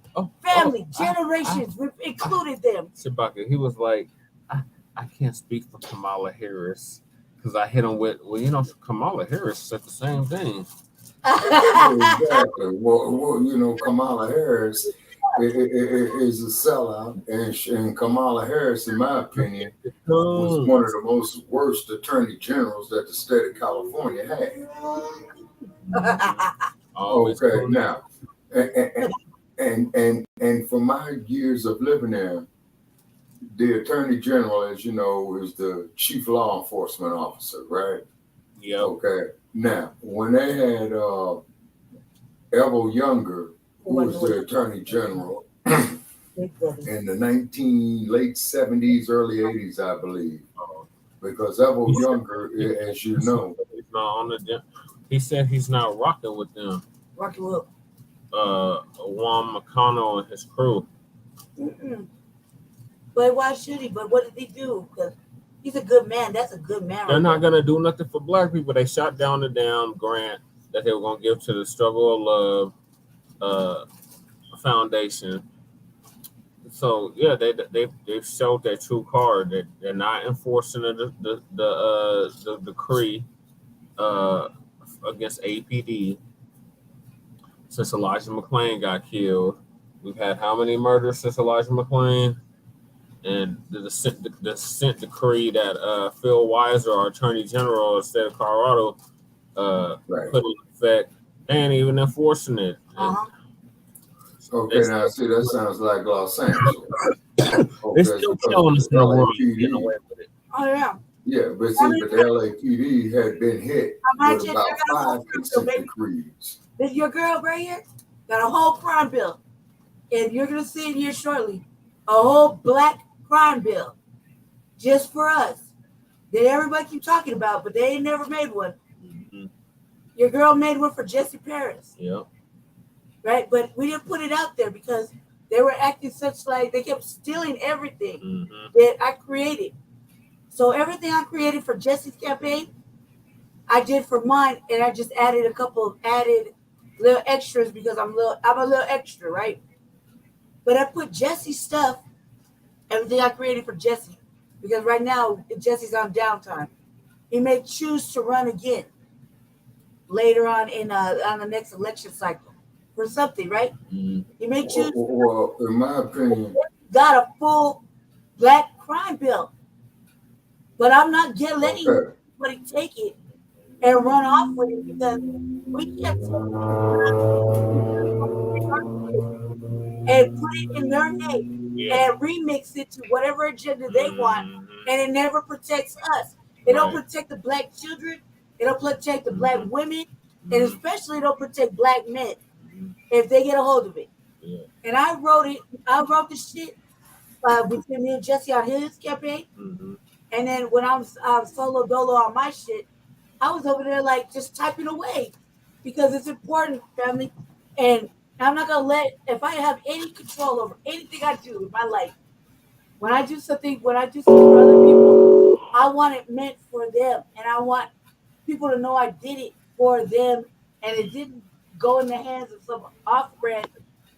Family, generations, we've included them. Chewbacca, he was like, I can't speak for Kamala Harris because I hit him with, Kamala Harris said the same thing. Exactly. Well, Kamala Harris is a sellout, and Kamala Harris, in my opinion, was one of the most worst attorney generals that the state of California had. Okay, now, and for my years of living there, the attorney general, as you know, is the chief law enforcement officer, right? Yeah. Okay. Now, when they had Evo Younger, who was the attorney general in the late 70s, early 80s, I believe, because Evo Younger, as you know, he said he's not rocking with them. Rocking with Juan McConnell and his crew. But why should he? But what did he do? Because he's a good man. That's a good man. They're not gonna do nothing for Black people. They shot down the damn grant that they were gonna give to the Struggle of Love Foundation. So yeah, they showed their true card. That they're not enforcing the decree against APD. Since Elijah McClain got killed, we've had how many murders since Elijah McClain? And the dissent decree that Phil Weiser, our Attorney General of the state of Colorado, put in effect, they ain't even enforcing it. Okay, now see, that sounds like Los Angeles. They're still killing us in the world. Getting away with it. Oh yeah. Yeah, but the LAPD had been hit with about 5 consent decrees. This your girl right here got a whole crime bill, and you're gonna see it here shortly. A whole Black crime bill just for us that everybody keep talking about, but they ain't never made one. Your girl made one for Jesse Paris. Yep. Right, but we didn't put it out there because they were acting such like they kept stealing everything that I created. So everything I created for Jesse's campaign, I did for mine, and I just added a couple of little extras because I'm a little extra, right? But I put Jesse's stuff, everything I created for Jesse, because right now Jesse's on downtime. He may choose to run again later on on the next election cycle for something, right? He may choose. Well, in my opinion, got a full Black crime bill, but I'm not letting anybody take it and run off with it because we can't and put it in their name and remix it to whatever agenda they want, and it never protects us. It don't protect the Black children. It don't protect the Black women, and especially it don't protect Black men if they get a hold of it. And I wrote it. I wrote the shit between me and Jesse on his campaign, And then when I was solo dolo on my shit, I was over there like just typing away because it's important, family. And I'm not gonna let, if I have any control over anything I do in my life, when I do something for other people, I want it meant for them, and I want people to know I did it for them, and it didn't go in the hands of some off-brand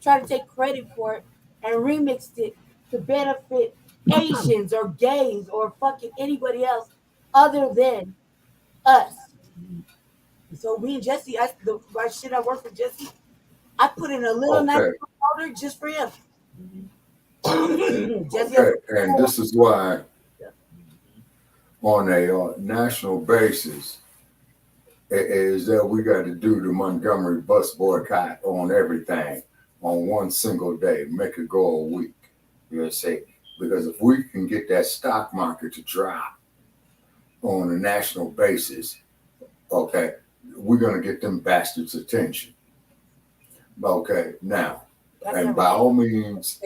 try to take credit for it and remixed it to benefit Asians or gays or fucking anybody else other than us. So me and Jesse, my shit I work for Jesse, I put in a little nice powder just for him. Jesse, Okay, and this is why on a national basis is that we got to do the Montgomery bus boycott on everything on one single day, make it go a week. You know, say, because if we can get that stock market to drop on a national basis, okay, we're gonna get them bastards' attention. Okay, now, and by all means,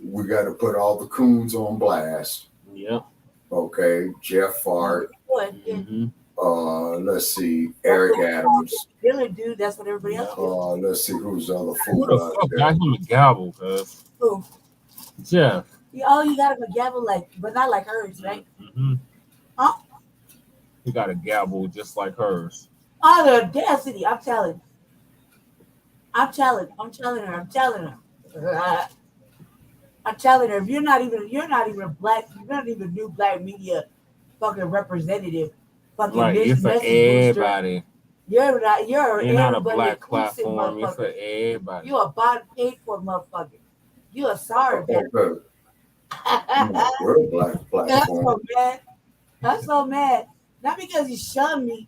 we got to put all the coons on blast. Yeah. Okay, Jeff Fart. Mm-hmm. Let's see, Eric Adams. Dylan, dude, that's what everybody else did. Let's see who's the other Who fool the out fuck there. got him a gavel, cuz? Who? Jeff. Oh, you got him a gavel, like, but not like hers, right? Mm-hmm. Huh? He got a gavel just like hers. Oh, the audacity! I'm telling her. I'm telling her. If you're not even black, you're not even new black media fucking representative. Fucking Right, it's for everybody. You're not a black platform. It's for everybody. You a bought paid for motherfucker. You a sorry man. We're a black platform. I'm so mad. Not because you shunned me,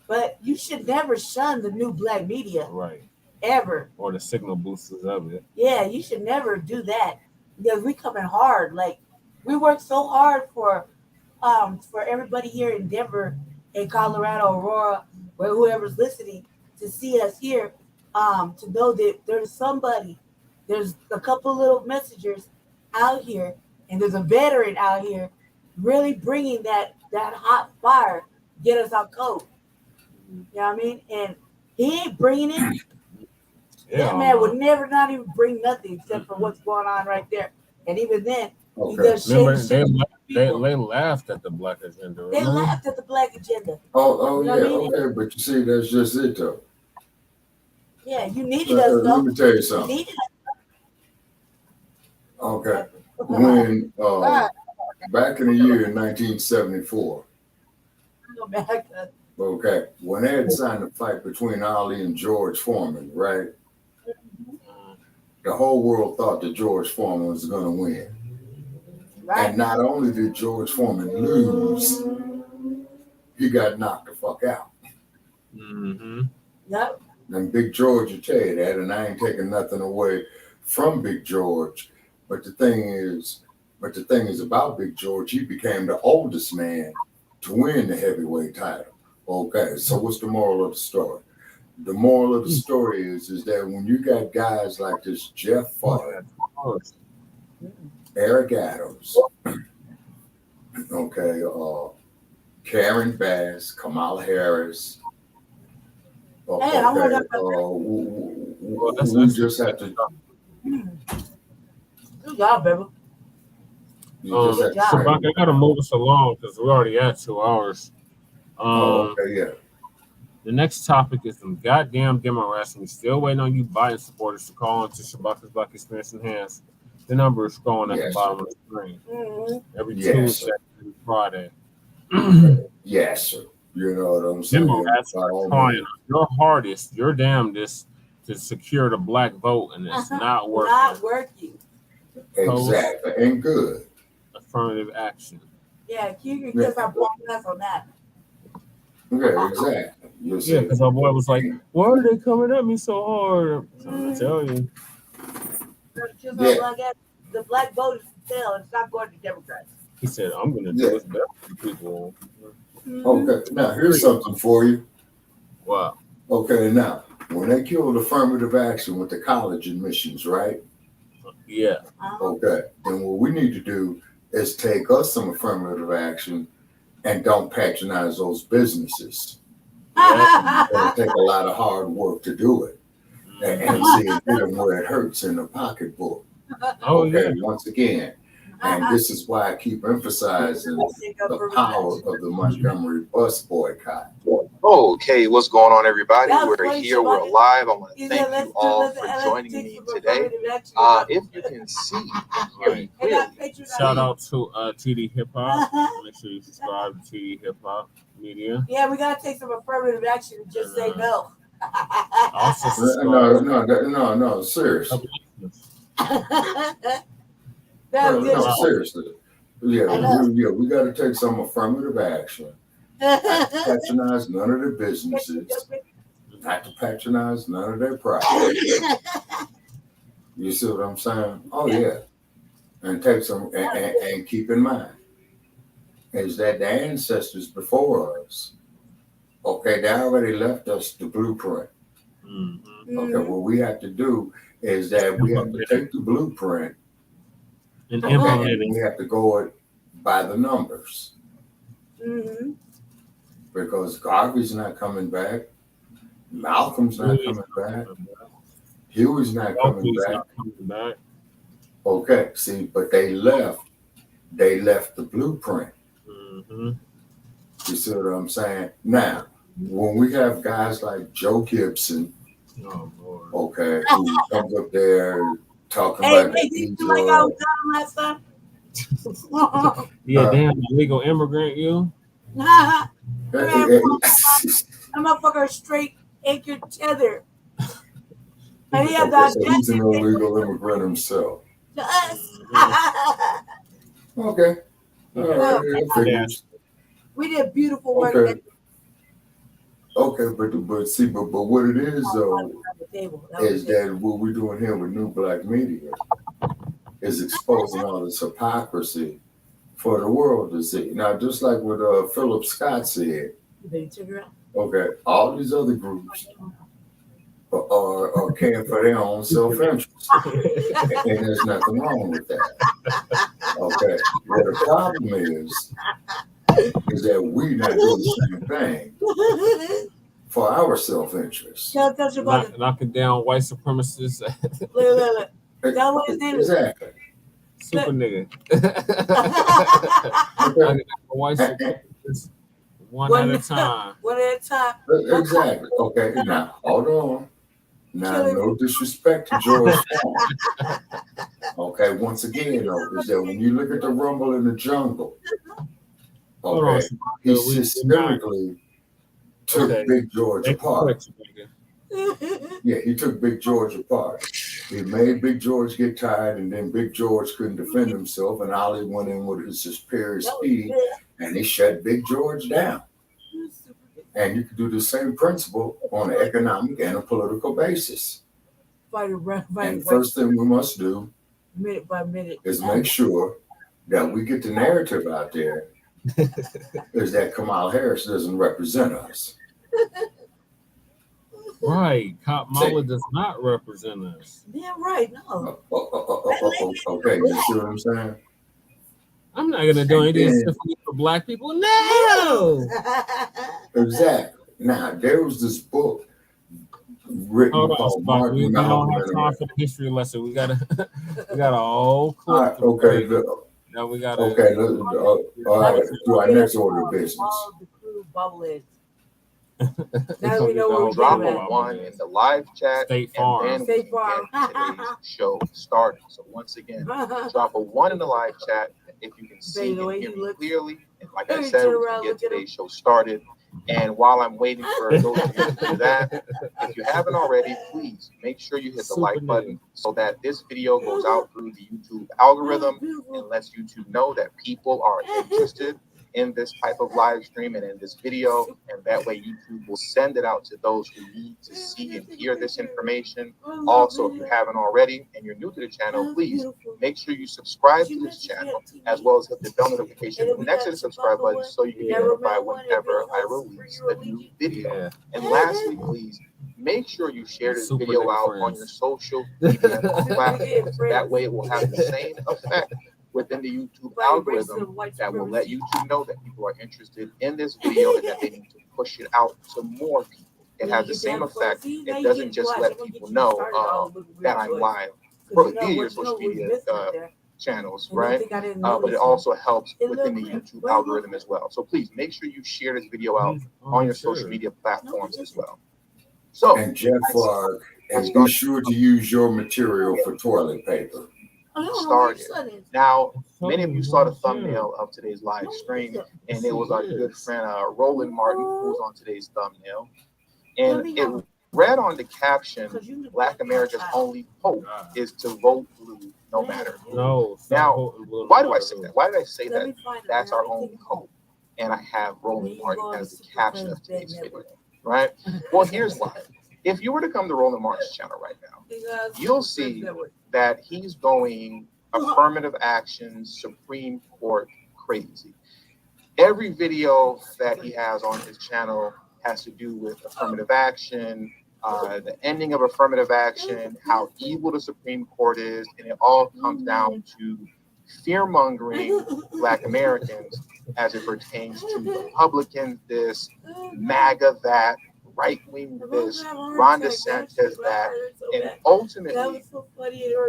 but you should never shun the new black media. Right. Ever. Or the signal boosters of it. Yeah, you should never do that. Because we coming hard. Like, we work so hard for everybody here in Denver, in Colorado, Aurora, or whoever's listening to see us here, to know that there's a couple little messengers out here, and there's a veteran out here really bringing that hot fire, get us our coat. You know what I mean? And he ain't bringing it. That man would never not even bring nothing except for what's going on right there. And even then, he does shit. They laughed at the black agenda. They laughed at the black agenda. Oh, yeah, okay, but you see, that's just it, though. Yeah, you needed us, though. Let me tell you something. Okay, when back in the year 1974, okay, when they had signed a fight between Ali and George Foreman, right? The whole world thought that George Foreman was going to win. Right. And not only did George Foreman lose, he got knocked the fuck out. Mm-hmm. Yep. And Big George will tell you that, and I ain't taking nothing away from Big George. But the thing is about Big George, he became the oldest man to win the heavyweight title. Okay, so what's the moral of the story? The moral of the story is that when you got guys like this Jeff Fart, Eric Adams, okay, Karen Bass, Kamala Harris, okay, we just have to. Good job, baby. I gotta move us along because we're already at 2 hours. Okay, yeah. The next topic is some goddamn Demonrats, and we still waiting on you Biden supporters to call into Shabaka's Black Experience Enhanced. The number is scrolling at the bottom of the screen. Every Tuesday and Friday. Yes, sir. You know what I'm saying? Demonrats are trying your hardest, your damnedest to secure the black vote, and it's not working. Not working. Exactly. And good. Affirmative action. Yeah, you can give our us on that. Yeah, exactly. Yeah, because our boy was like, why are they coming at me so hard? I'm tell you. The black vote is still, it's not going to Democrats. He said, I'm going to do what's best for people. Okay, now here's something for you. Wow. Okay, now, when they killed affirmative action with the college admissions, right? Yeah. Okay, then what we need to do is take us some affirmative action and don't patronize those businesses. It'll take a lot of hard work to do it. And see it get them where it hurts in the pocketbook. Once again. And this is why I keep emphasizing the power of the Montgomery bus boycott. Okay, what's going on, everybody? We're here, we're live. I want to thank you all for joining me today. If you can see and hear me clearly. Shout out to TD Hip Hop. Make sure you subscribe to TD Hip Hop Media. Yeah, we gotta take some affirmative action and just say no. Also No, seriously. Seriously. Yeah, we got to take some affirmative action. Not to patronize none of their businesses. Not to patronize none of their property. You see what I'm saying? Oh, yeah. And take some, and keep in mind, is that the ancestors before us, okay, they already left us the blueprint. Okay, what we have to do is that we have to take the blueprint and we have to go it by the numbers. Because Garvey's not coming back, Malcolm's not coming back, Huey's not coming back. Okay, see, but they left the blueprint. You see what I'm saying? Now, when we have guys like Joe Gibson, okay, who comes up there talking about damn, illegal immigrant, you. That motherfucker straight anchored tether. And he had that. So he's an illegal immigrant himself. To us. Okay. We did beautiful work. Okay, but what it is though is that what we're doing here with New Black Media is exposing all this hypocrisy for the world to see. Now, just like what Philip Scott said, okay, all these other groups are caring for their own self-interest, and there's nothing wrong with that. Okay, but the problem is that we not doing the same thing for our self-interest. Knocking down white supremacists. Look. That what his name is? Exactly. Super nigga. White supremacists one at a time. One at a time. Exactly. Okay, now, hold on. Now, no disrespect to George Floyd. Okay, once again, though, is that when you look at the rumble in the jungle, okay, he systemically took Big George apart. Yeah, he took Big George apart. He made Big George get tired, and then Big George couldn't defend himself, and Ollie went in with his superior speed, and he shut Big George down. And you can do the same principle on an economic and a political basis. And first thing we must do minute by minute is make sure that we get the narrative out there is that Kamala Harris doesn't represent us. Right. Kamala does not represent us. Yeah, right. No. Okay, you see what I'm saying? I'm not going to do anything for black people. No. Exactly. Now, there was this book written called Martin We don't have time for the history lesson. We got a whole clip. Okay. Now we got all right. Do our next order of business. Now we know what drop a one in the live chat, State Farm. and then we can get today's show started. So once again, drop a one in the live chat if you can see and hear me clearly. And like I said, we can get today's show started. And while I'm waiting for those of you to do that, if you haven't already, please make sure you hit the like button so that this video goes out through the YouTube algorithm and lets YouTube know that people are interested in this type of live stream and in this video, and that way YouTube will send it out to those who need to see and hear this information. Also, if you haven't already and you're new to the channel, please make sure you subscribe to this channel as well as hit the bell notification next to the subscribe button so you can get notified whenever I release a new video. And lastly, please make sure you share this video out on your social media platforms. That way it will have the same effect within the YouTube algorithm that will let YouTube know that people are interested in this video and that they need to push it out to more people. It has the same effect. It doesn't just let people know that I'm live via your social media channels, right? But it also helps within the YouTube algorithm as well. So please make sure you share this video out on your social media platforms as well. So, and Jeff, and be sure to use your material for toilet paper. Started. Now, many of you saw the thumbnail of today's live stream, and it was our good friend Roland Martin who was on today's thumbnail. And it read on the caption, Black America's only hope is to vote blue no matter who. Now, why do I say that? Why did I say that? That's our only hope. And I have Roland Martin as the caption of today's video, right? Well, here's why. If you were to come to Roland Martin's channel right now, you'll see that he's going affirmative action, Supreme Court crazy. Every video that he has on his channel has to do with affirmative action, the ending of affirmative action, how evil the Supreme Court is, and it all comes down to fear-mongering Black Americans as it pertains to Republikans this, MAGA that, right-wing this, Ron DeSantis that, and ultimately,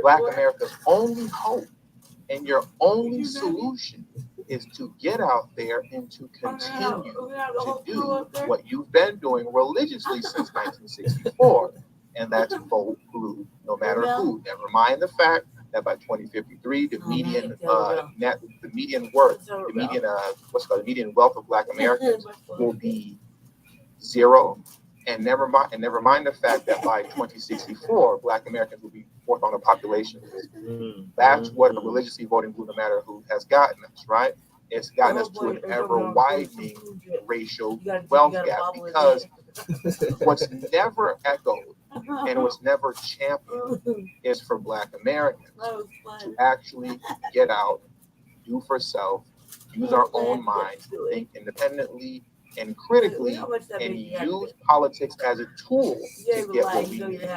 Black America's only hope and your only solution is to get out there and to continue to do what you've been doing religiously since 1964, and that's vote blue, no matter who. Never mind the fact that by 2053, the median wealth of Black Americans will be zero. And never mind the fact that by 2064, Black Americans will be fourth on the population list. That's what a religiously voting blue, no matter who, has gotten us, right? It's gotten us to an ever-widening racial wealth gap, because what's never echoed and what's never championed is for Black Americans to actually get out, do for self, use our own minds, think independently and critically, and use politics as a tool to get what we need,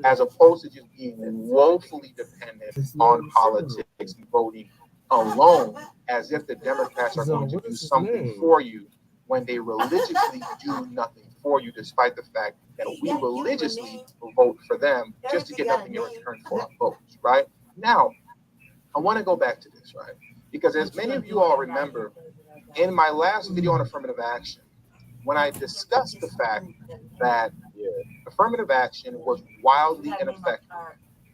as opposed to just being woefully dependent on politics and voting alone, as if the Democrats are going to do something for you when they religiously do nothing for you, despite the fact that we religiously vote for them just to get nothing in return for our votes, right? Now, I want to go back to this, right? Because as many of you all remember, in my last video on affirmative action, when I discussed the fact that affirmative action was wildly ineffective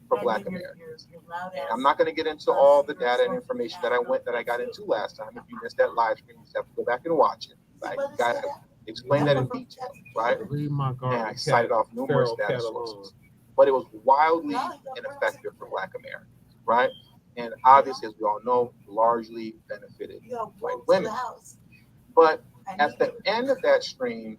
for Black Americans, and I'm not going to get into all the data and information that I got into last time. If you missed that live stream, you just have to go back and watch it. I got to explain that in detail, right? And I cited off numerous data sources, but it was wildly ineffective for Black Americans, right? And obviously, as we all know, largely benefited white women. But at the end of that stream,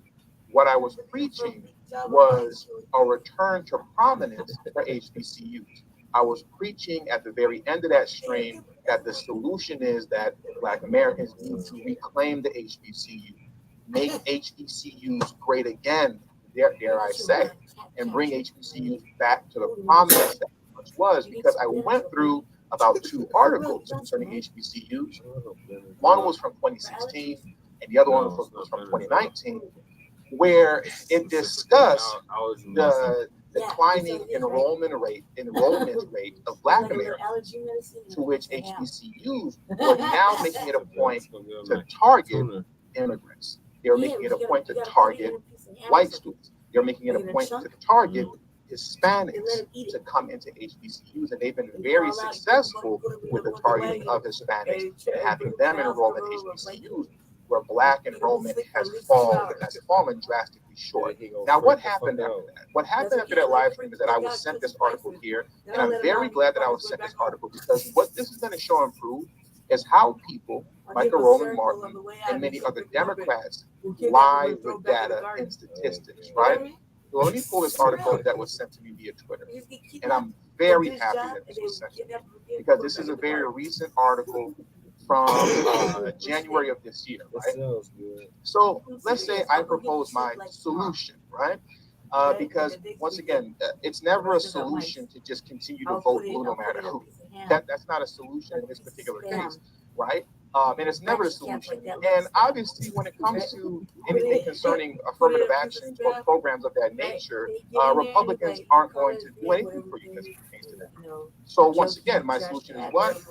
what I was preaching was a return to prominence for HBCUs. I was preaching at the very end of that stream that the solution is that Black Americans need to reclaim the HBCU, make HBCUs great again, dare I say, and bring HBCUs back to the prominence that it once was, because I went through about 2 articles concerning HBCUs. One was from 2016, and the other one was from 2019, where it discussed the declining enrollment rate of Black Americans, to which HBCUs were now making it a point to target immigrants. They're making it a point to target white students. They're making it a point to target Hispanics to come into HBCUs, and they've been very successful with the targeting of Hispanics and having them enroll in HBCUs, where Black enrollment has fallen drastically short. Now, what happened after that? What happened after that live stream is that I was sent this article here, and I'm very glad that I was sent this article, because what this is going to show and prove is how people like a Roland Martin and many other Democrats lie with data and statistics, right? Well, let me pull this article that was sent to me via Twitter, and I'm very happy that this was sent to me, because this is a very recent article from January of this year, right? So let's say I propose my solution, right? Because once again, it's never a solution to just continue to vote blue no matter who. that's not a solution in this particular case, right? And it's never the solution. And obviously, when it comes to anything concerning affirmative actions or programs of that nature, Republicans aren't going to do anything for you as it pertains to that. So once again, my solution is what?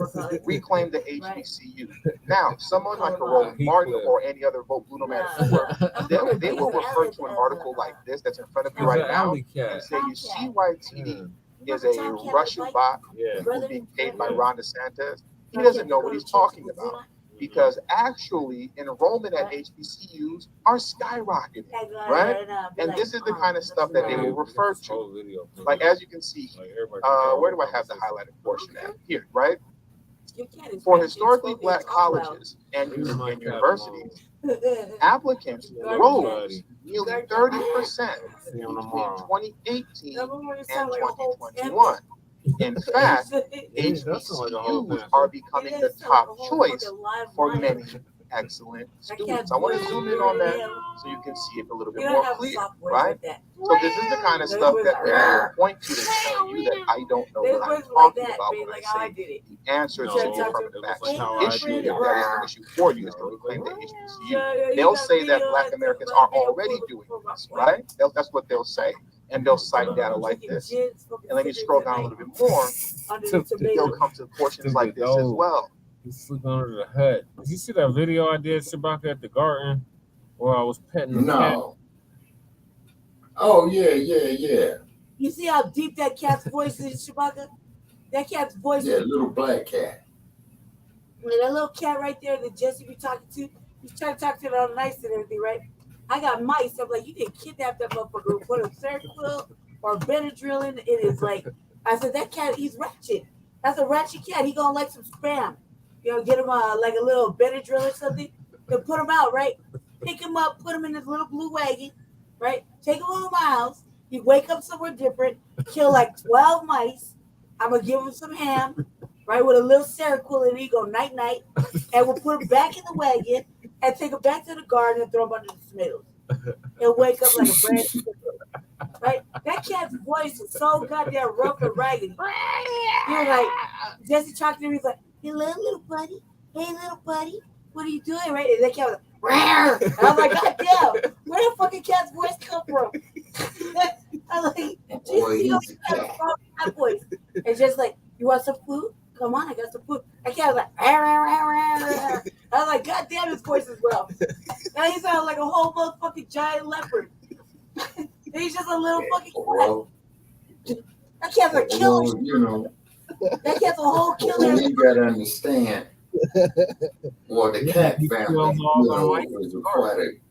Reclaim the HBCU. Now, someone like a Roland Martin or any other vote Blue no matter who, they will refer to an article like this that's in front of you right now and say, you see why TD is a Russian bot who's being paid by Ron DeSantis. He doesn't know what he's talking about, because actually enrollment at HBCUs are skyrocketing, right? And this is the kind of stuff that they will refer to. Like, as you can see, where do I have the highlighted portion at? Here, right? For historically Black colleges and universities, applicants rose nearly 30% between 2018 and 2021. In fact, HBCUs are becoming the top choice for many excellent students. I want to zoom in on that so you can see it a little bit more clear, right? So this is the kind of stuff that they will point to tell you that I don't know what I'm talking about when I say the answer to the affirmative action issue, if that is the issue for you, is to reclaim the HBCU. They'll say that Black Americans are already doing this, right? That's what they'll say. And they'll cite data like this. And let me scroll down a little bit more. They'll come to portions like this as well. He's sleeping under the hut. Did you see that video I did, Shabaka, at the garden where I was petting the cat? Oh, yeah. You see how deep that cat's voice is, Shabaka? That cat's voice is... little black cat. That little cat right there that Jesse be talking to, he's trying to talk to it all nice and everything, right? I got mice. I'm like, you didn't kidnap that motherfucker, put a Seroquel or Benadryl in. It is like, I said, that cat, he's ratchet. That's a ratchet cat. He gonna like some spam. You know, get him like a little Benadryl or something. Then put him out, right? Pick him up, put him in this little blue wagon, right? Take him a little miles. You wake up somewhere different, kill like 12 mice. I'm gonna give him some ham, right, with a little Seroquel, and he go night night, and we'll put him back in the wagon and take him back to the garden and throw him under the tomatoes. He'll wake up like a brand new chicken, right? That cat's voice is so goddamn rough and raggedy. He was like, Jesse talked to him, he's like, hello, little buddy. Hey, little buddy. What are you doing, right? And that cat was like, rawr. And I was like, God damn, where the fucking cat's voice come from? I was like, Jesus, cat voice. And just like, you want some food? Come on, I got some food. That cat was like, I was like, God damn, his voice is rough. Now he sounds like a whole motherfucking giant leopard. He's just a little fucking cat. That cat's a killer. Well, you know, that cat's a whole killer. You gotta understand. Well, the cat family, is quite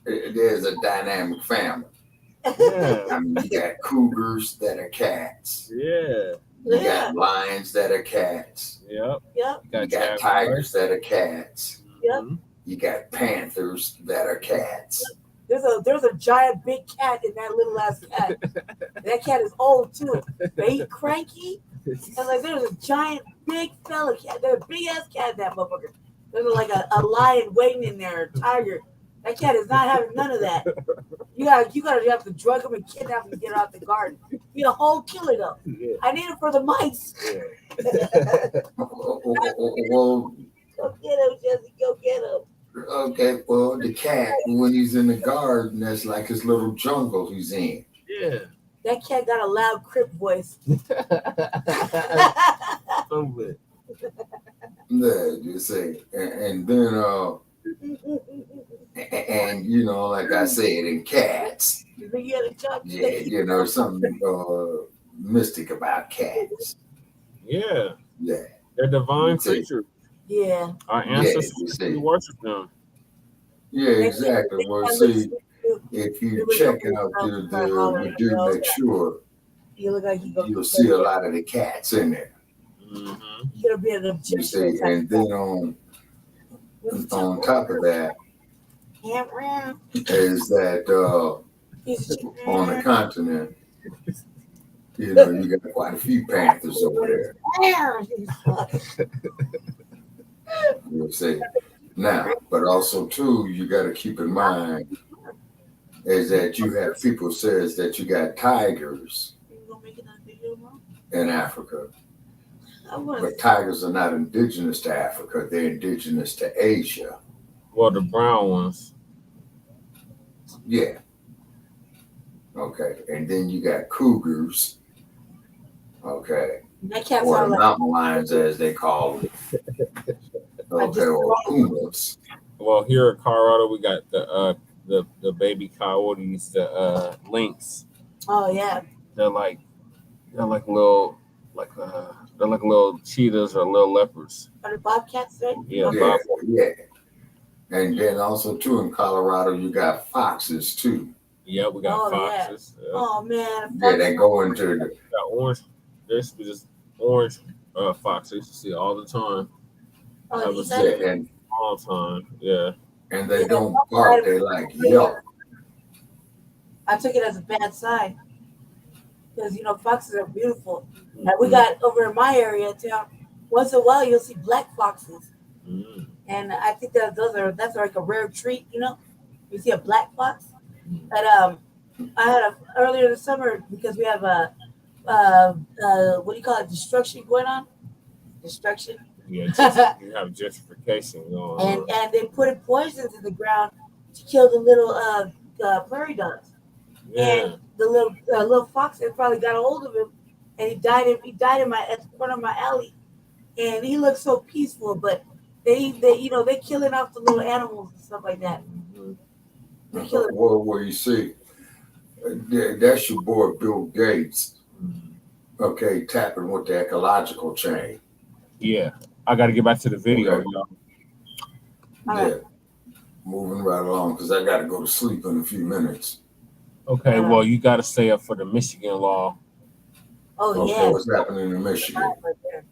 there's a dynamic family. Yeah. I mean, you got cougars that are cats. Yeah. You got lions that are cats. Yep. You got tigers that are cats. Yep. You got panthers that are cats. There's a giant big cat in that little ass cat. That cat is old too. But he cranky. And like there's a giant big fella cat. There's a big ass cat in that motherfucker. There's like a lion waiting in there, a tiger. That cat is not having none of that. You gotta have to drug him and kidnap him and get out the garden. Be a whole killer though. Yeah. I need it for the mice. Yeah. Well, go get him, Jesse. Go get him. Okay, well, the cat, when he's in the garden, that's like his little jungle he's in. Yeah. That cat got a loud Crip voice. Yeah, you see. And then, and you know, like I said, in cats. Yeah, you know, something mystic about cats. Yeah. Yeah. They're divine creatures. Yeah. Our ancestors, we worship them. Yeah, exactly. Well, see, if you check out the do make sure, you'll see a lot of the cats in there. Mm-hmm. You see, and then on top of that is that on the continent, you know, you got quite a few panthers over there. You'll see. Now, but also too, you got to keep in mind is that you have people says that you got tigers in Africa, But tigers are not indigenous to Africa. They're indigenous to Asia. Well, the brown ones. Yeah. Okay. And then you got cougars. Okay. Or the mountain lions, as they call them. Okay, or pumas. Well, here in Colorado, we got the baby coyotes, the lynx. Oh yeah. They're like little cheetahs or little leopards. Are the bobcats there? Yeah. Yeah. And then also too in Colorado, you got foxes too. Yeah, we got foxes. Yeah. Oh man. Yeah, they go into the got orange. There's just orange foxes. You see all the time. Oh, and all the time. Yeah. And they don't bark. They like yelp. I took it as a bad sign because foxes are beautiful. And we got over in my area of town. Once in a while, you'll see black foxes, and I think that's like a rare treat. You see a black fox. But I had earlier this summer because we have a what do you call it? Destruction going on. Destruction. Yeah, you have gentrification going on. And they put poisons in the ground to kill the little prairie dogs. Yeah. And the little fox had probably got a hold of him, and he died at the corner of my alley. And he looked so peaceful, but they killing off the little animals and stuff like that. Well, you see, that's your boy Bill Gates. Okay, tapping with the ecological chain. Yeah, I got to get back to the video, y'all. Yeah, moving right along because I got to go to sleep in a few minutes. Okay, well, you got to stay up for the Michigan law. Oh, okay, yeah. What's happening in Michigan?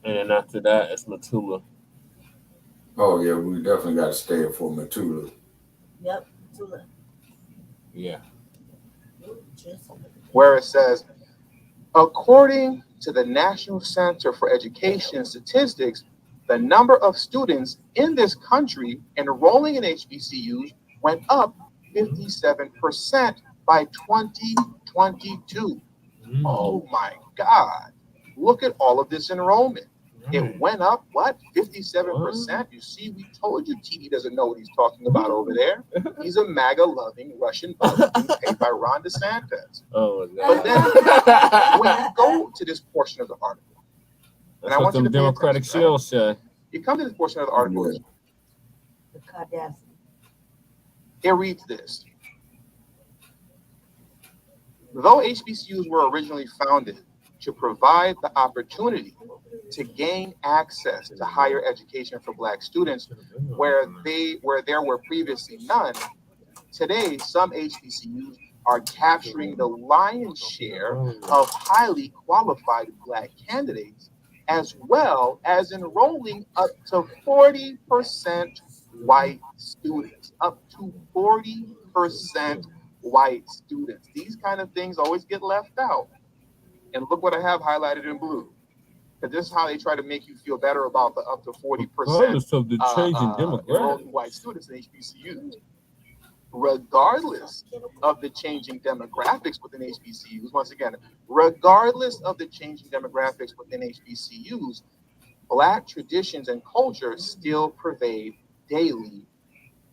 And then after that, it's Mutulu. Oh, yeah, we definitely got to stay up for Mutulu. Yep, Mutulu. Yeah. Where it says, according to the National Center for Education Statistics, the number of students in this country enrolling in HBCUs went up 57% by 2022. Oh my God. Look at all of this enrollment. It went up, what, 57%? You see, we told you TD doesn't know what he's talking about over there. He's a MAGA-loving Russian bug being paid by Ron DeSantis. Oh, but then when you go to this portion of the article, and I want you to pay Democratic shield say. You come to this portion of the article. It reads this. Though HBCUs were originally founded to provide the opportunity to gain access to higher education for Black students where there were previously none, today some HBCUs are capturing the lion's share of highly qualified Black candidates, as well as enrolling up to 40% white students, up to 40% white students. These kind of things always get left out. And look what I have highlighted in blue. Because this is how they try to make you feel better about the up to 40% of the changing demographics. White students in HBCUs. Regardless of the changing demographics within HBCUs, once again, regardless of the changing demographics within HBCUs, Black traditions and culture still pervade daily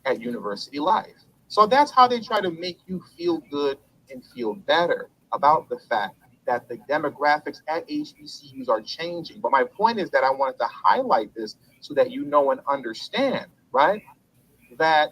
at university life. So that's how they try to make you feel good and feel better about the fact that the demographics at HBCUs are changing. But my point is that I wanted to highlight this so that you know and understand, right? That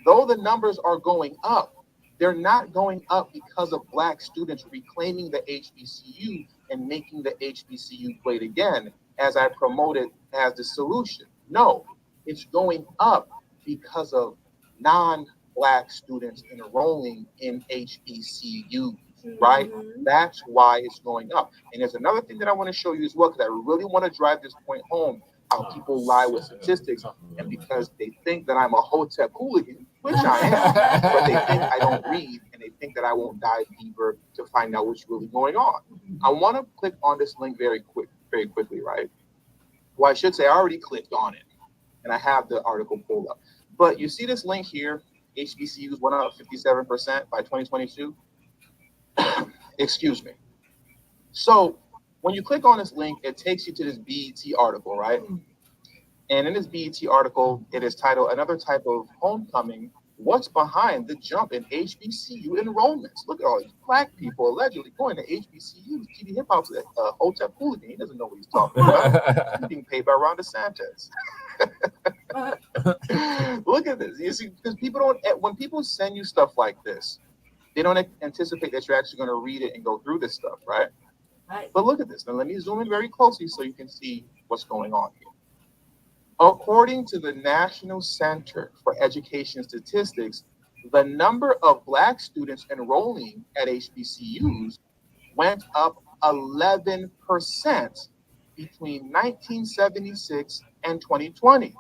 though the numbers are going up, they're not going up because of Black students reclaiming the HBCU and making the HBCU great again, as I promoted as the solution. No, it's going up because of non-Black students enrolling in HBCUs, right? That's why it's going up. And there's another thing that I want to show you as well, because I really want to drive this point home, how people lie with statistics, and because they think that I'm a Hotep hooligan, which I am, but they think I don't read, and they think that I won't dive deeper to find out what's really going on. I want to click on this link very quickly, right? Well, I should say I already clicked on it, and I have the article pulled up. But you see this link here, HBCUs went up 57% by 2022. Excuse me. So when you click on this link, it takes you to this BET article, right? And in this BET article, it is titled "Another Type of Homecoming: What's Behind the Jump in HBCU Enrollments?" Look at all these black people allegedly going to HBCUs. TV Hip Hop's a Hotep hooligan. He doesn't know what he's talking about. He's being paid by Ron DeSantis. Look at this. You see, because people don't, when people send you stuff like this, they don't anticipate that you're actually going to read it and go through this stuff, right? Right. But look at this. Now, let me zoom in very closely so you can see what's going on here. According to the National Center for Education Statistics, the number of Black students enrolling at HBCUs went up 11% between 1976 and 2020.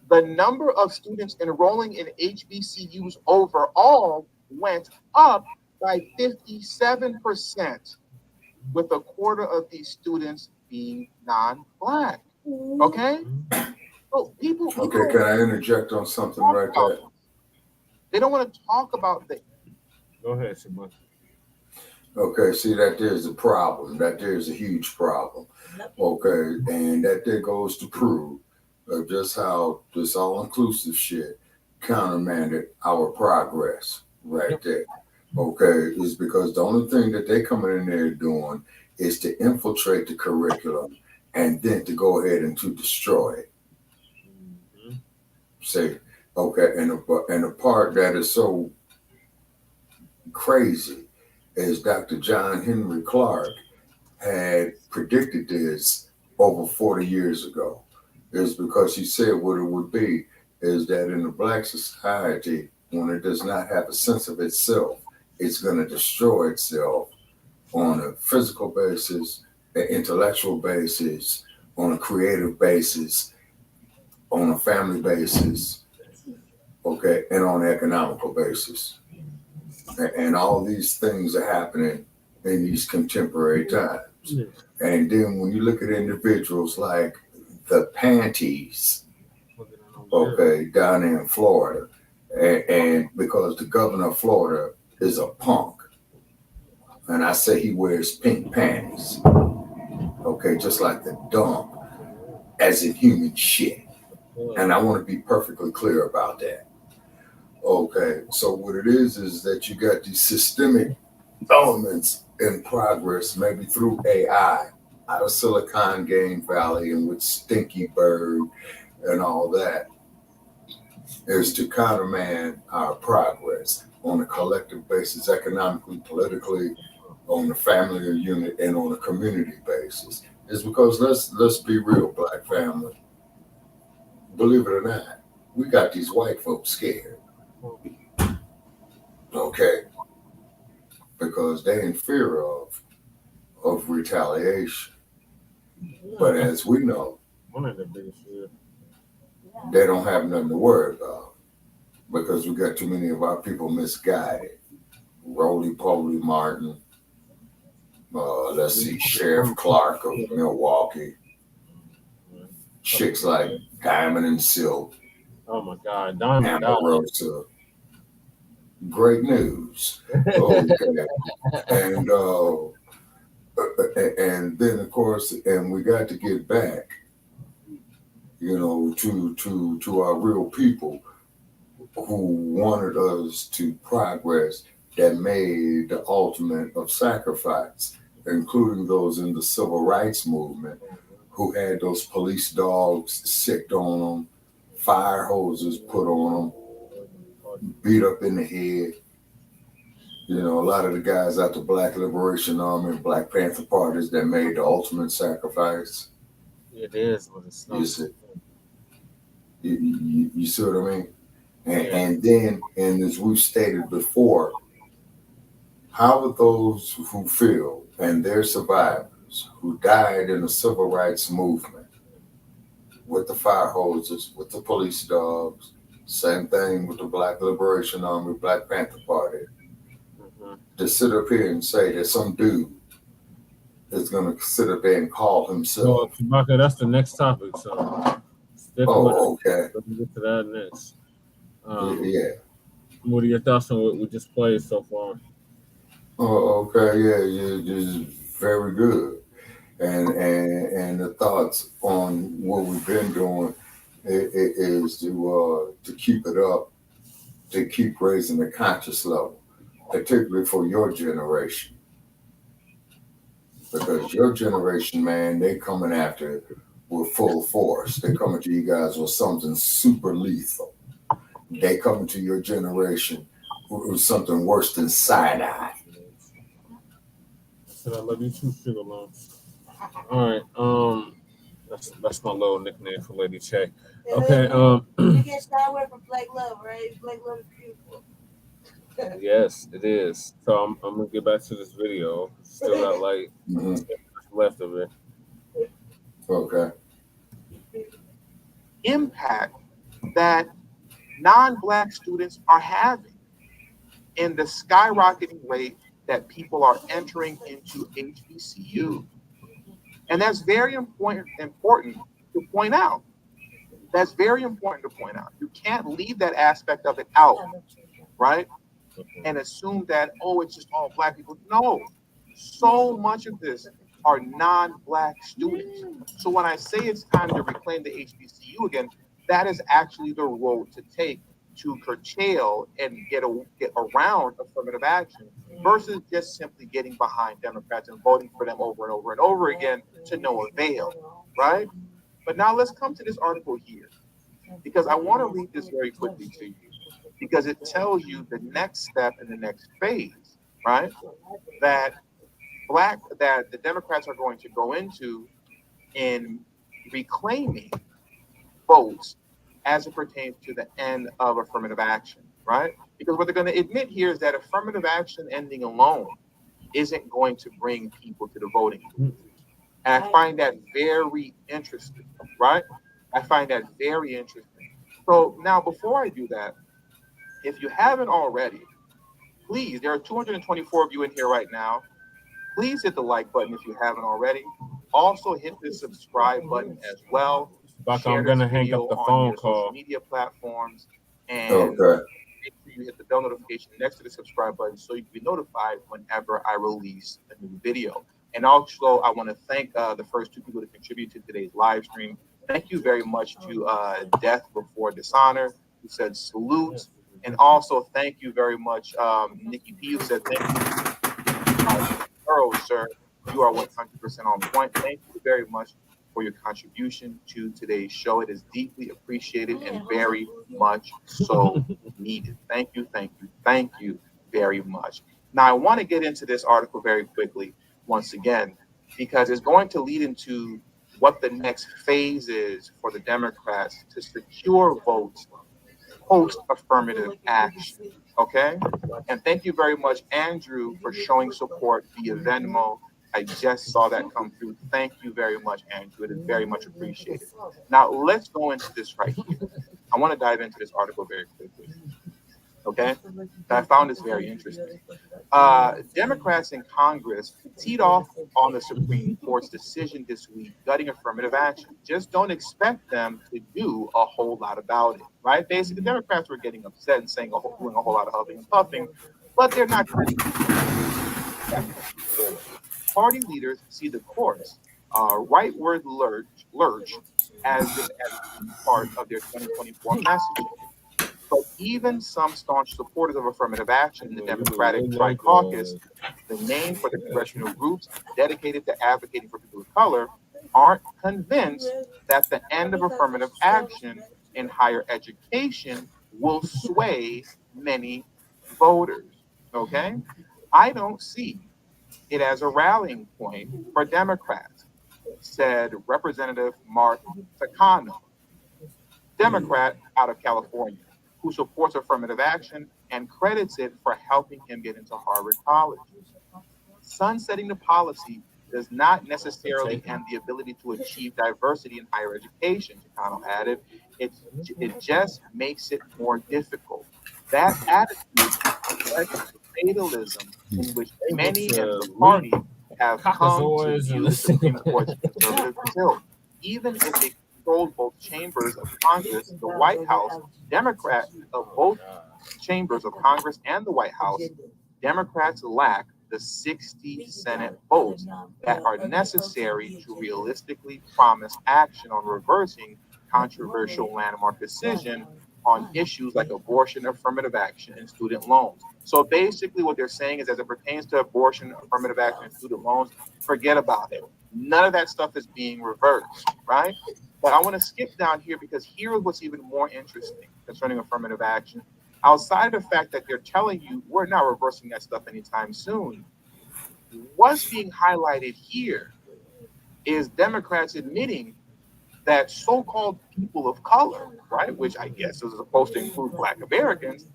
The number of students enrolling in HBCUs overall went up by 57%, with a quarter of these students being non-Black. Okay? So people okay, can I interject on something right there? They don't want to talk about the. Go ahead, Shabbat. Okay, see, that there's a problem. That there's a huge problem. Okay, and that there goes to prove just how this all-inclusive shit countermanded our progress right there. Okay, is because the only thing that they coming in there doing is to infiltrate the curriculum and then to go ahead and to destroy it. Mm-hmm. Say, okay, and the part that is so crazy is Dr. John Henry Clark had predicted this over 40 years ago. Is because he said what it would be is that in the Black society, when it does not have a sense of itself, it's going to destroy itself on a physical basis, an intellectual basis, on a creative basis, on a family basis, okay, and on an economical basis. And all these things are happening in these contemporary times. And then when you look at individuals like the Panties, okay, down in Florida, and because the governor of Florida is a punk, and I say he wears pink panties, okay, just like the dump, as in human shit. And I want to be perfectly clear about that. Okay, so what it is that you got these systemic elements in progress, maybe through AI, out of Silicon Valley and with Stinky Bird and all that, is to countermand our progress on a collective basis, economically, politically, on the family unit, and on a community basis. It's because let's be real, Black family. Believe it or not, we got these white folks scared. Okay, because they're in fear of retaliation. But as we know, they don't have nothing to worry about because we got too many of our people misguided. Roly-Poly Martin, let's see, Sheriff Clark of Milwaukee, chicks like Diamond and Silk. Oh my God, Diamond. Amorosa. Great news. Okay. And then of course, and we got to get back, you know, to our real people who wanted us to progress, that made the ultimate of sacrifice, including those in the civil rights movement who had those police dogs sicked on them, fire hoses put on them, beat up in the head. You know, a lot of the guys out the Black Liberation Army and Black Panther parties that made the ultimate sacrifice. It is what it's not. You see what I mean? And then, and as we've stated before, how are those who feel and their survivors who died in the civil rights movement with the fire hoses, with the police dogs, same thing with the Black Liberation Army, Black Panther Party, to sit up here and say that some dude is going to sit up there and call himself. Well, that's the next topic. So okay. Let me get to that next. Yeah. What are your thoughts on what we just played so far? Oh, okay. Yeah, just very good. And the thoughts on what we've been doing is to keep it up, to keep raising the conscious level, particularly for your generation. Because your generation, man, they coming after it with full force. They coming to you guys with something super lethal. They coming to your generation with something worse than side-eye. So I love you too, Sugar Lumps. All right, that's my little nickname for Lady Che. Okay, You get shy away from Black Love, right? Black Love is beautiful. Yes, it is. So I'm gonna get back to this video. Still got like 10 minutes left of it. Okay. Impact that non-Black students are having in the skyrocketing rate that people are entering into HBCU. And that's very important to point out. That's very important to point out. You can't leave that aspect of it out, right? And assume that, oh, it's just all Black people. No, so much of this are non-Black students. So when I say it's time to reclaim the HBCU again, that is actually the road to take to curtail and get around affirmative action versus just simply getting behind Democrats and voting for them over and over and over again to no avail, right? But now let's come to this article here, because I want to read this very quickly to you, because it tells you the next step in the next phase, right? That the Democrats are going to go into in reclaiming votes as it pertains to the end of affirmative action, right? Because what they're going to admit here is that affirmative action ending alone isn't going to bring people to the voting booth. And I find that very interesting, right? I find that very interesting. So now, before I do that, if you haven't already, please, there are 224 of you in here right now. Please hit the like button if you haven't already. Also hit the subscribe button as well. Buck, I'm gonna hang up the phone call. Social media platforms, and make sure you hit the bell notification next to the subscribe button so you can be notified whenever I release a new video. And also, I want to thank the first two people that contributed to today's live stream. Thank you very much to Death Before Dishonor, who said salute. And also, thank you very much, Nikki P, who said thank you. Thorough, sir. You are 100% on point. Thank you very much for your contribution to today's show. It is deeply appreciated and very much so needed. Thank you, thank you, thank you very much. Now, I want to get into this article very quickly once again, because it's going to lead into what the next phase is for the Democrats to secure votes post-affirmative action, okay? And thank you very much, Andrew, for showing support via Venmo. I just saw that come through. Thank you very much, Andrew. It is very much appreciated. Now, let's go into this right here. I want to dive into this article very quickly, okay? I found this very interesting. Democrats in Congress teed off on the Supreme Court's decision this week gutting affirmative action. Just don't expect them to do a whole lot about it, right? Basically, the Democrats were getting upset and saying doing a whole lot of huffing and puffing, but they're not going to. Party leaders see the court's rightward lurch as part of their 2024 message. But even some staunch supporters of affirmative action in the Democratic Tri-Caucus, the name for the congressional groups dedicated to advocating for people of color, aren't convinced that the end of affirmative action in higher education will sway many voters, okay? I don't see it as a rallying point for Democrats, said Representative Mark Takano, Democrat out of California, who supports affirmative action and credits it for helping him get into Harvard College. Sunsetting the policy does not necessarily end the ability to achieve diversity in higher education, Takano added. It just makes it more difficult. That attitude reflects fatalism in which many in the party have come to view the Supreme Court's conservative bill. Even if they control both chambers of Congress, the White House, Democrats of both chambers of Congress and the White House, Democrats lack the 60 Senate votes that are necessary to realistically promise action on reversing controversial landmark decision on issues like abortion, affirmative action, and student loans. So basically what they're saying is, as it pertains to abortion, affirmative action, and student loans, forget about it. None of that stuff is being reversed, right? But I want to skip down here because here is what's even more interesting concerning affirmative action. Outside of the fact that they're telling you we're not reversing that stuff anytime soon, what's being highlighted here is Democrats admitting that so-called people of color, right, which I guess is supposed to include Black Americans,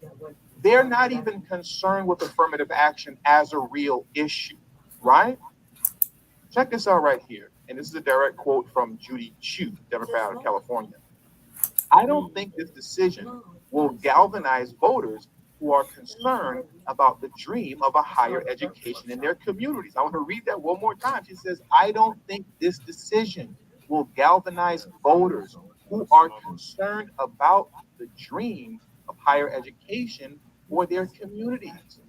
they're not even concerned with affirmative action as a real issue, right? Check this out right here. And this is a direct quote from Judy Chu, Democrat out of California. I don't think this decision will galvanize voters who are concerned about the dream of a higher education in their communities. I want to read that one more time. She says, I don't think this decision will galvanize voters who are concerned about the dream of higher education for their communities,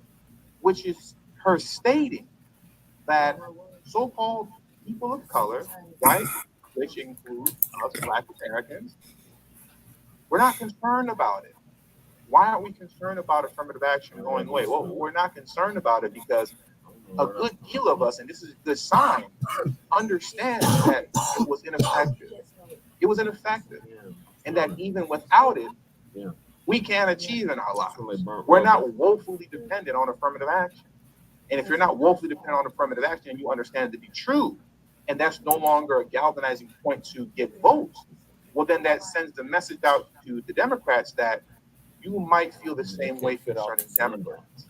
which is her stating that so-called people of color, right, which include us Black Americans, we're not concerned about it. Why aren't we concerned about affirmative action going away? Well, we're not concerned about it because a good deal of us, and this is a good sign, understand that it was ineffective. It was ineffective. And that even without it, we can achieve in our lives. We're not woefully dependent on affirmative action. And if you're not woefully dependent on affirmative action, you understand it to be true, and that's no longer a galvanizing point to get votes, well, then that sends the message out to the Democrats that you might feel the same way concerning Democrats.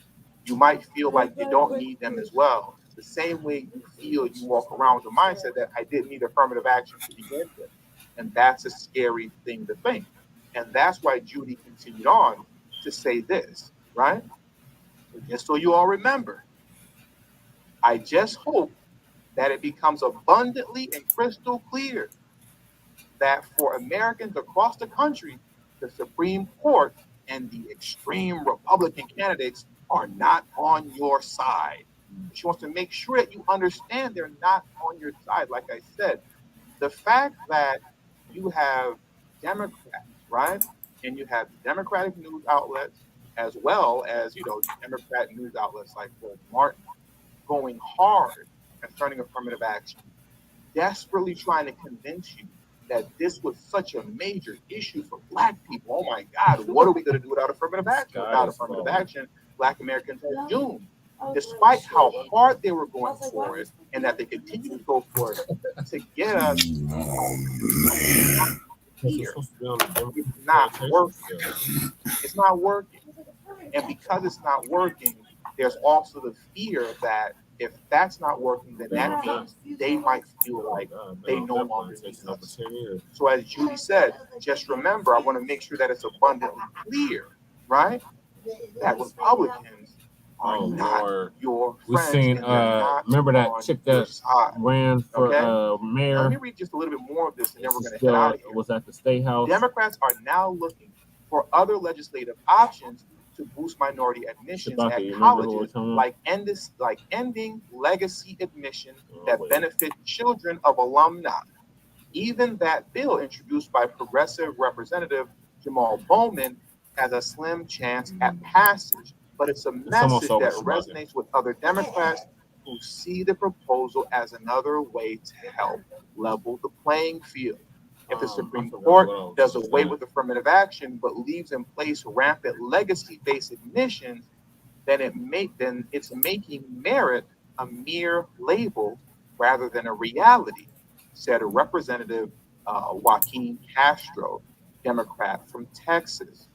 You might feel like you don't need them as well. The same way you feel you walk around with the mindset that I didn't need affirmative action to begin with. And that's a scary thing to think. And that's why Judy continued on to say this, right? Just so you all remember, I just hope that it becomes abundantly and crystal clear that for Americans across the country, the Supreme Court and the extreme Republican candidates are not on your side. She wants to make sure that you understand they're not on your side. Like I said, the fact that you have Democrats, right? And you have Democratic news outlets as well as, Democrat news outlets like Martin going hard concerning affirmative action, desperately trying to convince you that this was such a major issue for Black people. Oh my God, what are we going to do without affirmative action? Without affirmative action, Black Americans are doomed. Despite how hard they were going for it, and that they continue to go for it to get us here, it's not working. It's not working. And because it's not working, there's also the fear that if that's not working, then that means they might feel like they no longer need us. So as Judy said, just remember, I want to make sure that it's abundantly clear, right? That Republicans are not your friends. We seen, remember that chick that ran for mayor? Now, let me read just a little bit more of this, and then we're going to head out of here. Was at the State House. Democrats are now looking for other legislative options to boost minority admissions at colleges, like ending legacy admission that benefit children of alumni. Even that bill, introduced by Progressive Representative Jamal Bowman, has a slim chance at passage, but it's a message that resonates with other Democrats who see the proposal as another way to help level the playing field. If the Supreme Court does away with affirmative action but leaves in place rampant legacy-based admissions, then it's making merit a mere label rather than a reality, said Representative Joaquin Castro, Democrat from Texas.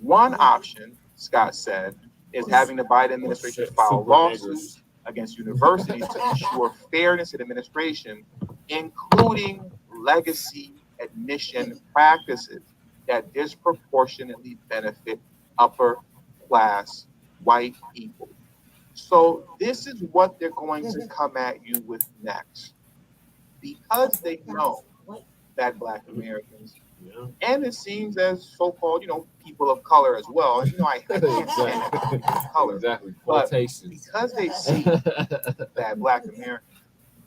One option, Scott said, is having the Biden administration file lawsuits against universities to ensure fairness in administration, including legacy admission practices that disproportionately benefit upper class white people. So this is what they're going to come at you with next. Because they know that Black Americans Yeah. And it seems as so-called, people of color as well. And I can't stand people of color. Exactly. But Quotations. because they see that Black Americans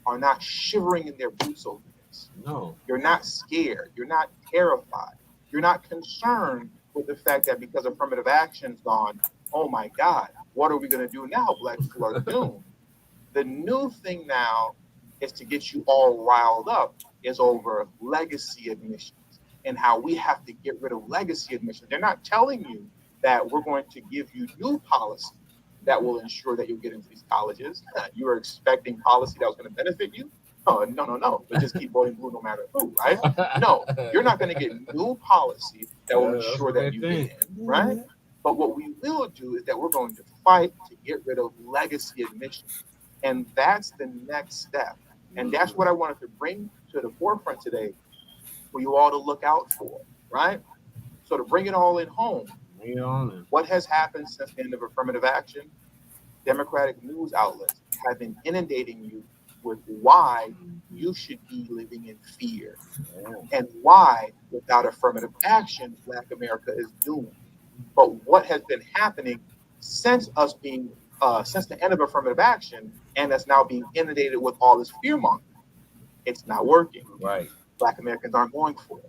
are not shivering in their boots over this. No. You're not scared. You're not terrified. You're not concerned with the fact that because affirmative action's gone, oh my God, what are we going to do now? Black people are doomed. The new thing now is to get you all riled up is over legacy admissions and how we have to get rid of legacy admissions. They're not telling you that we're going to give you new policy that will ensure that you'll get into these colleges. You were expecting policy that was going to benefit you? Oh, no. But just keep voting blue no matter who, right? No, you're not going to get new policy that will ensure that you get in, right? But what we will do is that we're going to fight to get rid of legacy admissions. And that's the next step. And that's what I wanted to bring to the forefront today for you all to look out for, right? So to bring it all in home, what has happened since the end of affirmative action? Democratic news outlets have been inundating you with why you should be living in fear and why without affirmative action, Black America is doomed. But what has been happening since us being since the end of affirmative action and us now being inundated with all this fear mongering, it's not working. Right. Black Americans aren't going for it.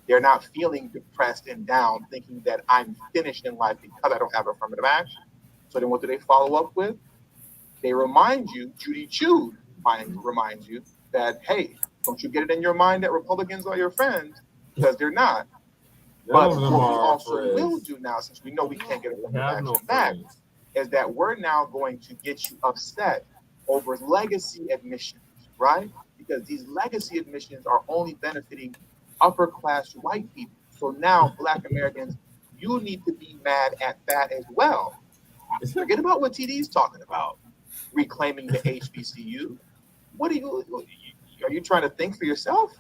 They're not feeling depressed and down, thinking that I'm finished in life because I don't have affirmative action. So then what do they follow up with? They remind you, Judy Chude reminds you that, hey, don't you get it in your mind that Republicans are your friends, because they're not. But what we also will do now, since we know we can't get affirmative action back, is that we're now going to get you upset over legacy admissions, right? Because these legacy admissions are only benefiting upper class white people. So now Black Americans, you need to be mad at that as well. Forget about what TD's talking about, reclaiming the HBCU. What are you trying to think for yourself?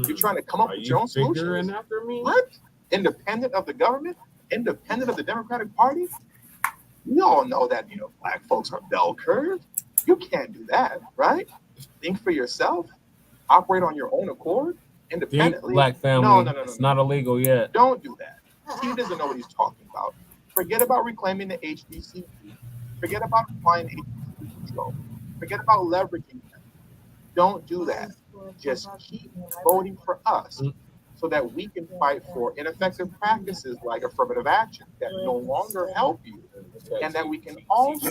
You're trying to come up with your own solutions? After me? What? Independent of the government? Independent of the Democratic Party? We all know that, Black folks are bell curves. You can't do that, right? Think for yourself. Operate on your own accord, independently. Black family. No. It's not illegal yet. Don't do that. He doesn't know what he's talking about. Forget about reclaiming the HBCU. Forget about applying HBCU control. Forget about leveraging them. Don't do that. Just keep voting for us so that we can fight for ineffective practices like affirmative action that no longer help you, and that we can also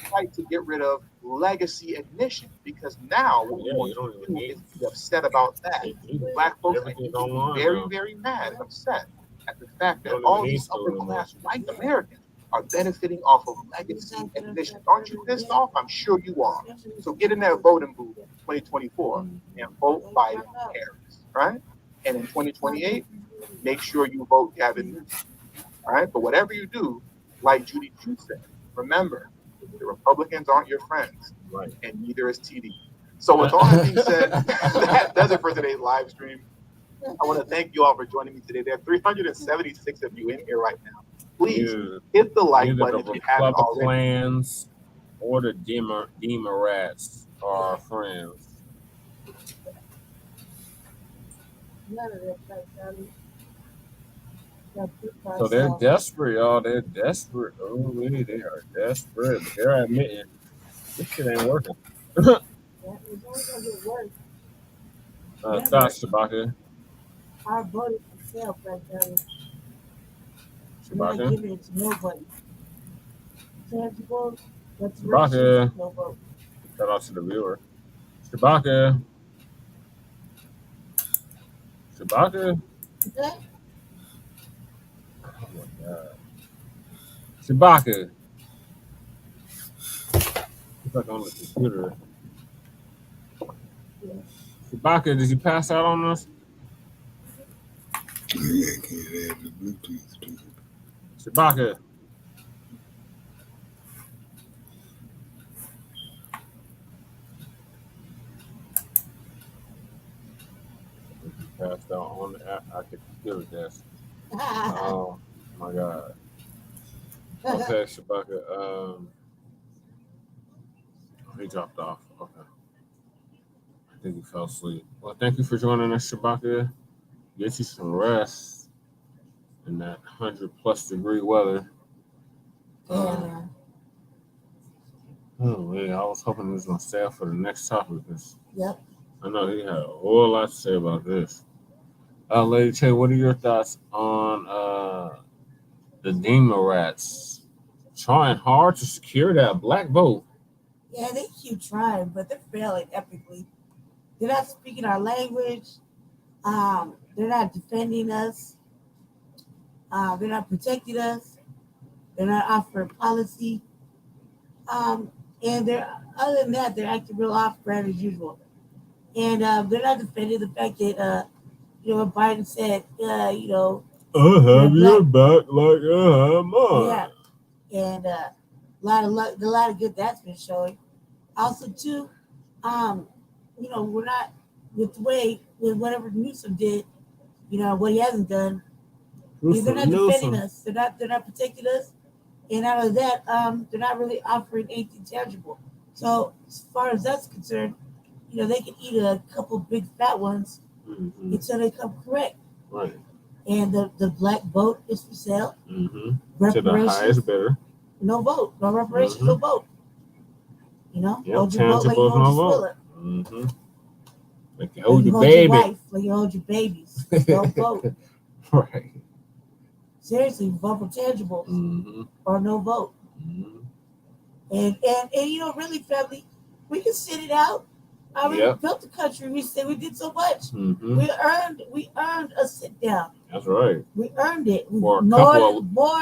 fight to get rid of legacy admission, because now what we want to do is be upset about that. Black folks are very, very mad and upset at the fact that all these upper class white Americans are benefiting off of legacy admissions. Aren't you pissed off? I'm sure you are. So get in that voting booth in 2024 and vote Biden Harris, right? And in 2028, make sure you vote Gavin Newsom, all right? But whatever you do, like Judy Chu said, remember, the Republicans aren't your friends, right? And neither is TD. So with all that being said, that does it for today's live stream. I want to thank you all for joining me today. There are 376 of you in here right now. Please hit the like button if you haven't already. Republikkkans or the Demonrats are our friends. So they're desperate, y'all. They're desperate. Oh, really? They are desperate. But they're admitting this shit ain't working. Stop, Shabaka. I voted myself right there. Shabaka. I'm not giving it to nobody. Shabaka. Shout out to the viewer. Shabaka. Shabaka. Oh my God. Shabaka. It's like on the computer. Shabaka, did you pass out on us? Yeah, I can't have the Bluetooth too. Shabaka. Passed out on the computer desk. Oh my God. Okay, Shabaka. He dropped off. Okay. I think he fell asleep. Well, thank you for joining us, Shabaka. get you some rest in that 100+ degree weather. Yeah. Oh man, I was hoping he was gonna stay up for the next topic. Yep. I know he had a whole lot to say about this. Lady Che, what are your thoughts on the Demonrats trying hard to secure that black vote? Yeah, they keep trying, but they're failing epically. They're not speaking our language. They're not defending us. They're not protecting us. They're not offering policy. And they're other than that, they're acting real off-brand as usual. And they're not defending the fact that what Biden said, I have your back like I have mine. Yeah. And a lot of good that's been showing. Also, too, we're not with whatever Newsom did, what he hasn't done. They're not defending us. They're not protecting us. And out of that, they're not really offering anything tangible. So as far as that's concerned, they can eat a couple big fat ones until they come correct. Right. And the black vote is for sale. To the highest bidder. No vote. No reparations, no vote. Hold your vote like you hold your swiller. Like you hold your baby. Your wife, like you hold your babies. Don't vote. Right. Seriously, vote for tangibles or no vote. And really, family, we can sit it out. We built the country. We said we did so much. We earned a sit down. That's right. We earned it. For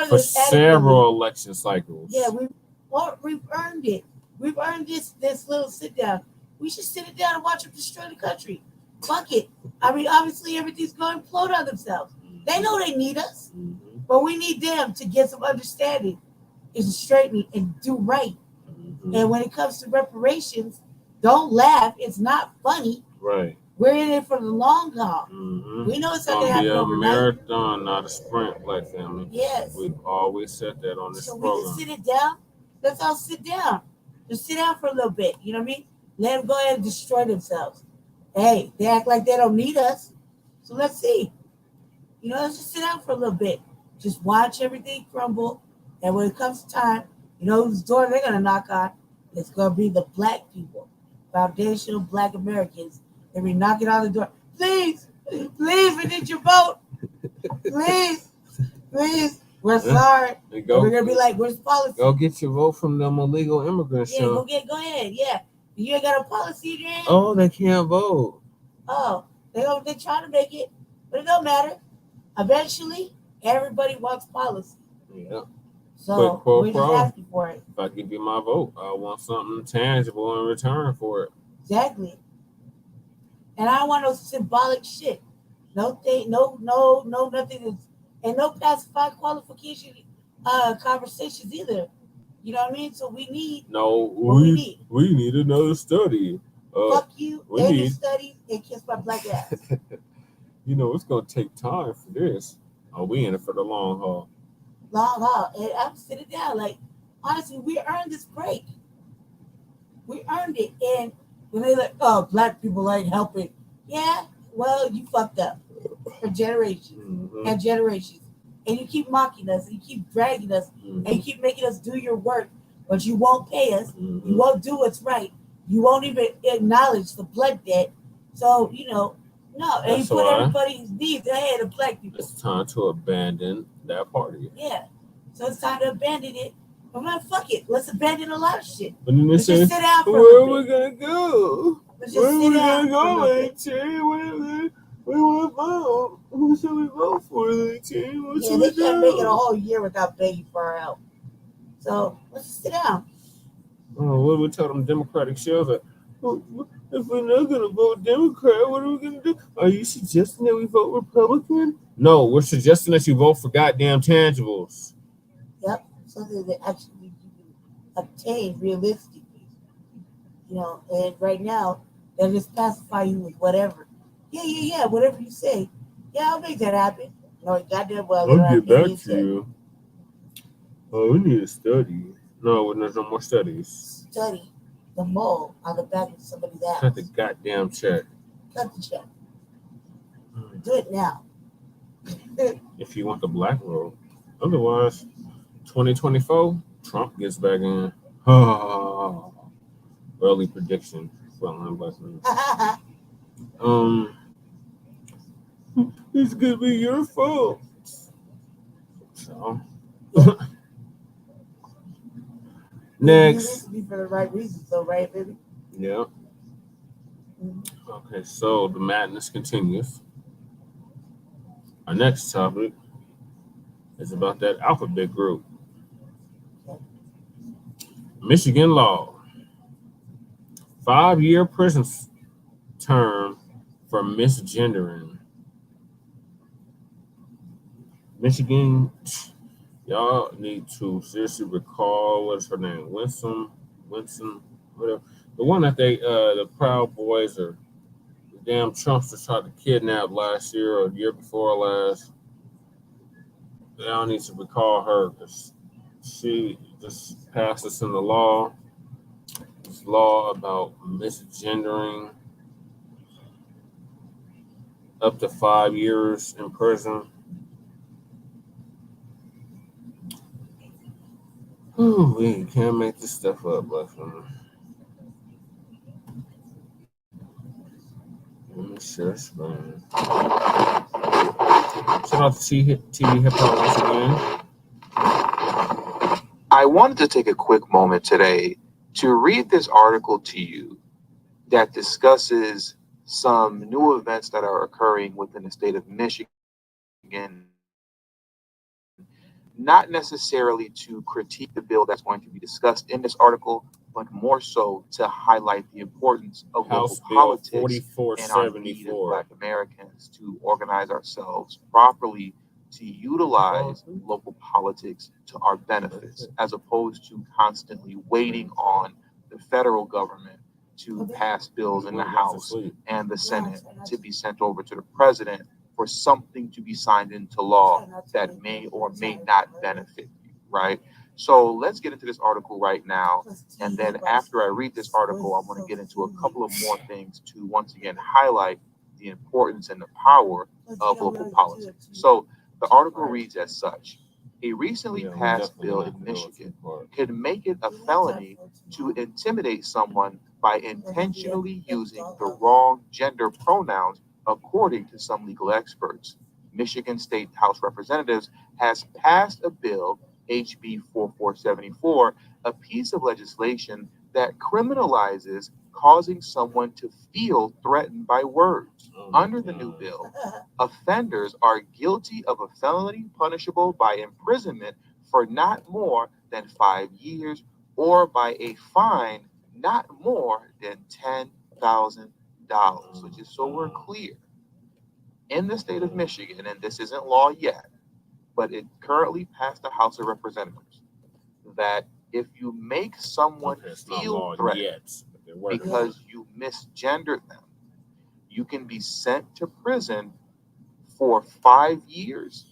For several election cycles. Yeah, we've earned it. We've earned this little sit down. We should sit it down and watch them destroy the country. Fuck it. I mean, obviously everything's going to implode on themselves. They know they need us, but we need them to get some understanding and straighten and do right. And when it comes to reparations, don't laugh. It's not funny. Right. We're in it for the long haul. We know it's going to happen overnight. Marathon, not a sprint, black family. Yes. We've always said that on this program. So we can sit it down. Let's all sit down. Just sit down for a little bit. You know what I mean? Let them go ahead and destroy themselves. Hey, they act like they don't need us. So let's see. Let's just sit down for a little bit. Just watch everything crumble. And when it comes to time, whose door they're going to knock on? It's going to be the black people. Foundational black Americans. They'll be knocking on the door. Please, we need your vote. Please. We're sorry. We're going to be like, where's the policy? Go get your vote from them illegal immigrants. Yeah, go ahead. Yeah. You ain't got a policy in your hand? Oh, they can't vote. Oh, they're trying to make it, but it don't matter. Eventually, everybody wants policy. Yeah. So we're just asking for it. If I give you my vote, I want something tangible in return for it. Exactly. And I don't want no symbolic shit. No nothing. And no pacified qualification conversations either. You know what I mean? So we need we need another study. Fuck you and your studies and kiss my black ass. It's gonna take time for this. We in it for the long haul. Long haul. And I'm sitting down like, honestly, we earned this break. We earned it. And when they're like, oh, black people ain't helping. Yeah, well, you fucked up for generations and generations. And you keep mocking us, and you keep dragging us, and you keep making us do your work, but you won't pay us. You won't do what's right. You won't even acknowledge the blood debt. So, no. And you put everybody's needs ahead of black people. It's time to abandon that party. Yeah. So it's time to abandon it. But man, fuck it. Let's abandon a lot of shit. But then Let's just sit down for where are we going to go? Let's just sit down for a bit. We want to vote. Who should we vote for, team? Yeah, they can't make it a whole year without begging for our help. So let's just sit down. Oh, what do we tell them Democratic shows? Like, if we're not going to vote Democrat, what are we going to do? Are you suggesting that we vote Republican? No, we're suggesting that you vote for goddamn tangibles. Yep, something that actually you can obtain realistically. And right now, they'll just pacify you with whatever. Yeah, whatever you say. Yeah, I'll make that happen. No, goddamn well. I'll get back to you. Oh, we need to study. No, there's no more studies. Study the mole on the back of somebody's ass. Cut the goddamn check. Cut the check. Do it now. if you want the black vote. Otherwise, 2024, Trump gets back in. Early prediction. Front Line Blacc. It's gonna be your fault. So next. Be for the right reasons, though, right, baby? Yeah. Okay, so the madness continues. Our next topic is about that alphabet group. Michigan law. 5-year prison term for misgendering. Michigan, y'all need to seriously recall, what's her name? Winston, whatever. The one that the Proud Boys or the damn Trumpsters tried to kidnap last year or the year before last. Y'all need to recall her because she just passed this in the law. This law about misgendering, up to 5 years in prison. Ooh, we can't make this stuff up, but let me share screen. Shout out to TV Hip Hop once again. I wanted to take a quick moment today to read this article to you that discusses some new events that are occurring within the state of Michigan. Not necessarily to critique the bill that's going to be discussed in this article, but more so to highlight the importance of House local Bill politics and our need as 4474. Black Americans to organize ourselves properly to utilize local politics to our benefits, as opposed to constantly waiting on the federal government to pass bills in the House and the Senate to be sent over to the president for something to be signed into law that may or may not benefit you, right? So let's get into this article right now. And then after I read this article, I'm going to get into a couple of more things to once again highlight the importance and the power of local politics. So the article reads as such. A recently passed bill in Michigan could make it a felony to intimidate someone by intentionally using the wrong gender pronouns, according to some legal experts. Michigan State House Representatives has passed a bill, HB 4474, a piece of legislation that criminalizes causing someone to feel threatened by words. Under the new bill, offenders are guilty of a felony punishable by imprisonment for not more than 5 years or by a fine not more than $10,000. So just so we're clear, in the state of Michigan, and this isn't law yet, but it currently passed the House of Representatives, that if you make someone feel threatened because you misgendered them, you can be sent to prison for 5 years,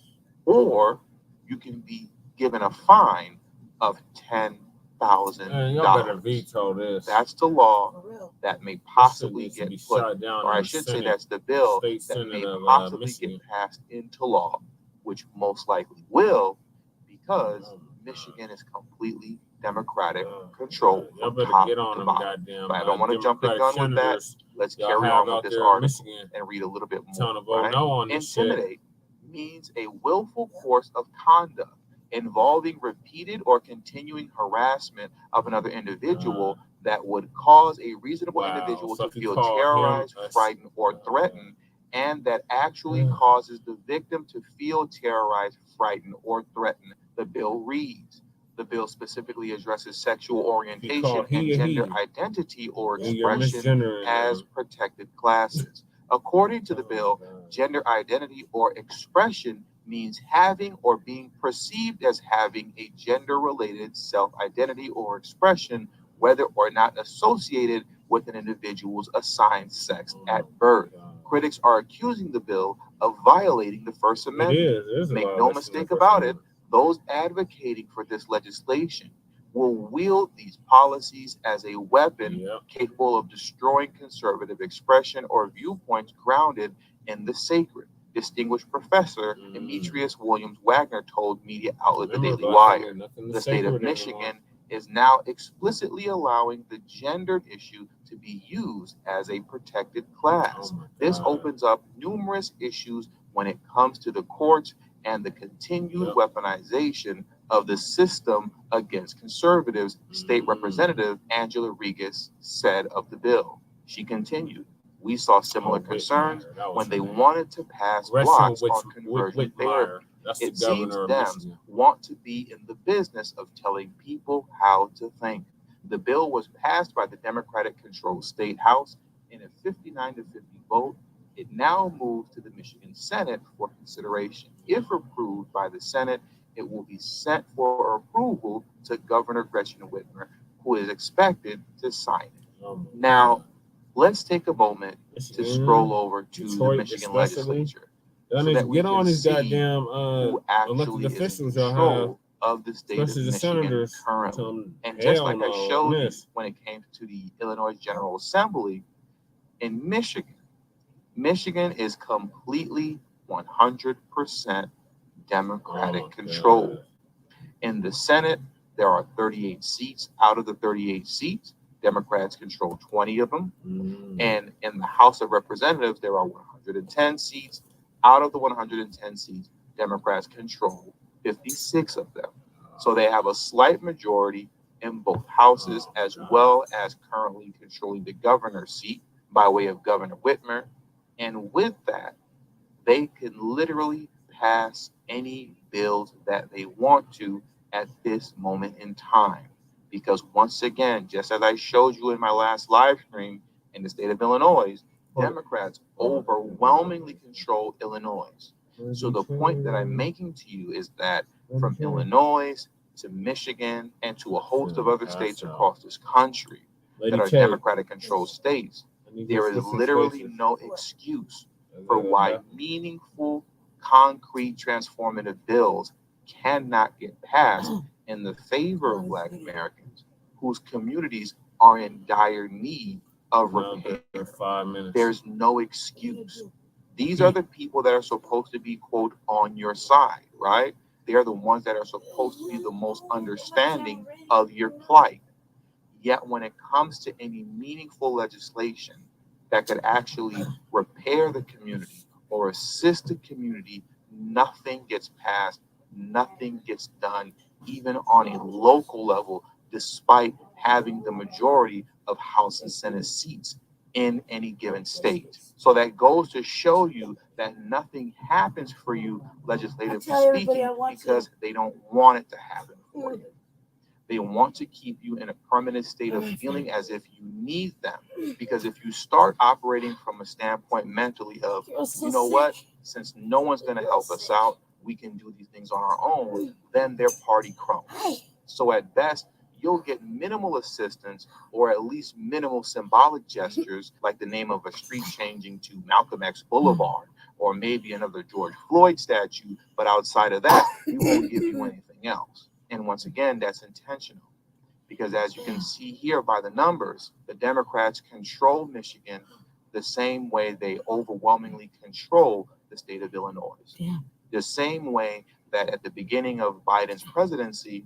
or you can be given a fine of $10,000. Y'all better veto this. That's the law that may possibly get put, or I should say that's the bill that may possibly get passed into law, which most likely will, because Michigan is completely Democratic control from top to bottom. But I don't want to jump the gun with that. Let's carry on with this article and read a little bit more. Right? Intimidate means a willful course of conduct involving repeated or continuing harassment of another individual that would cause a reasonable individual to feel terrorized, frightened, or threatened, and that actually causes the victim to feel terrorized, frightened, or threatened. The bill reads. The bill specifically addresses sexual orientation and gender identity or expression as protected classes. According to the bill, gender identity or expression means having or being perceived as having a gender-related self-identity or expression, whether or not associated with an individual's assigned sex at birth. Critics are accusing the bill of violating the First Amendment. Make no mistake about it, those advocating for this legislation will wield these policies as a weapon capable of destroying conservative expression or viewpoints grounded in the sacred. Distinguished Professor Demetrius Williams Wagner told media outlet The Daily Wire. The state of Michigan is now explicitly allowing the gendered issue to be used as a protected class. This opens up numerous issues when it comes to the courts and the continued weaponization of the system against conservatives, State Representative Angela Regas said of the bill. She continued, "We saw similar concerns when they wanted to pass blocks on conversion therapy. It seems Dems want to be in the business of telling people how to think." The bill was passed by the Democratic-controlled State House in a 59-50 vote. It now moves to the Michigan Senate for consideration. If approved by the Senate, it will be sent for approval to Governor Gretchen Whitmer, who is expected to sign it. Now, let's take a moment to scroll over to the Michigan legislature so that we can see who actually is in control of the state of Michigan currently. And just like I showed you when it came to the Illinois General Assembly, in Michigan is completely 100% Democratic control. In the Senate, there are 38 seats. Out of the 38 seats, Democrats control 20 of them. And in the House of Representatives, there are 110 seats. Out of the 110 seats, Democrats control 56 of them. So they have a slight majority in both houses, as well as currently controlling the governor's seat by way of Governor Whitmer. And with that, they can literally pass any bills that they want to at this moment in time. Because once again, just as I showed you in my last live stream in the state of Illinois, Democrats overwhelmingly control Illinois. So the point that I'm making to you is that from Illinois to Michigan and to a host of other states across this country that are Democratic controlled states, there is literally no excuse for why meaningful, concrete, transformative bills cannot get passed in the favor of Black Americans whose communities are in dire need of repair. There's no excuse. These are the people that are supposed to be, quote, on your side, right? They are the ones that are supposed to be the most understanding of your plight. Yet when it comes to any meaningful legislation that could actually repair the community or assist the community, nothing gets passed, nothing gets done, even on a local level, despite having the majority of House and Senate seats in any given state. So that goes to show you that nothing happens for you, legislatively speaking, because they don't want it to happen for you. They want to keep you in a permanent state of feeling as if you need them. Because if you start operating from a standpoint mentally of, you know what, since no one's going to help us out, we can do these things on our own, then their party crumbles. So at best, you'll get minimal assistance or at least minimal symbolic gestures like the name of a street changing to Malcolm X Boulevard or maybe another George Floyd statue. But outside of that, we won't give you anything else. And once again, that's intentional because as you can see here by the numbers, the Democrats control Michigan the same way they overwhelmingly control the state of Illinois. The same way that at the beginning of Biden's presidency,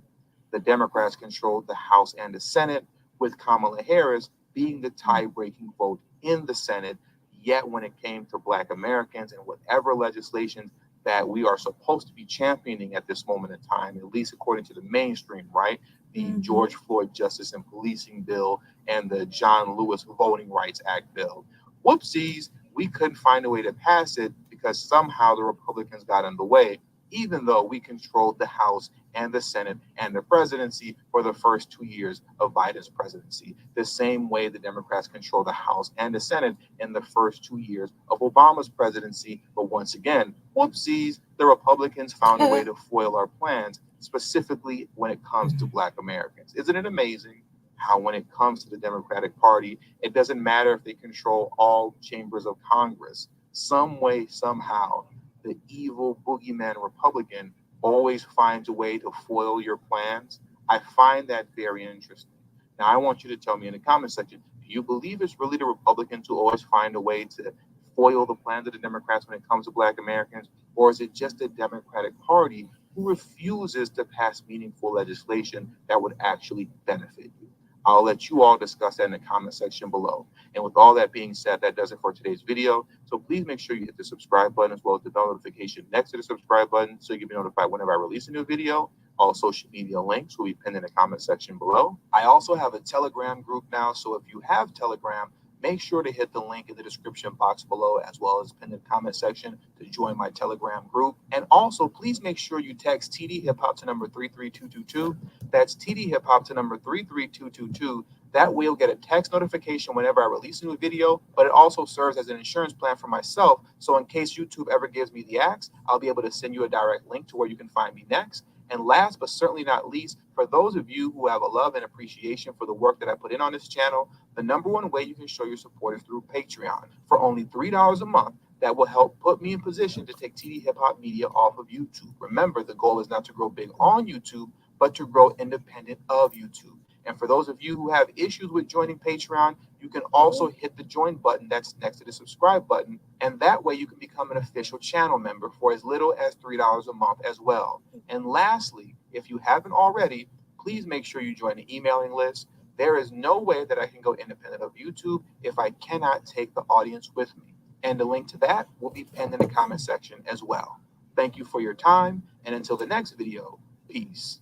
the Democrats controlled the House and the Senate, with Kamala Harris being the tie-breaking vote in the Senate. Yet when it came to Black Americans and whatever legislation that we are supposed to be championing at this moment in time, at least according to the mainstream, right? The George Floyd Justice and Policing Bill and the John Lewis Voting Rights Act bill. Whoopsies, we couldn't find a way to pass it because somehow the Republicans got in the way, even though we controlled the House and the Senate and the presidency for the first 2 years of Biden's presidency, the same way the Democrats control the House and the Senate in the first 2 years of Obama's presidency. But once again, whoopsies, the Republicans found a way to foil our plans, specifically when it comes to Black Americans. Isn't it amazing how when it comes to the Democratic Party, it doesn't matter if they control all chambers of Congress, some way, somehow, the evil boogeyman Republican always finds a way to foil your plans? I find that very interesting. Now, I want you to tell me in the comment section, do you believe it's really the Republicans who always find a way to foil the plans of the Democrats when it comes to Black Americans? Or is it just the Democratic Party who refuses to pass meaningful legislation that would actually benefit you? I'll let you all discuss that in the comment section below. And with all that being said, that does it for today's video. So please make sure you hit the subscribe button as well as the bell notification next to the subscribe button so you can be notified whenever I release a new video. All social media links will be pinned in the comment section below. I also have a Telegram group now, so if you have Telegram, make sure to hit the link in the description box below as well as pin in the comment section to join my Telegram group. And also, please make sure you text TD Hip Hop to number 33222. That's TD Hip Hop to number 33222. That way you'll get a text notification whenever I release a new video, but it also serves as an insurance plan for myself. So in case YouTube ever gives me the axe, I'll be able to send you a direct link to where you can find me next. And last but certainly not least, for those of you who have a love and appreciation for the work that I put in on this channel, the #1 way you can show your support is through Patreon. For only $3 a month, that will help put me in position to take TD Hip Hop Media off of YouTube. Remember, the goal is not to grow big on YouTube, but to grow independent of YouTube. And for those of you who have issues with joining Patreon, you can also hit the join button that's next to the subscribe button. And that way you can become an official channel member for as little as $3 a month as well. And lastly, if you haven't already, please make sure you join the emailing list. There is no way that I can go independent of YouTube if I cannot take the audience with me. And the link to that will be pinned in the comment section as well. Thank you for your time. And until the next video, peace.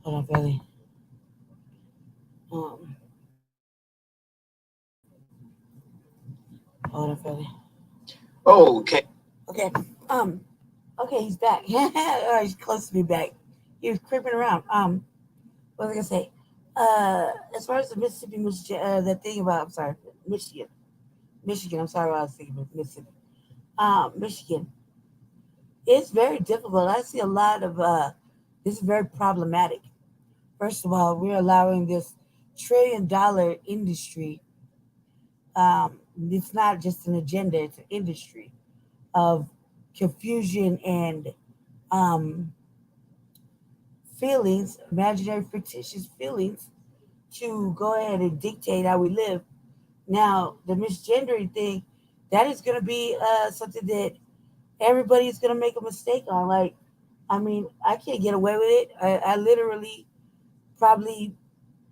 Hold on, Philly. Hold on, Philly. Okay. Okay. Okay, he's back. He's close to be back. He was creeping around. What was I gonna say? As far as the Mississippi, that thing about, I'm sorry, Michigan. I'm sorry, I was thinking of Mississippi. Michigan. It's very difficult. I see a lot of this is very problematic. First of all, we're allowing this $1 trillion industry. It's not just an agenda; it's an industry of confusion and feelings, imaginary, fictitious feelings, to go ahead and dictate how we live. Now, the misgendering thing, that is going to be something that everybody's going to make a mistake on. Like, I mean, I can't get away with it. I literally probably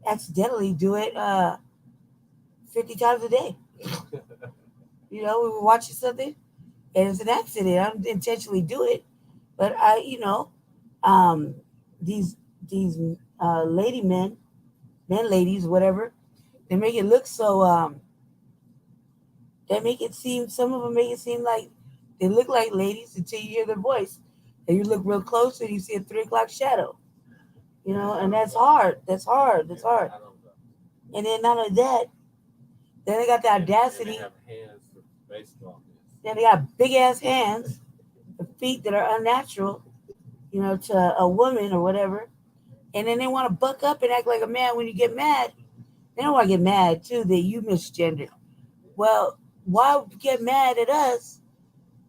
accidentally do it 50 times a day. You know, we were watching something and it's an accident. I don't intentionally do it, but these ladies, whatever, they make it look so they make it seem, some of them make it seem like they look like ladies until you hear their voice and you look real close and you see a 3 o'clock shadow, you know, and that's hard. And then not only that, then they got the audacity. Then they got big ass hands, the feet that are unnatural, you know, to a woman or whatever. And then they want to buck up and act like a man when you get mad. They don't want to get mad too that you misgendered. Well, why get mad at us?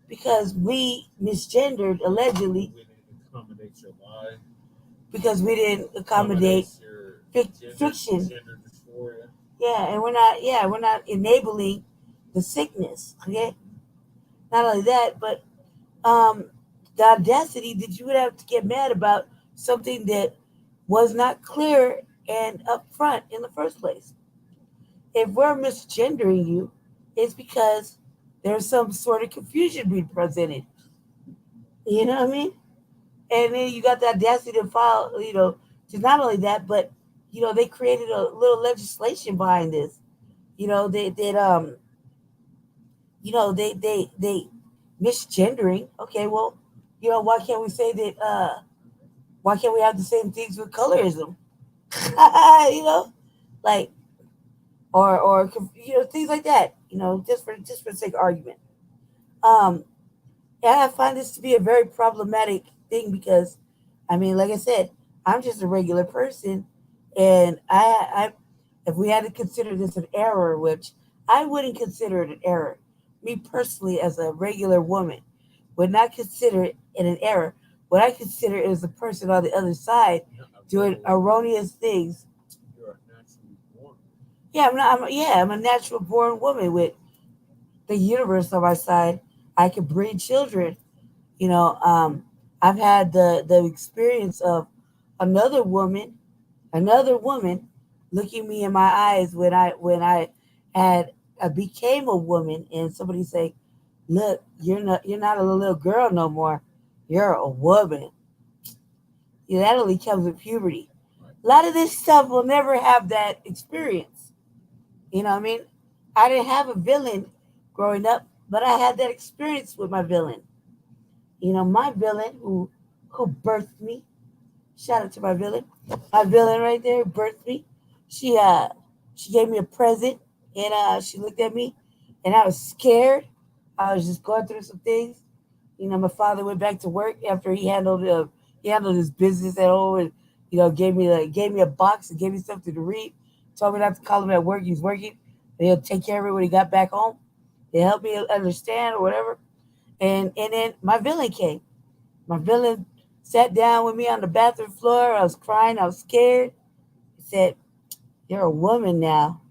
Because we misgendered allegedly. We didn't accommodate your lie. Because we didn't accommodate fiction. Yeah, and we're not enabling the sickness. Okay. Not only that, but the audacity that you would have to get mad about something that was not clear and upfront in the first place. If we're misgendering you, it's because there's some sort of confusion being presented. You know what I mean? And then you got the audacity to file, you know, to not only that, but, you know, they created a little legislation behind this. You know, they misgendering. Okay, well, you know, why can't we say that, why can't we have the same things with colorism? You know, like, or you know, things like that, you know, just for the sake of argument. And I find this to be a very problematic thing because, I mean, like I said, I'm just a regular person, and I if we had to consider this an error, which I wouldn't consider it an error, me personally as a regular woman would not consider it an error. What I consider it is the person on the other side doing erroneous things. You're a naturally born Yeah, I'm a natural born woman with the universe on my side. I can breed children. You know, I've had the experience of another woman, another woman, looking me in my eyes when I had I became a woman, and somebody say, "Look, you're not a little girl no more. You're a woman." That only comes with puberty. A lot of this stuff will never have that experience. You know what I mean? I didn't have a villain growing up, but I had that experience with my villain. My villain who birthed me. Shout out to my villain. My villain right there birthed me. She gave me a present, and she looked at me, and I was scared. I was just going through some things. My father went back to work after he handled his business at home, and gave me a box and gave me something to read. Told me not to call him at work. He's working, and he'll take care of it when he got back home. They helped me understand or whatever. And then my villain came. My villain sat down with me on the bathroom floor. I was crying. I was scared. He said, "You're a woman now.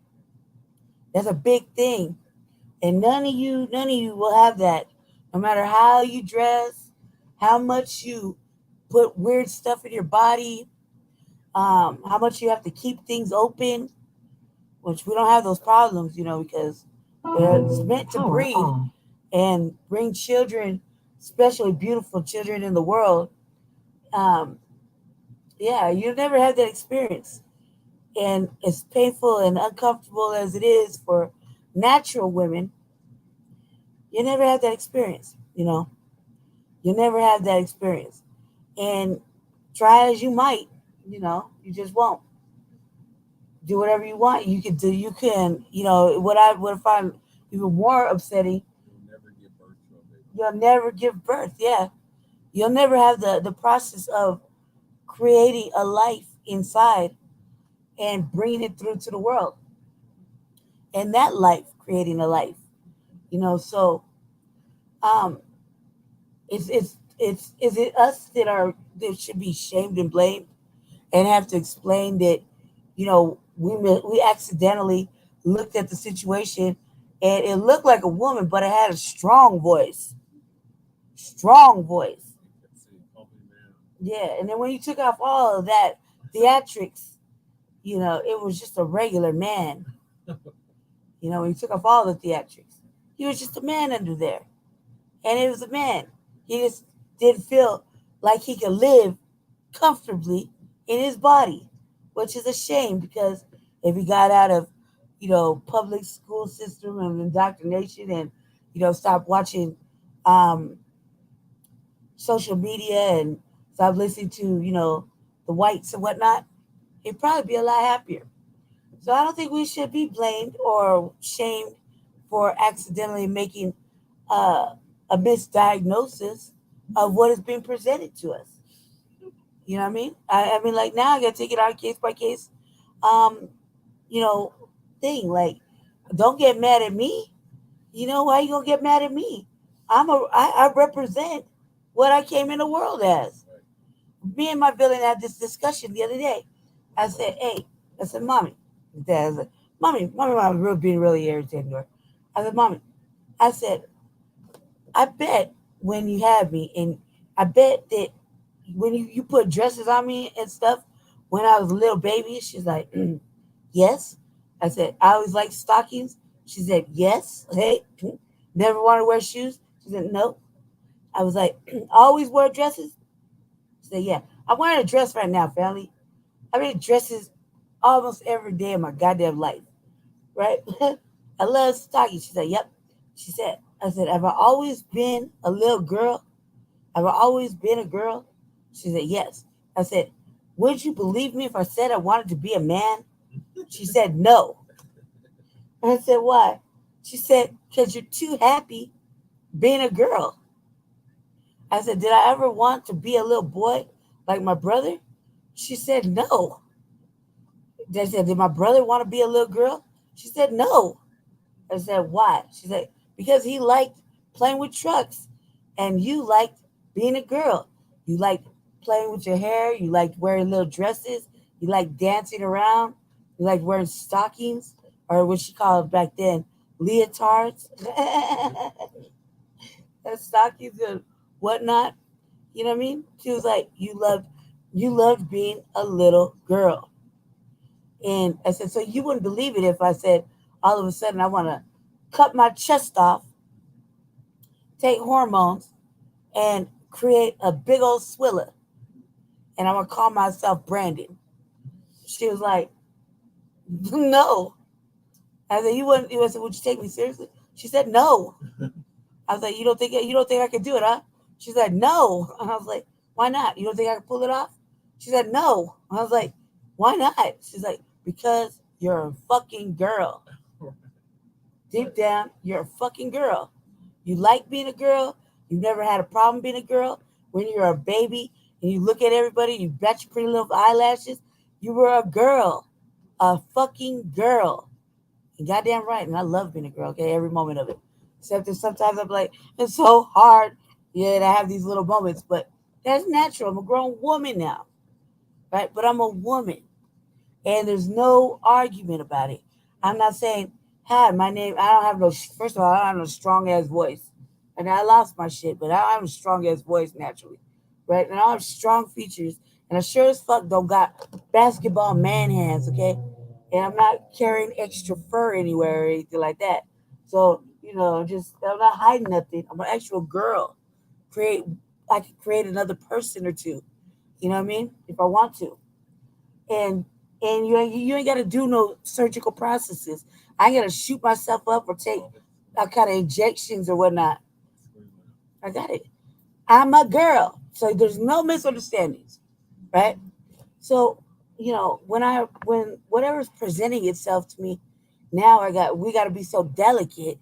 That's a big thing, and none of you will have that. No matter how you dress, how much you put weird stuff in your body, how much you have to keep things open, which we don't have those problems, because it's meant to breed and bring children, especially beautiful children in the world. Um, yeah, you never had that experience. And as painful and uncomfortable as it is for natural women, you never had that experience. You never had that experience. And try as you might, you just won't. Do whatever you want. You can do. You can. What I would find even more upsetting. You'll never give birth. Yeah, you'll never have the process of creating a life inside and bringing it through to the world, and that life creating a life. So um, it's is it us that should be shamed and blamed and have to explain that we accidentally looked at the situation and it looked like a woman, but it had a strong voice. Yeah, and then when you took off all of that theatrics, it was just a regular man. When you took off all the theatrics, he was just a man under there, and it was a man. He just didn't feel like he could live comfortably in his body, which is a shame because if he got out of, public school system and indoctrination and, stop watching um, social media and stop listening to, the whites and whatnot, he'd probably be a lot happier. So I don't think we should be blamed or shamed for accidentally making a misdiagnosis of what is being presented to us. You know what I mean? I mean, like now I got to take it on case by case, um, you know, thing. Like, don't get mad at me. Why you gonna get mad at me? I represent what I came in the world as. Me and my villain had this discussion the other day. I said, "Hey," I said, "Mommy," Dad, I said, "Mommy, being really irritating to her." I said, "Mommy," I said, "I bet when you have me, and I bet that when you put dresses on me and stuff when I was a little baby." She's like, "Yes." I said, "I always liked stockings." She said, "Yes." Hey, never want to wear shoes. She said, "No." I was like, "I always wear dresses." She said, "Yeah." I'm wearing a dress right now, family. I wear dresses almost every day of my goddamn life, right? I love stockings. She said, "Yep." She said, I said, "Have I always been a little girl? Have I always been a girl?" She said, "Yes." I said, "Would you believe me if I said I wanted to be a man?" She said, "No." I said, "Why?" She said, "Because you're too happy being a girl." I said, "Did I ever want to be a little boy like my brother?" She said, "No." I said, "Did my brother want to be a little girl?" She said, "No." I said, "Why?" She said, "Because he liked playing with trucks and you liked being a girl. You liked playing with your hair. You liked wearing little dresses. You liked dancing around. You liked wearing stockings. or what she called back then, leotards, and stockings and whatnot. You know what I mean? She was like, you loved being a little girl. And I said, so you wouldn't believe it if I said all of a sudden I want to cut my chest off, take hormones, and create a big old swiller. And I'm going to call myself Brandon. She was like, no. I said, I said, would you take me seriously? She said, no. I was like, you don't think I can do it, huh? She said, no. And I was like, why not? You don't think I can pull it off? She said, no. I was like, why not? She's like, because you're a fucking girl. Deep down, you're a fucking girl. You like being a girl. You've never had a problem being a girl. When you're a baby and you look at everybody, you bat your pretty little eyelashes. You were a girl. A fucking girl. And goddamn right. And I love being a girl, okay? Every moment of it. Except that sometimes I'm like, it's so hard. Yeah, to have these little moments. But that's natural. I'm a grown woman now. Right? But I'm a woman. And there's no argument about it. I'm not saying, hi, my name, I don't have no, first of all, I don't have no strong ass voice. And I lost my shit, but I don't have a strong ass voice naturally. Right? And I don't have strong features. And I sure as fuck don't got basketball man hands, okay? And I'm not carrying extra fur anywhere or anything like that. So, I'm not hiding nothing. I'm an actual girl. I could create another person or two. You know what I mean? If I want to. And you ain't got to do no surgical processes. I ain't got to shoot myself up or take kind of injections or whatever. I got it. I'm a girl. So there's no misunderstandings. Right? So, when whatever's presenting itself to me, now we got to be so delicate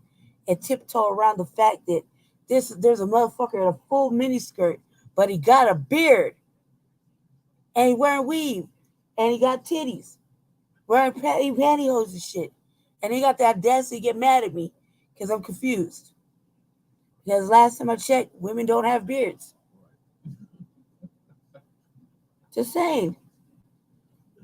and tiptoe around the fact that there's a motherfucker in a full miniskirt, but he got a beard and he wearing weave and he got titties, wearing pantyhose and shit, and he got the audacity to get mad at me because I'm confused. Because last time I checked, women don't have beards. Just saying.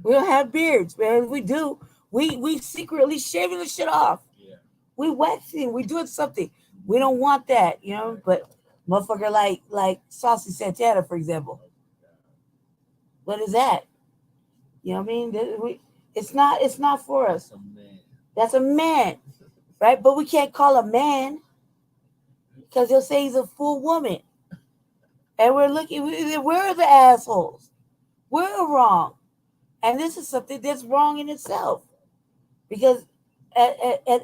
We don't have beards, man. We do. We secretly shaving the shit off. Yeah. We waxing. We doing something. We don't want that, But motherfucker like Saucy Santana, for example. What is that? You know what I mean? It's not for us. That's a man, right? But we can't call a man because he'll say he's a full woman, and we're the assholes. We're wrong. And this is something that's wrong in itself. Because at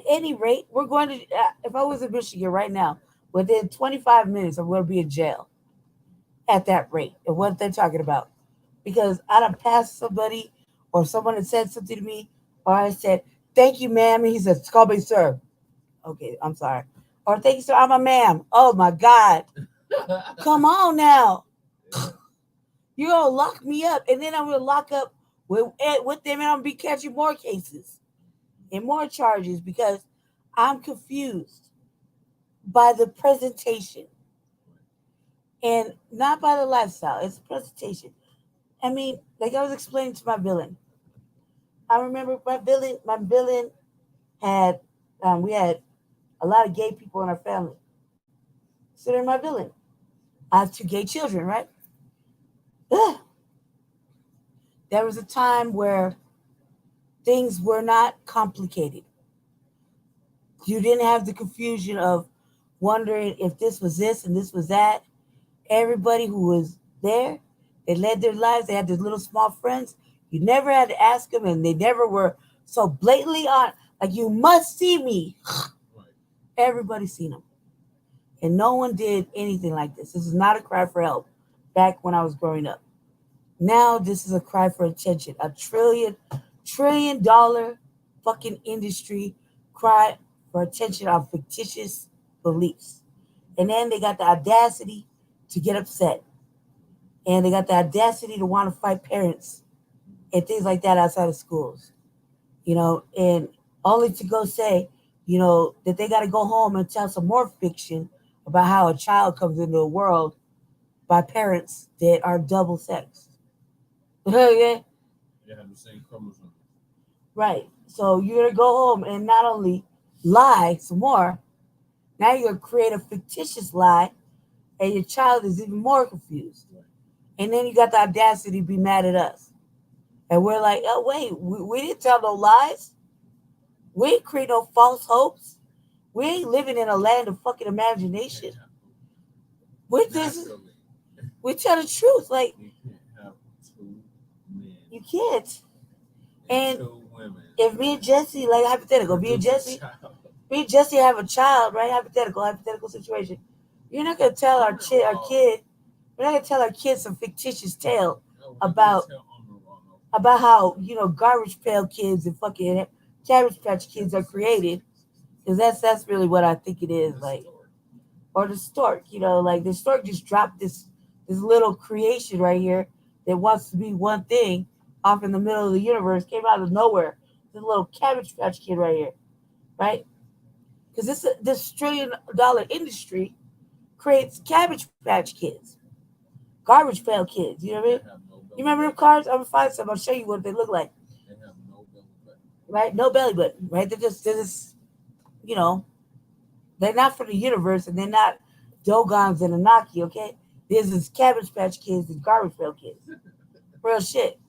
any rate, we're going to, if I was in Michigan right now, within 25 minutes, I'm going to be in jail at that rate of what they're talking about. Because I done passed somebody or someone had said something to me, or I said, thank you, ma'am. And he said, call me sir. Okay, I'm sorry. Or thank you, sir. I'm a ma'am. Oh, my God. Come on now. You're going to lock me up. And then I'm going to lock up with them, and I'm going to be catching more cases and more charges because I'm confused by the presentation and not by the lifestyle. It's the presentation. I mean, like I was explaining to my villain. I remember my villain had, we had a lot of gay people in our family. So they're my villain. I have 2 gay children, right? Ugh. There was a time where things were not complicated. You didn't have the confusion of wondering if this was this and this was that. Everybody who was there, they led their lives. They had their little small friends. You never had to ask them, and they never were so blatantly on, like, you must see me. Everybody seen them. And no one did anything like this. This is not a cry for help back when I was growing up. Now this is a cry for attention. A trillion dollar fucking industry cry for attention on fictitious beliefs. And then they got the audacity to get upset. And they got the audacity to want to fight parents and things like that outside of schools. And only to go say, that they got to go home and tell some more fiction about how a child comes into the world by parents that are double sex. Okay? They have the same chromosomes. Right. So you're gonna go home and not only lie some more, now you're gonna create a fictitious lie, and your child is even more confused. And then you got the audacity to be mad at us. And we're like, oh wait, we didn't tell no lies. We ain't create no false hopes. We ain't living in a land of fucking imagination. With this, we tell the truth. Like you can't. And if me and Jesse, like hypothetical, me and Jesse have a child, right? Hypothetical situation. You're not gonna tell our kid, we're not gonna tell our kids some fictitious tale about how garbage pail kids and fucking Cabbage Patch Kids are created, because that's really what I think it is, like, or the stork, like the stork just dropped this little creation right here that wants to be one thing off in the middle of the universe, came out of nowhere. This little Cabbage Patch Kid right here, right? Because this $1 trillion industry creates Cabbage Patch Kids, garbage pail kids. You know what I mean? You remember them cars? I'm gonna find some. I'll show you what they look like. Right? No belly button. Right? They're just they're not from the universe, and they're not Dogons and Anaki. Okay, this is Cabbage Patch Kids and garbage pail kids. Real shit.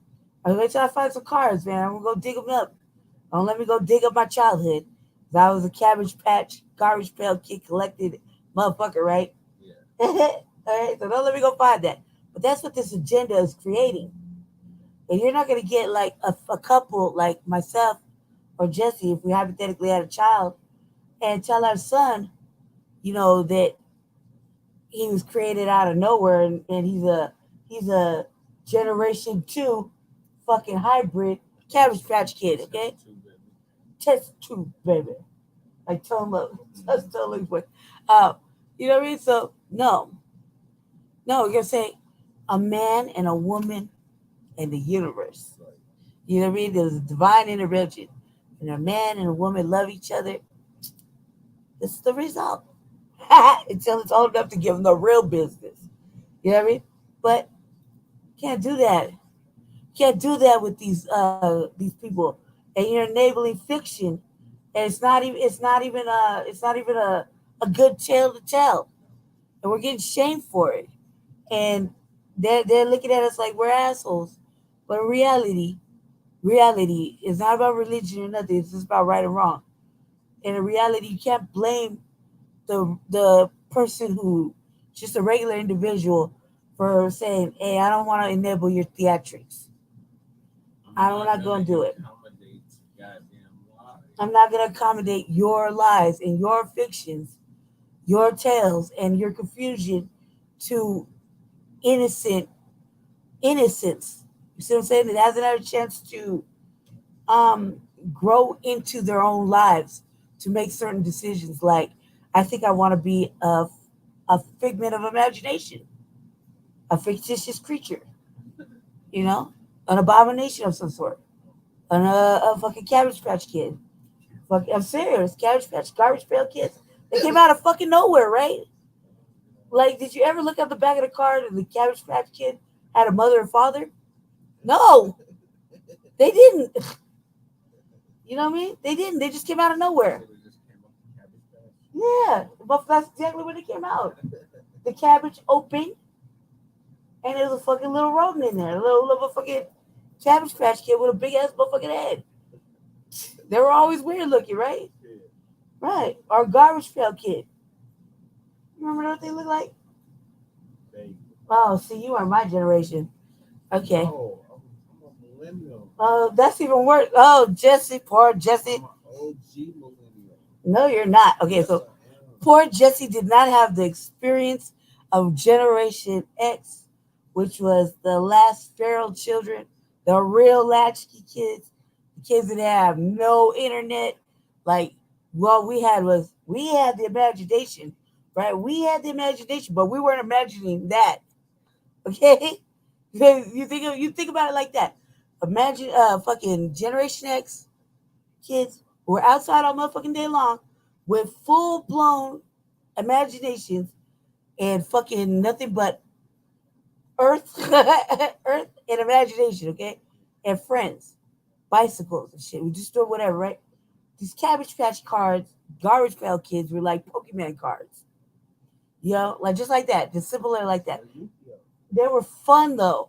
I'm gonna try to find some cars, man. I'm gonna go dig them up. Don't let me go dig up my childhood. I was a Cabbage Patch garbage pail kid collected motherfucker, right? Yeah. All right, so don't let me go find that. But that's what this agenda is creating. And you're not gonna get like a couple like myself or Jesse, if we hypothetically had a child, and tell our son, that he was created out of nowhere, and he's a generation 2 fucking hybrid Cabbage Patch Kid, okay? Test tube, baby. Like tone look. That's totally what. You know what I mean? So no, we're gonna say a man and a woman and the universe. You know what I mean? There's a divine intervention, and a man and a woman love each other. This is the result. Until it's old enough to give them the real business. You know what I mean? But can't do that. Can't do that with these people. And you're enabling fiction, and it's not even a good tale to tell, and we're getting shamed for it. And they're looking at us like we're assholes. But in reality is not about religion or nothing. It's just about right and wrong. And in reality, you can't blame the person who just a regular individual for saying, "Hey, I don't want to enable your theatrics. I'm not going to do it. I'm not going to accommodate your lies and your fictions, your tales, and your confusion to innocence. You see what I'm saying? It hasn't had a chance to grow into their own lives to make certain decisions. Like, I think I want to be a figment of imagination, a fictitious creature, an abomination of some sort, a fucking Cabbage Patch Kid. I'm serious. Cabbage Patch, garbage pail kids. They came out of fucking nowhere, right? Like, did you ever look at the back of the car and the Cabbage Patch Kid had a mother and father? No, they didn't. You know what I mean? They didn't. They just came out of nowhere. Yeah, but that's exactly when they came out. The cabbage opened, and there was a fucking little rodent in there. A little fucking Cabbage Patch Kid with a big ass motherfucking head. They were always weird looking, right? Right. Or Garbage Pail Kid. Remember what they look like? Oh, see, you are my generation. Okay. Oh, that's even worse. Oh, Jesse, poor Jesse. No, you're not. Okay, so poor Jesse did not have the experience of Generation X, which was the last feral children, the real latchkey kids, the kids that have no internet. Like, what we had the imagination, right? We had the imagination, but we weren't imagining that. Okay? You think about it like that. Imagine fucking Generation X kids who were outside all motherfucking day long with full blown imaginations and fucking nothing but earth and imagination, okay? And friends. bicycles and shit. We just do whatever, right? These Cabbage Patch cards, Garbage Pail Kids were like Pokemon cards. You know, like just like that, just similar like that. They were fun though.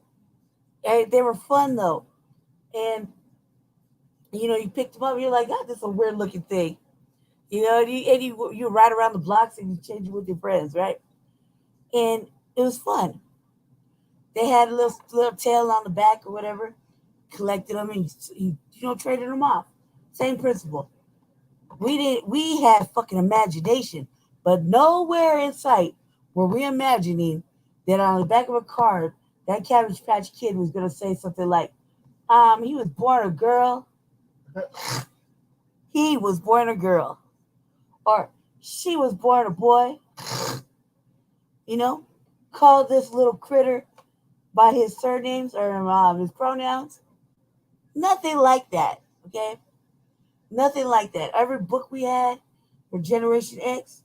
And you know, you picked them up, and you're like, "God, this is a weird looking thing." You know, and you ride around the blocks and you change it with your friends, right? And it was fun. They had a little tail on the back or whatever. Collected them and you know, traded them off. Same principle. We had fucking imagination, but nowhere in sight were we imagining that on the back of a card that Cabbage Patch Kid was gonna say something like, he was born a girl. He was born a girl. Or she was born a boy. You know? Call this little critter by his surnames or his pronouns. Nothing like that. Okay? Nothing like that. Every book we had for Generation X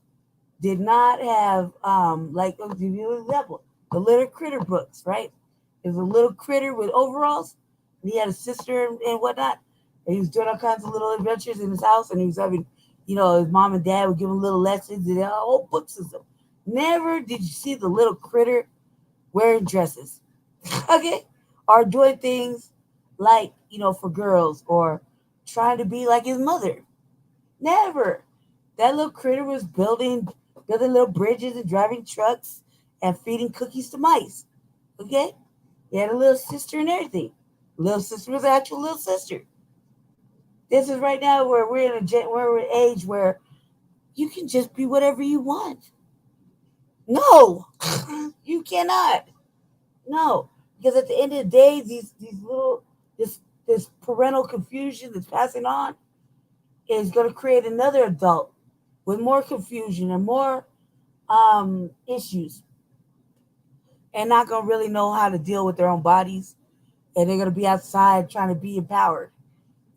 did not have like, I'll give you an example. The little critter books, right? It was a little critter with overalls, and he had a sister and whatnot. And he was doing all kinds of little adventures in his house, and he was having, you know, his mom and dad would give him little lessons and whole books and stuff. Never did you see the little critter wearing dresses, okay? Or doing things like, you know, for girls or trying to be like his mother. Never. That little critter was building little bridges and driving trucks and feeding cookies to mice, okay? He had a little sister and everything. Little sister was an actual little sister. This is right now where we're in an age where you can just be whatever you want. No, you cannot. No, because at the end of the day, this parental confusion that's passing on is going to create another adult with more confusion and more issues, and not going to really know how to deal with their own bodies, and they're going to be outside trying to be empowered.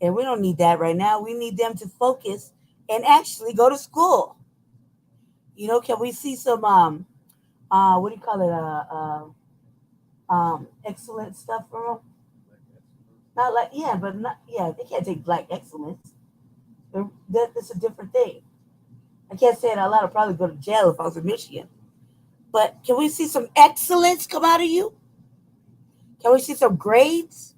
And we don't need that right now. We need them to focus and actually go to school. You know, can we see some what do you call it? Excellent stuff from them? Not like they can't take black excellence. That's a different thing. I can't say it out loud. I'd probably go to jail if I was in Michigan. But can we see some excellence come out of you? Can we see some grades?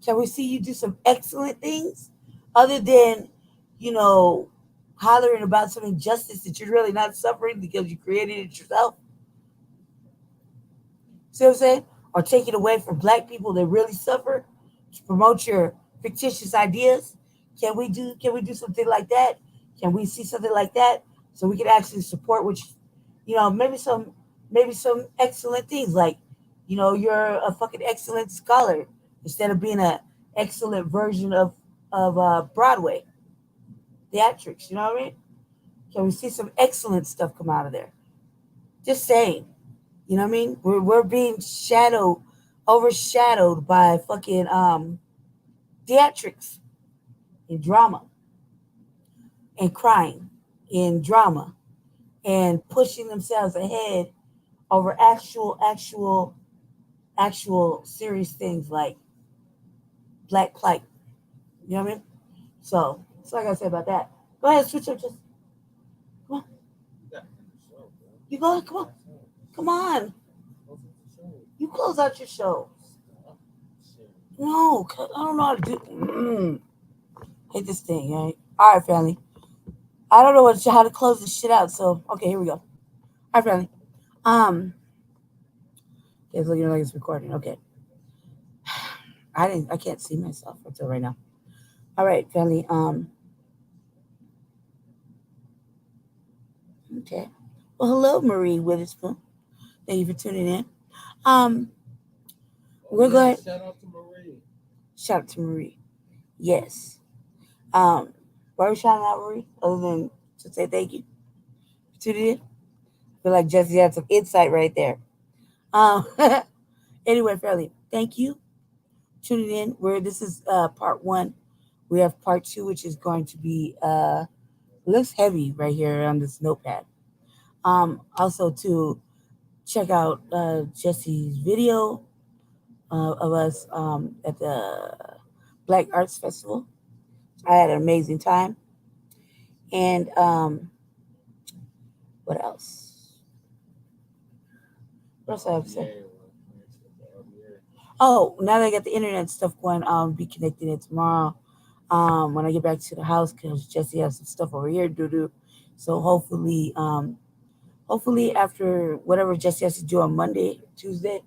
Can we see you do some excellent things other than, you know, hollering about some injustice that you're really not suffering because you created it yourself? See what I'm saying? Or take it away from black people that really suffer to promote your fictitious ideas? Can we do something like that? Can we see something like that so we can actually support you know, maybe some excellent things like, you know, you're a fucking excellent scholar instead of being an excellent version of Broadway theatrics. You know what I mean? Can we see some excellent stuff come out of there? Just saying. You know what I mean? We're being overshadowed by fucking theatrics and drama and crying in drama and pushing themselves ahead over actual serious things like black plight. You know what I mean? So that's all I gotta say about that. Go ahead, switch up. Just come on. You go ahead. Come on. You close out your show. No, I don't know how to do. Hate this thing, right? All right, family. I don't know how to close this shit out. So okay, here we go. All right, family. It's looking like it's recording. Okay. I can't see myself until right now. All right, family. Okay. Well, hello, Marie Witherspoon. Thank you for tuning in. We're going. Shout out to Marie. Shout out to Marie. Yes. Why are we shouting out Marie? Other than to say thank you for tuning in. I feel like Jesse had some insight right there. Anyway, family, thank you. Tuning in. This is part 1. We have part 2, which is going to be looks heavy right here on this notepad. Also to check out Jesse's video of us at the Black Arts Festival. I had an amazing time. And what else? What else I have to say? Oh, now that I got the internet stuff going, I'll be connecting it tomorrow. When I get back to the house, because Jesse has some stuff over here to do. So hopefully after whatever Jesse has to do on Monday, Tuesday,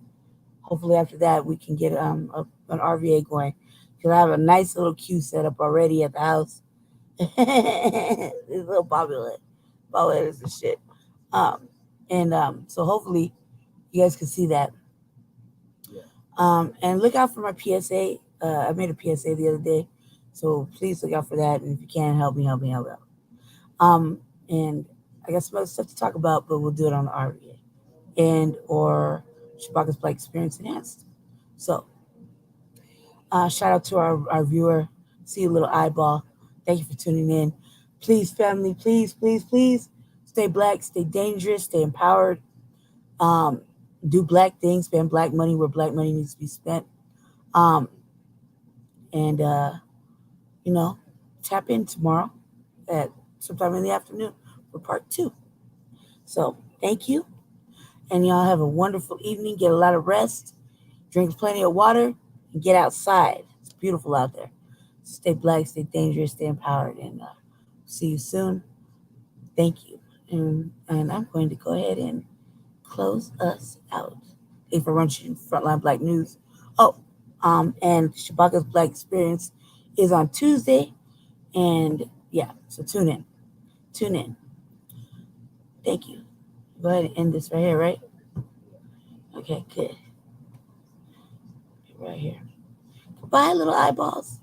hopefully after that we can get an RVA going. Because I have a nice little queue set up already at the house. It's a little bobblehead and shit. So hopefully you guys can see that. And look out for my PSA. I made a PSA the other day, so please look out for that. And if you can, help me out. And I got some other stuff to talk about, but we'll do it on the RVA and or Shabaka's Black Experience Enhanced. So shout out to our viewer. See a little eyeball. Thank you for tuning in. Please, family, please stay black, stay dangerous, stay empowered. Do black things, spend black money where black money needs to be spent. Tap in tomorrow at sometime in the afternoon for part 2. So thank you. And y'all have a wonderful evening. Get a lot of rest. Drink plenty of water and get outside. It's beautiful out there. Stay black, stay dangerous, stay empowered, and see you soon. Thank you. And I'm going to go ahead and close us out. If I run you Front Line Blacc News. And Shabaka's Black Experience is on Tuesday. And yeah, so tune in. Thank you. Go ahead and end this right here, right? Okay, good. Right here. Goodbye, little eyeballs.